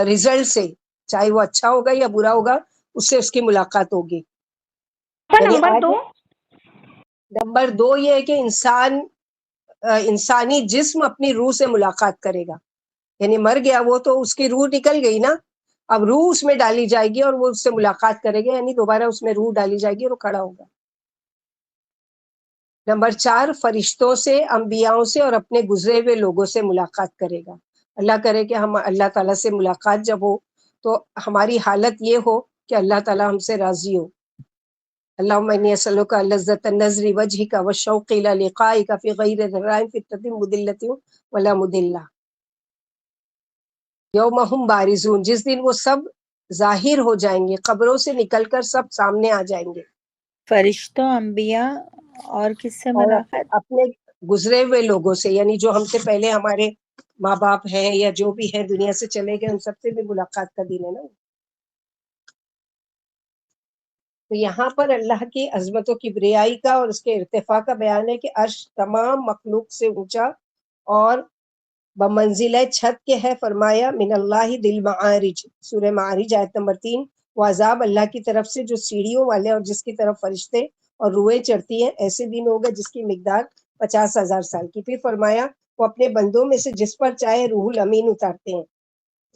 رزلٹ سے، چاہے وہ اچھا ہوگا یا برا ہوگا، اس سے اس کی ملاقات ہوگی۔ یعنی نمبر آج 2 نمبر 2 یہ ہے کہ انسانی جسم اپنی روح سے ملاقات کرے گا، یعنی مر گیا وہ تو اس کی روح نکل گئی نا، اب روح اس میں ڈالی جائے گی اور وہ اس سے ملاقات کرے گا، یعنی دوبارہ اس میں روح ڈالی جائے گی اور وہ کھڑا ہوگا۔ نمبر 4 فرشتوں سے، انبیاؤں سے اور اپنے گزرے ہوئے لوگوں سے ملاقات کرے گا۔ اللہ کرے کہ ہم اللہ تعالیٰ سے ملاقات جب ہو تو ہماری حالت یہ ہو کہ اللہ تعالیٰ ہم سے راضی ہو۔ اللہم انی اسألک لذۃ النظر وجہک والشوق الی لقائک فی غیر ذراء فتنۃ مضلۃ ولا مضلہ۔ یوم ہم بارزون، جس دن وہ سب ظاہر ہو جائیں گے، قبروں سے نکل کر سب سامنے آ جائیں گے، فرشتوں، انبیاء اور کس سے اور ملاقات؟ اپنے گزرے ہوئے لوگوں سے، یعنی جو ہم سے پہلے ہمارے ماں باپ ہیں یا جو بھی ہیں دنیا سے چلے گئے، ان سب سے بھی ملاقات کا دن ہے نا۔ تو یہاں پر اللہ کی عظمت و کبریائی کا اور اس کے ارتفاع کا بیان ہے کہ عرش تمام مخلوق سے اونچا اور بمنزلہ چھت کے ہے، فرمایا من اللہ ذی المعارج، سورہ معارج آیت نمبر 3، وہ عذاب اللہ کی طرف سے جو سیڑھیوں والے اور جس کی طرف فرشتے اور روحیں چڑھتی ہیں، ایسے دن ہوگا جس کی مقدار 50,000 سال کی۔ پھر فرمایا وہ اپنے بندوں میں سے جس پر چاہے روح الامین اتارتے ہیں،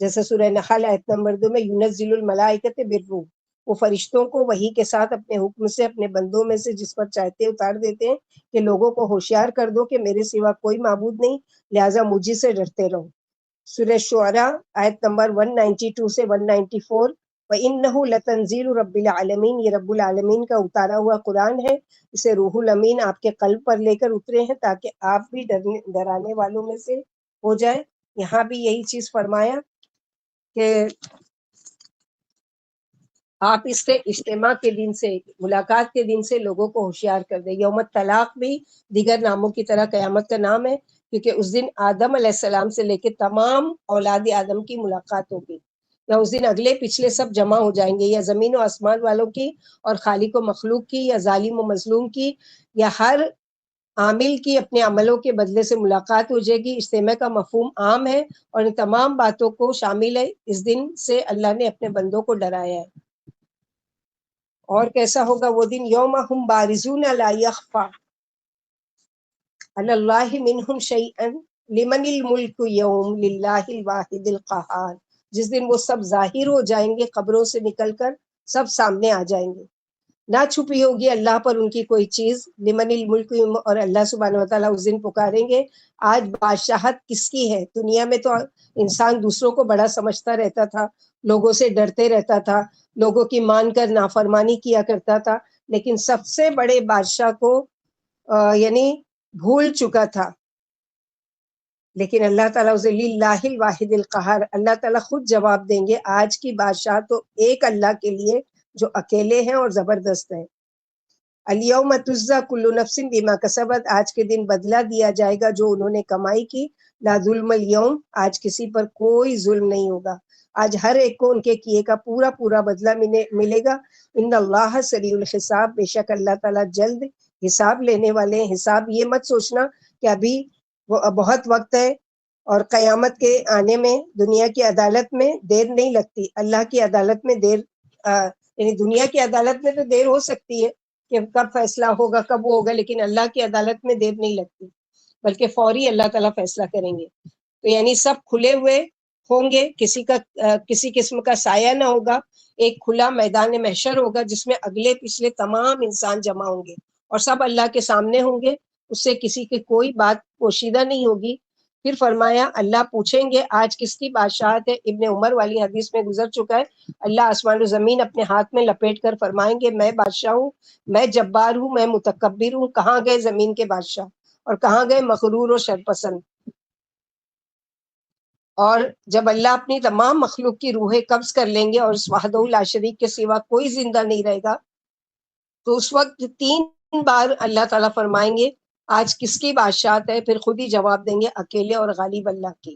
جیسے سورہ نحل آیت نمبر 2 میں ینزل الملائکۃ بالروح، وہ فرشتوں کو وحی کے ساتھ اپنے حکم سے اپنے بندوں میں سے جس پر چاہتے اتار دیتے ہیں کہ لوگوں کو ہوشیار کر دو کہ میرے سوا کوئی معبود نہیں، لہٰذا مجھے سے ڈرتے رہو۔ سورہ شعراء آیت نمبر 192 سے 194، وَإِنَّهُ لَتَنزِيلُ رَبِّ الْعَالَمِينَ، یہ رب العالمین کا اتارا ہوا قرآن ہے، اسے روح الامین آپ کے قلب پر لے کر اترے ہیں تاکہ آپ بھی ڈرانے والوں میں سے ہو جائے۔ یہاں بھی یہی چیز فرمایا کہ آپ اس سے اجتماع کے دن سے، ملاقات کے دن سے لوگوں کو ہوشیار کر دیں۔ یوم طلاق بھی دیگر ناموں کی طرح قیامت کا نام ہے، کیونکہ اس دن آدم علیہ السلام سے لے کے تمام اولاد آدم کی ملاقات ہوگی، یا اس دن اگلے پچھلے سب جمع ہو جائیں گے، یا زمین و آسمان والوں کی اور خالق و مخلوق کی، یا ظالم و مظلوم کی، یا ہر عامل کی اپنے عملوں کے بدلے سے ملاقات ہو جائے گی۔ اجتماع کا مفہوم عام ہے اور ان تمام باتوں کو شامل ہے، اس دن سے اللہ نے اپنے بندوں کو ڈرایا ہے۔ اور کیسا ہوگا وہ دن؟ یوم ہم بارزون لا یخفی علی اللہ منہم شیئا لمن الملک یوم للہ الواحد القہار، جس دن وہ سب ظاہر ہو جائیں گے، قبروں سے نکل کر سب سامنے آ جائیں گے، نہ چھپی ہوگی اللہ پر ان کی کوئی چیز۔ لمن الملک، اور اللہ سبحانہ وتعالیٰ اس دن پکاریں گے آج بادشاہت کس کی ہے؟ دنیا میں تو انسان دوسروں کو بڑا سمجھتا رہتا تھا، لوگوں سے ڈرتے رہتا تھا، لوگوں کی مان کر نافرمانی کیا کرتا تھا، لیکن سب سے بڑے بادشاہ کو یعنی بھول چکا تھا، لیکن اللہ تعالیٰ اسے للہ الواحد القہار، اللہ تعالیٰ خود جواب دیں گے آج کی بادشاہ تو ایک اللہ کے لیے جو اکیلے ہیں اور زبردست ہیں۔ الیوم تجزی کل نفس بما کسبت، آج کے دن بدلہ دیا جائے گا جو انہوں نے کمائی کی، لا ظلم اليوم، آج کسی پر کوئی ظلم نہیں ہوگا، آج ہر ایک کو ان کے کیے کا پورا پورا بدلہ ملے گا۔ ان اللہ سریع الحساب، بے شک اللہ تعالیٰ جلد حساب لینے والے ہیں۔ حساب یہ مت سوچنا کہ ابھی بہت وقت ہے، اور قیامت کے آنے میں دنیا کی عدالت میں دیر نہیں لگتی، اللہ کی عدالت میں دیر یعنی دنیا کی عدالت میں تو دیر ہو سکتی ہے کہ کب فیصلہ ہوگا، کب وہ ہوگا، لیکن اللہ کی عدالت میں دیر نہیں لگتی، بلکہ فوری اللہ تعالیٰ فیصلہ کریں گے۔ تو یعنی سب کھلے ہوئے ہوں گے، کسی کا کسی قسم کا سایہ نہ ہوگا، ایک کھلا میدان محشر ہوگا جس میں اگلے پچھلے تمام انسان جمع ہوں گے اور سب اللہ کے سامنے ہوں گے، اس سے کسی کی کوئی بات پوشیدہ نہیں ہوگی۔ پھر فرمایا اللہ پوچھیں گے آج کس کی بادشاہت ہے؟ ابن عمر والی حدیث میں گزر چکا ہے، اللہ آسمان و زمین اپنے ہاتھ میں لپیٹ کر فرمائیں گے میں بادشاہ ہوں، میں جبار ہوں، میں متکبر ہوں، کہاں گئے زمین کے بادشاہ اور کہاں گئے مغرور و شرپسند؟ اور جب اللہ اپنی تمام مخلوق کی روحیں قبض کر لیں گے اور اس وحدہ لا شریک کے سوا کوئی زندہ نہیں رہے گا، تو اس وقت 3 بار اللہ تعالیٰ فرمائیں گے آج کس کی بادشاہت ہے، پھر خود ہی جواب دیں گے اکیلے اور غالب اللہ کی.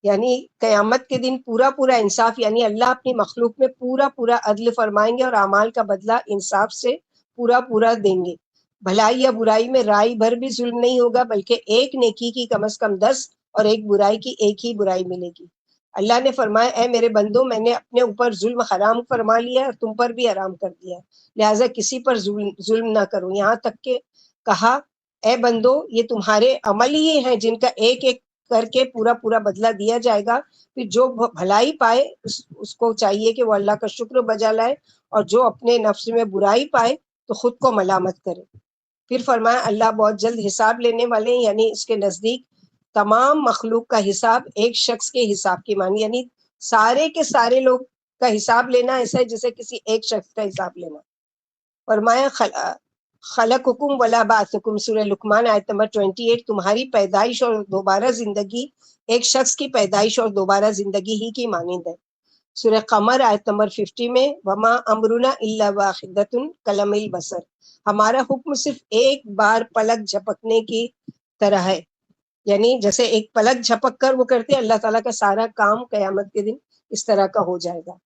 یعنی قیامت کے دن پورا پورا انصاف، یعنی اللہ اپنی مخلوق میں پورا پورا عدل فرمائیں گے اور اعمال کا بدلہ انصاف سے پورا پورا دیں گے. بھلائی یا برائی میں رائی بھر بھی ظلم نہیں ہوگا، بلکہ ایک نیکی کی کم از کم 10 اور ایک برائی کی ایک ہی برائی ملے گی. اللہ نے فرمایا اے میرے بندو، میں نے اپنے اوپر ظلم حرام فرما لیا ہے اور تم پر بھی حرام کر دیا ہے، لہٰذا کسی پر ظلم نہ کرو. یہاں تک کہ کہا اے بندو یہ تمہارے عمل ہی ہیں جن کا ایک ایک کر کے پورا پورا بدلہ دیا جائے گا. پھر جو بھلائی پائے اس کو چاہیے کہ وہ اللہ کا شکر بجا لائے، اور جو اپنے نفس میں برائی پائے تو خود کو ملامت کرے. پھر فرمایا اللہ بہت جلد حساب لینے والے ہیں، یعنی اس کے نزدیک تمام مخلوق کا حساب ایک شخص کے حساب کی مانی، یعنی سارے کے سارے لوگ کا حساب لینا ایسا ہے جیسے کسی ایک شخص کا حساب لینا. فرمایا خلقکم ولا بعثکم، سورہ لقمان آیت نمبر 28، تمہاری پیدائش اور دوبارہ زندگی ایک شخص کی پیدائش اور دوبارہ زندگی ہی کی مانند ہے. سورہ قمر آیت نمبر 50 میں وما امرنا الا واحدۃ کلمح البصر، ہمارا حکم صرف ایک بار پلک جھپکنے کی طرح ہے، یعنی جیسے ایک پلک جھپک کر وہ کرتے، اللہ تعالیٰ کا سارا کام قیامت کے دن اس طرح کا ہو جائے گا.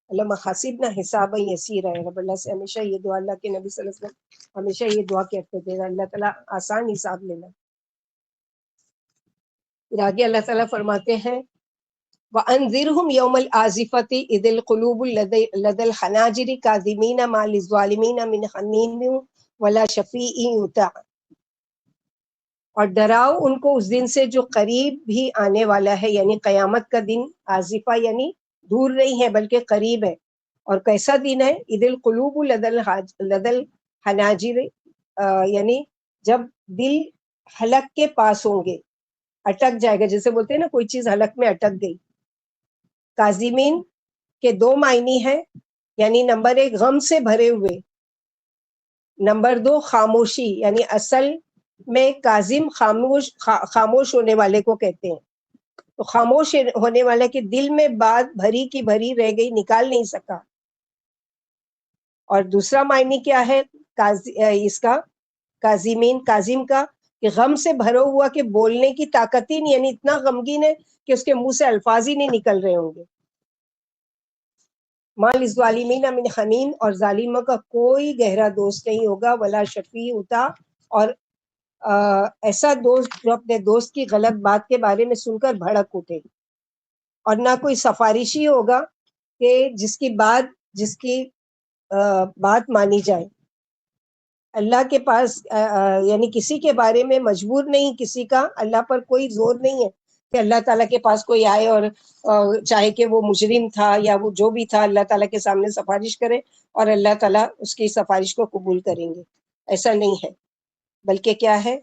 اللہ محاسبنا حسابا یسیرا، رب اللہ سے ہمیشہ یہ دعا، اللہ کے نبی صلی اللہ علیہ وسلم ہمیشہ یہ دعا کہتے تھے اللہ تعالیٰ آسان حساب لینا. پھر آگے اللہ تعالیٰ فرماتے ہیں وَأَنذِرْهُمْ يَوْمَ الْآزِفَةِ إِذِ الْقُلُوبُ لَدَى الْحَنَاجِرِ كَاظِمِينَ مَا لِلظَّالِمِينَ مِنْ حَمِيمٍ وَلَا شَفِيعٍ يُطَاعُ، اور ڈراؤ ان کو اس دن سے جو قریب بھی آنے والا ہے، یعنی قیامت کا دن. آزفہ یعنی دور نہیں ہے بلکہ قریب ہے. اور کیسا دن ہے؟ اذ القلوب لدى الحناجر، یعنی جب دل حلق کے پاس ہوں گے، اٹک جائے گا، جیسے بولتے ہیں نا کوئی چیز حلق میں اٹک گئی. کاظمین کے 2 معنی ہیں، یعنی نمبر 1 غم سے بھرے ہوئے، نمبر 2 خاموشی، یعنی اصل میں کاظم خاموش ہونے والے کو کہتے ہیں. تو خاموش ہونے والے کے دل میں بات بھری کی بھری رہ گئی، نکال نہیں سکا. اور دوسرا معنی کیا ہے اس کا کاظمین، کاظم کا، کہ غم سے بھرا ہوا کہ بولنے کی طاقت ہی نہیں، یعنی اتنا غمگین ہے کہ اس کے منہ سے الفاظ ہی نہیں نکل رہے ہوں گے. ما للظالمین من حمیم، اور ظالموں کا کوئی گہرا دوست نہیں ہوگا. ولا شفیع ہوتا، اور ایسا دوست جو اپنے دوست کی غلط بات کے بارے میں سن کر بھڑک اٹھے، اور نہ کوئی سفارشی ہوگا کہ جس کی بات مانی جائے. اللہ کے پاس یعنی کسی کے بارے میں مجبور نہیں کسی کا، اللہ پر کوئی زور نہیں ہے کہ اللہ تعالیٰ کے پاس کوئی آئے اور چاہے کہ وہ مجرم تھا یا وہ جو بھی تھا، اللہ تعالیٰ کے سامنے سفارش کرے اور اللہ تعالیٰ اس کی سفارش کو قبول کریں گے. ایسا نہیں ہے، بلکہ کیا ہے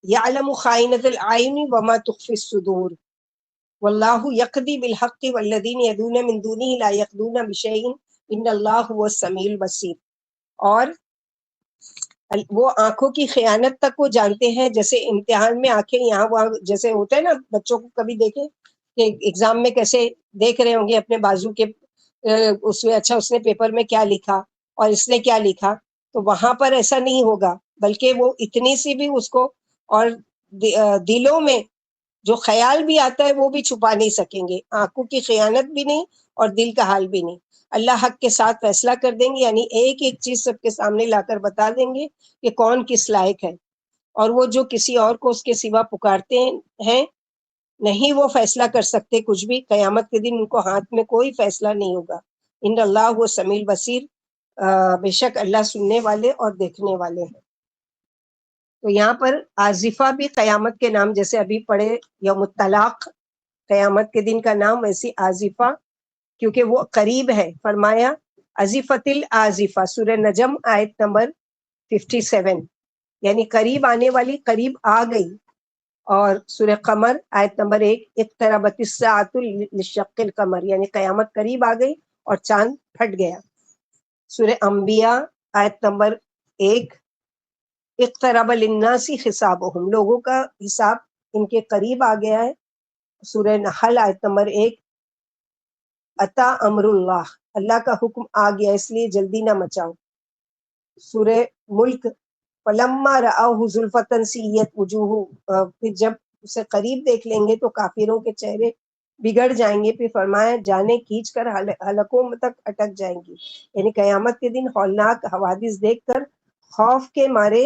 یعلم خائنۃ العین وما تخفی الصدور واللہ یقضی بالحق والذین یدعون من دونہ لا یقضون بشیء ان اللہ هو السمیع البصیر. اور وہ آنکھوں کی خیانت تک وہ جانتے ہیں، جیسے امتحان میں آنکھیں یہاں وہاں جیسے ہوتا ہے نا، بچوں کو کبھی دیکھیں کہ ایگزام میں کیسے دیکھ رہے ہوں گے اپنے بازو کے اس میں، اچھا اس نے پیپر میں کیا لکھا اور اس نے کیا لکھا، تو وہاں پر ایسا نہیں ہوگا، بلکہ وہ اتنی سی بھی اس کو، اور دلوں میں جو خیال بھی آتا ہے وہ بھی چھپا نہیں سکیں گے. آنکھوں کی خیانت بھی نہیں اور دل کا حال بھی نہیں. اللہ حق کے ساتھ فیصلہ کر دیں گے، یعنی ایک ایک چیز سب کے سامنے لا کر بتا دیں گے کہ کون کس لائق ہے. اور وہ جو کسی اور کو اس کے سوا پکارتے ہیں نہیں وہ فیصلہ کر سکتے کچھ بھی. قیامت کے دن ان کو ہاتھ میں کوئی فیصلہ نہیں ہوگا. ان اللہ وہ سمیع البصیر، بے شک اللہ سننے والے اور دیکھنے والے ہیں. تو یہاں پر آزفہ بھی قیامت کے نام، جیسے ابھی پڑھے یوم الطلاق قیامت کے دن کا نام، ویسی آزفہ کیونکہ وہ قریب ہے. فرمایا ازفت الآزفہ، سورہ نجم آیت نمبر 57، یعنی قریب آنے والی، قریب آ گئی. اور سورہ قمر آیت نمبر 1 اقتربت الساعۃ لانشق القمر، یعنی قیامت قریب آ گئی اور چاند پھٹ گیا. سورہ انبیاء آیت نمبر 1 اقترب للناس حسابهم، لوگوں کا حساب ان کے قریب آ گیا ہے. سورہ نحل آیت نمبر 1. اتا امر اللہ، اللہ کا حکم آ گیا اس لیے جلدی نہ مچاؤ. سورہ ملک فلما رأوہ زلفۃ سیئت وجوہ، پھر جب اسے قریب دیکھ لیں گے تو کافروں کے چہرے بگڑ جائیں گے. پھر فرمایا جانے کھینچ کر حلقوں تک اٹک جائیں گی. یعنی قیامت کے دن ہولناک حوادث دیکھ کر خوف کے مارے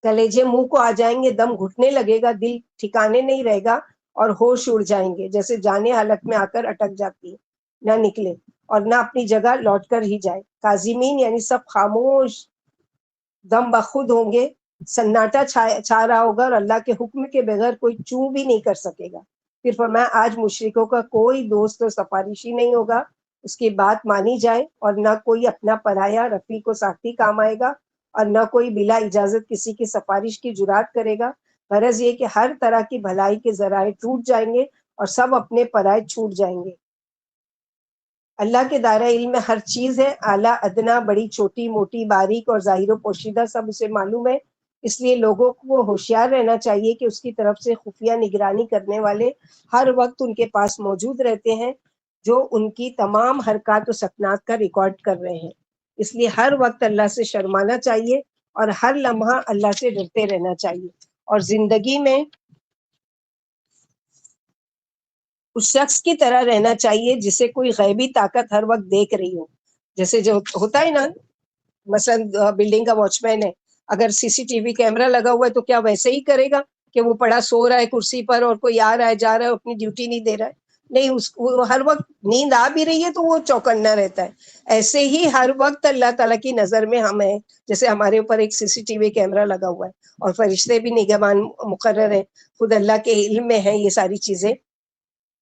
کلیجے منہ کو آ جائیں گے، دم گھٹنے لگے گا، دل ٹھکانے نہیں رہے گا اور ہوش اڑ جائیں گے، جیسے جانے حلق میں آ کر اٹک جاتی ہے، نہ نکلے اور نہ اپنی جگہ لوٹ کر ہی جائے. کاظمین یعنی سب خاموش دم بخود ہوں گے، سناٹا چھا رہا ہوگا اور اللہ کے حکم کے بغیر کوئی چوں بھی نہیں کر سکے گا. پھر فرمایا آج مشرکوں کا کوئی دوست و سفارشی نہیں ہوگا، اس کی بات مانی جائے، اور نہ کوئی اپنا پرایا رفیق و ساتھی کام آئے گا، اور نہ کوئی بلا اجازت کسی کی سفارش کی جرات کرے گا. غرض یہ کہ ہر طرح کی بھلائی کے ذرائع ٹوٹ جائیں گے اور سب اپنے پرائے چھوٹ جائیں گے. اللہ کے دائرہ علم میں ہر چیز ہے، اعلیٰ ادنا، بڑی چھوٹی موٹی باریک اور ظاہر و پوشیدہ سب اسے معلوم ہے. اس لیے لوگوں کو ہوشیار رہنا چاہیے کہ اس کی طرف سے خفیہ نگرانی کرنے والے ہر وقت ان کے پاس موجود رہتے ہیں، جو ان کی تمام حرکات و سکنات کا ریکارڈ کر رہے ہیں. اس لیے ہر وقت اللہ سے شرمانا چاہیے اور ہر لمحہ اللہ سے ڈرتے رہنا چاہیے، اور زندگی میں اس شخص کی طرح رہنا چاہیے جسے کوئی غیبی طاقت ہر وقت دیکھ رہی ہو. جیسے جو ہوتا ہے نا، مثلا بلڈنگ کا واچ مین ہے، اگر سی سی ٹی وی کیمرہ لگا ہوا ہے تو کیا ویسے ہی کرے گا کہ وہ پڑا سو رہا ہے کرسی پر اور کوئی آ رہا ہے جا رہا ہے اپنی ڈیوٹی نہیں دے رہا ہے؟ نہیں، وہ ہر وقت نیند آ بھی رہی ہے تو وہ چوکنا رہتا ہے. ایسے ہی ہر وقت اللہ تعالیٰ کی نظر میں ہم ہیں، جیسے ہمارے اوپر ایک سی سی ٹی وی کیمرہ لگا ہوا ہے اور فرشتے بھی نگہبان مقرر ہیں، خود اللہ کے علم میں ہیں یہ ساری چیزیں.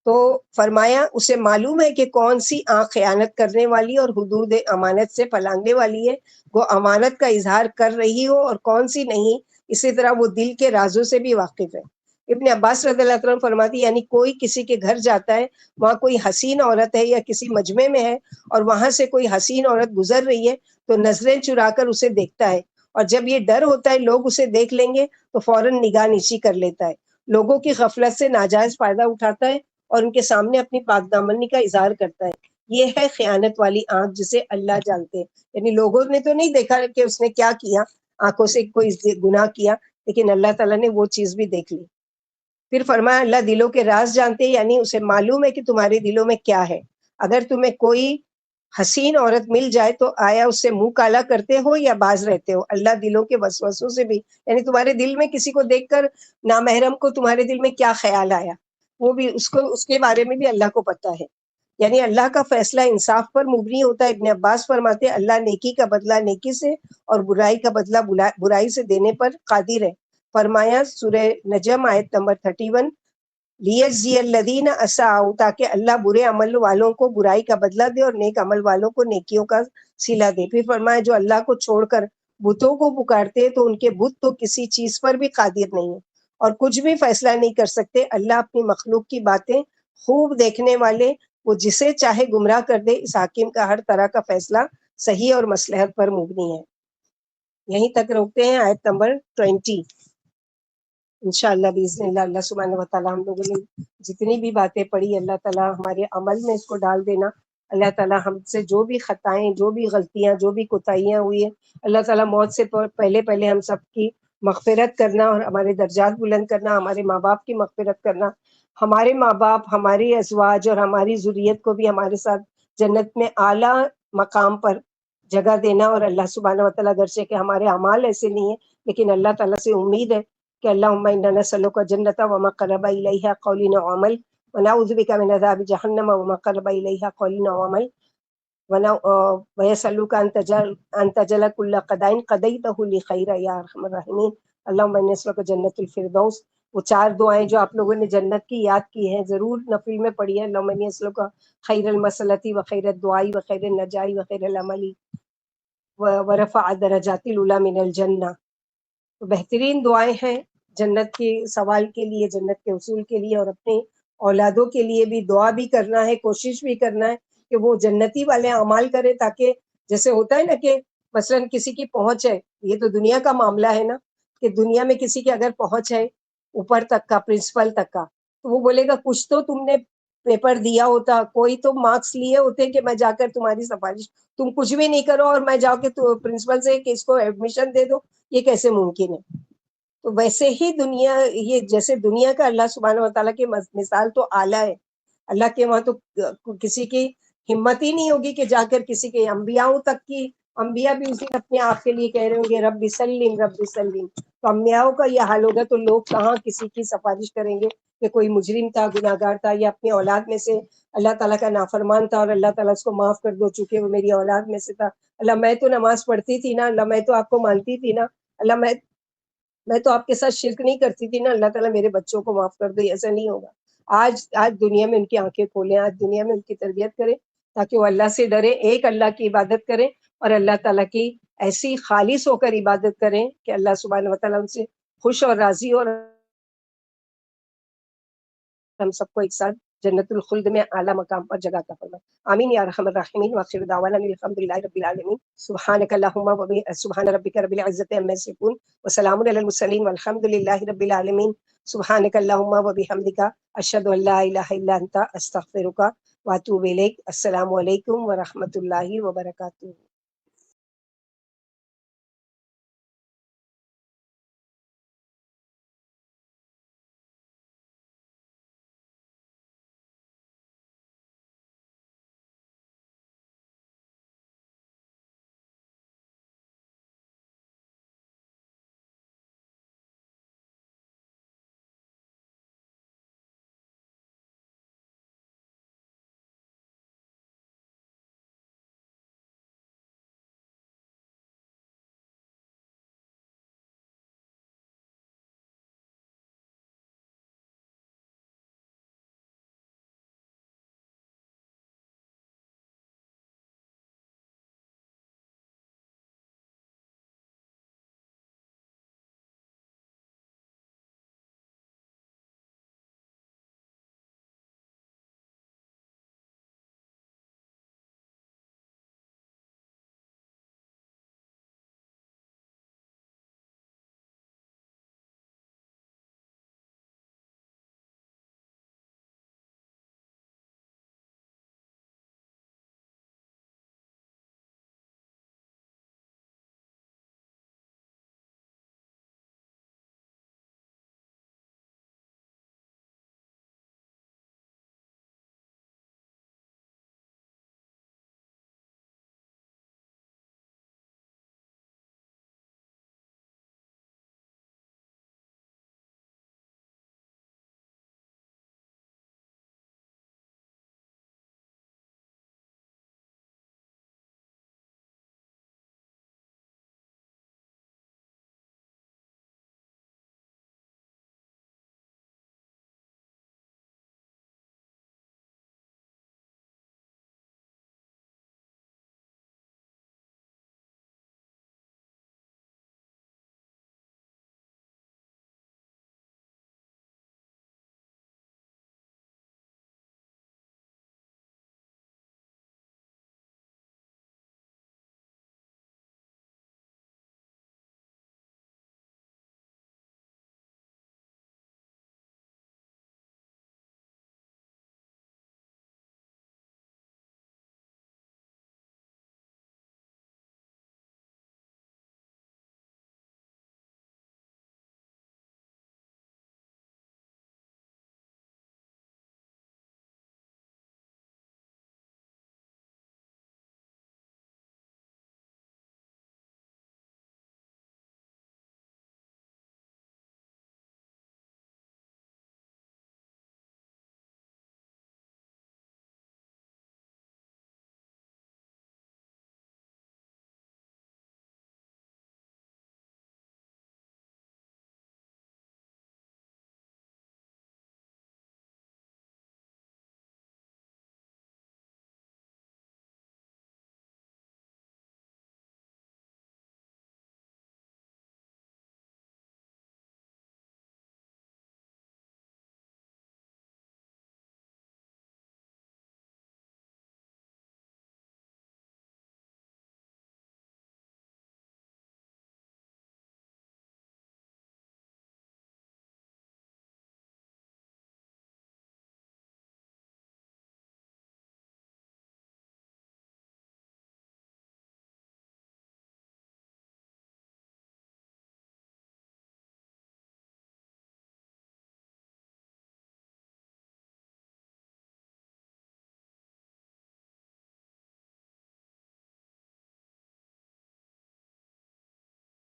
تو فرمایا اسے معلوم ہے کہ کون سی آنکھ خیانت کرنے والی اور حدود امانت سے پلانگنے والی ہے، وہ امانت کا اظہار کر رہی ہو اور کون سی نہیں. اسی طرح وہ دل کے رازوں سے بھی واقف ہے. ابن عباس رضی اللہ عنہ فرماتی یعنی کوئی کسی کے گھر جاتا ہے، وہاں کوئی حسین عورت ہے یا کسی مجمع میں ہے اور وہاں سے کوئی حسین عورت گزر رہی ہے تو نظریں چرا کر اسے دیکھتا ہے، اور جب یہ ڈر ہوتا ہے لوگ اسے دیکھ لیں گے تو فوراً نگاہ نیچی کر لیتا ہے، لوگوں کی غفلت سے ناجائز فائدہ اٹھاتا ہے اور ان کے سامنے اپنی پاک دامنی کا اظہار کرتا ہے. یہ ہے خیانت والی آنکھ جسے اللہ جانتے ہیں. یعنی لوگوں نے تو نہیں دیکھا کہ اس نے کیا کیا، آنکھوں سے کوئی گناہ کیا، لیکن اللہ تعالیٰ نے وہ چیز بھی دیکھ لی. پھر فرمایا اللہ دلوں کے راز جانتے ہیں، یعنی اسے معلوم ہے کہ تمہارے دلوں میں کیا ہے. اگر تمہیں کوئی حسین عورت مل جائے تو آیا اس سے منہ کالا کرتے ہو یا باز رہتے ہو. اللہ دلوں کے وسوسوں سے بھی، یعنی تمہارے دل میں کسی کو دیکھ کر نامحرم کو تمہارے دل میں کیا خیال آیا، وہ بھی اس کے بارے میں بھی اللہ کو پتہ ہے. یعنی اللہ کا فیصلہ انصاف پر مبنی ہوتا ہے. ابن عباس فرماتے ہیں اللہ نیکی کا بدلہ نیکی سے اور برائی کا بدلہ برائی سے دینے پر قادر ہے. فرمایا سورہ نجم آیت نمبر 31 لیجزی الذین اساءوا، تاکہ اللہ برے عمل والوں کو برائی کا بدلہ دے اور نیک عمل والوں کو نیکیوں کا صلہ دے. پھر فرمایا جو اللہ کو چھوڑ کر بتوں کو پکارتے ہیں تو ان کے بت تو کسی چیز پر بھی قادر نہیں ہے اور کچھ بھی فیصلہ نہیں کر سکتے. اللہ اپنی مخلوق کی باتیں خوب دیکھنے والے، وہ جسے چاہے گمراہ کر دے. اس حاکم کا ہر طرح کا فیصلہ صحیح اور مصلحت پر مبنی ہے. یہیں تک روکتے ہیں آیت نمبر 20. انشاءاللہ باذن اللہ اللہ سبحانہ وتعالی ہم لوگوں نے جتنی بھی باتیں پڑھی اللہ تعالیٰ ہمارے عمل میں اس کو ڈال دینا. اللہ تعالیٰ ہم سے جو بھی خطائیں، جو بھی غلطیاں، جو بھی کوتاہیاں ہوئی ہیں، اللہ تعالیٰ موت سے پہلے ہم سب کی مغفرت کرنا اور ہمارے درجات بلند کرنا، ہمارے ماں باپ کی مغفرت کرنا، ہمارے ماں باپ، ہماری ازواج اور ہماری ذریت کو بھی ہمارے ساتھ جنت میں اعلیٰ مقام پر جگہ دینا. اور اللہ سبحانہ وتعالیٰ اگرچہ کہ ہمارے اعمال ایسے نہیں ہیں لیکن اللہ تعالیٰ سے امید ہے کہ اللہم انا نسألک الجنۃ وما قرب الیہا قول وعمل ونعوذ بک من عذاب جہنم وما قرب الیہا قول وعمل ویسألک ان تجعل کل قضاء قضیتہ لخیر یا ارحم الراحمین. اللہم انا نسألک جنۃ الفردوس. وہ 4 دعائیں جو آپ لوگوں نے جنت کی یاد کی ہیں ضرور نفل میں پڑھی ہے. اللہم انی اسألک خیر المسألۃ وخیر الدعاء وخیر النجاء وخیر العمل ورفع درجات العلی من الجنہ. تو بہترین دعائیں ہیں جنت کے سوال کے لیے، جنت کے حصول کے لیے، اور اپنے اولادوں کے لیے بھی دعا بھی کرنا ہے، کوشش بھی کرنا ہے کہ وہ جنتی والے اعمال کرے، تاکہ جیسے ہوتا ہے نا کہ مثلا کسی کی پہنچ ہے، یہ تو دنیا کا معاملہ ہے نا، کہ دنیا میں کسی کی اگر پہنچ ہے اوپر تک کا، پرنسپل تک کا، تو وہ بولے گا کچھ تو تم نے پیپر دیا ہوتا، کوئی تو مارکس لیے ہوتے کہ میں جا کر تمہاری سفارش، تم کچھ بھی نہیں کرو اور میں جا کے پرنسپل سے کہ اس کو ایڈمیشن دے دو، یہ کیسے ممکن ہے؟ تو ویسے ہی دنیا، یہ جیسے دنیا کا اللہ سبحانہ و تعالیٰ کی مثال تو اعلیٰ ہے، اللہ کے وہاں تو کسی کی ہمت ہی نہیں ہوگی کہ جا کر کسی کے، انبیاؤں تک کی، انبیاء بھی اسی اپنے آپ کے لیے کہہ رہے ہوں گے رب سلیم رب سلیم، تو انبیاؤں کا یہ حال ہوگا تو لوگ کہاں کسی کی سفارش کریں گے کہ کوئی مجرم تھا، گناہ گار تھا، یا اپنی اولاد میں سے اللہ تعالیٰ کا نافرمان تھا اور اللہ تعالیٰ اس کو معاف کر دو چونکہ وہ میری اولاد میں سے تھا، اللہ میں تو نماز پڑھتی تھی نا، اللہ میں تو آپ کو مانتی تھی نا، اللہ میں تو آپ کے ساتھ شرک نہیں کرتی تھی نا، اللہ تعالیٰ میرے بچوں کو معاف کر دے، ایسا نہیں ہوگا۔ آج دنیا میں ان کی آنکھیں کھولیں، آج دنیا میں ان کی تربیت کریں تاکہ وہ اللہ سے ڈرے، ایک اللہ کی عبادت کریں اور اللہ تعالیٰ کی ایسی خالص ہو کر عبادت کریں کہ اللہ سبحانہ و تعالیٰ ان سے خوش اور راضی، اور ہم سب کو ایک ساتھ جنت الخلد میں اعلیٰ مقام پر جگہ عطا فرمائے، آمین یا ارحم الراحمین، وآخر دعوانا الحمدللہ رب العالمین، سبحانک اللہم سبحان ربک رب العزۃ عما یصفون وسلام علی المرسلین والحمد للہ رب العالمین، سبحانک اللہم وبحمدک، اشہد ان لا الہ الا انت، استغفرک واتوب الیک۔ السلام علیکم ورحمۃ اللہ وبرکاتہ۔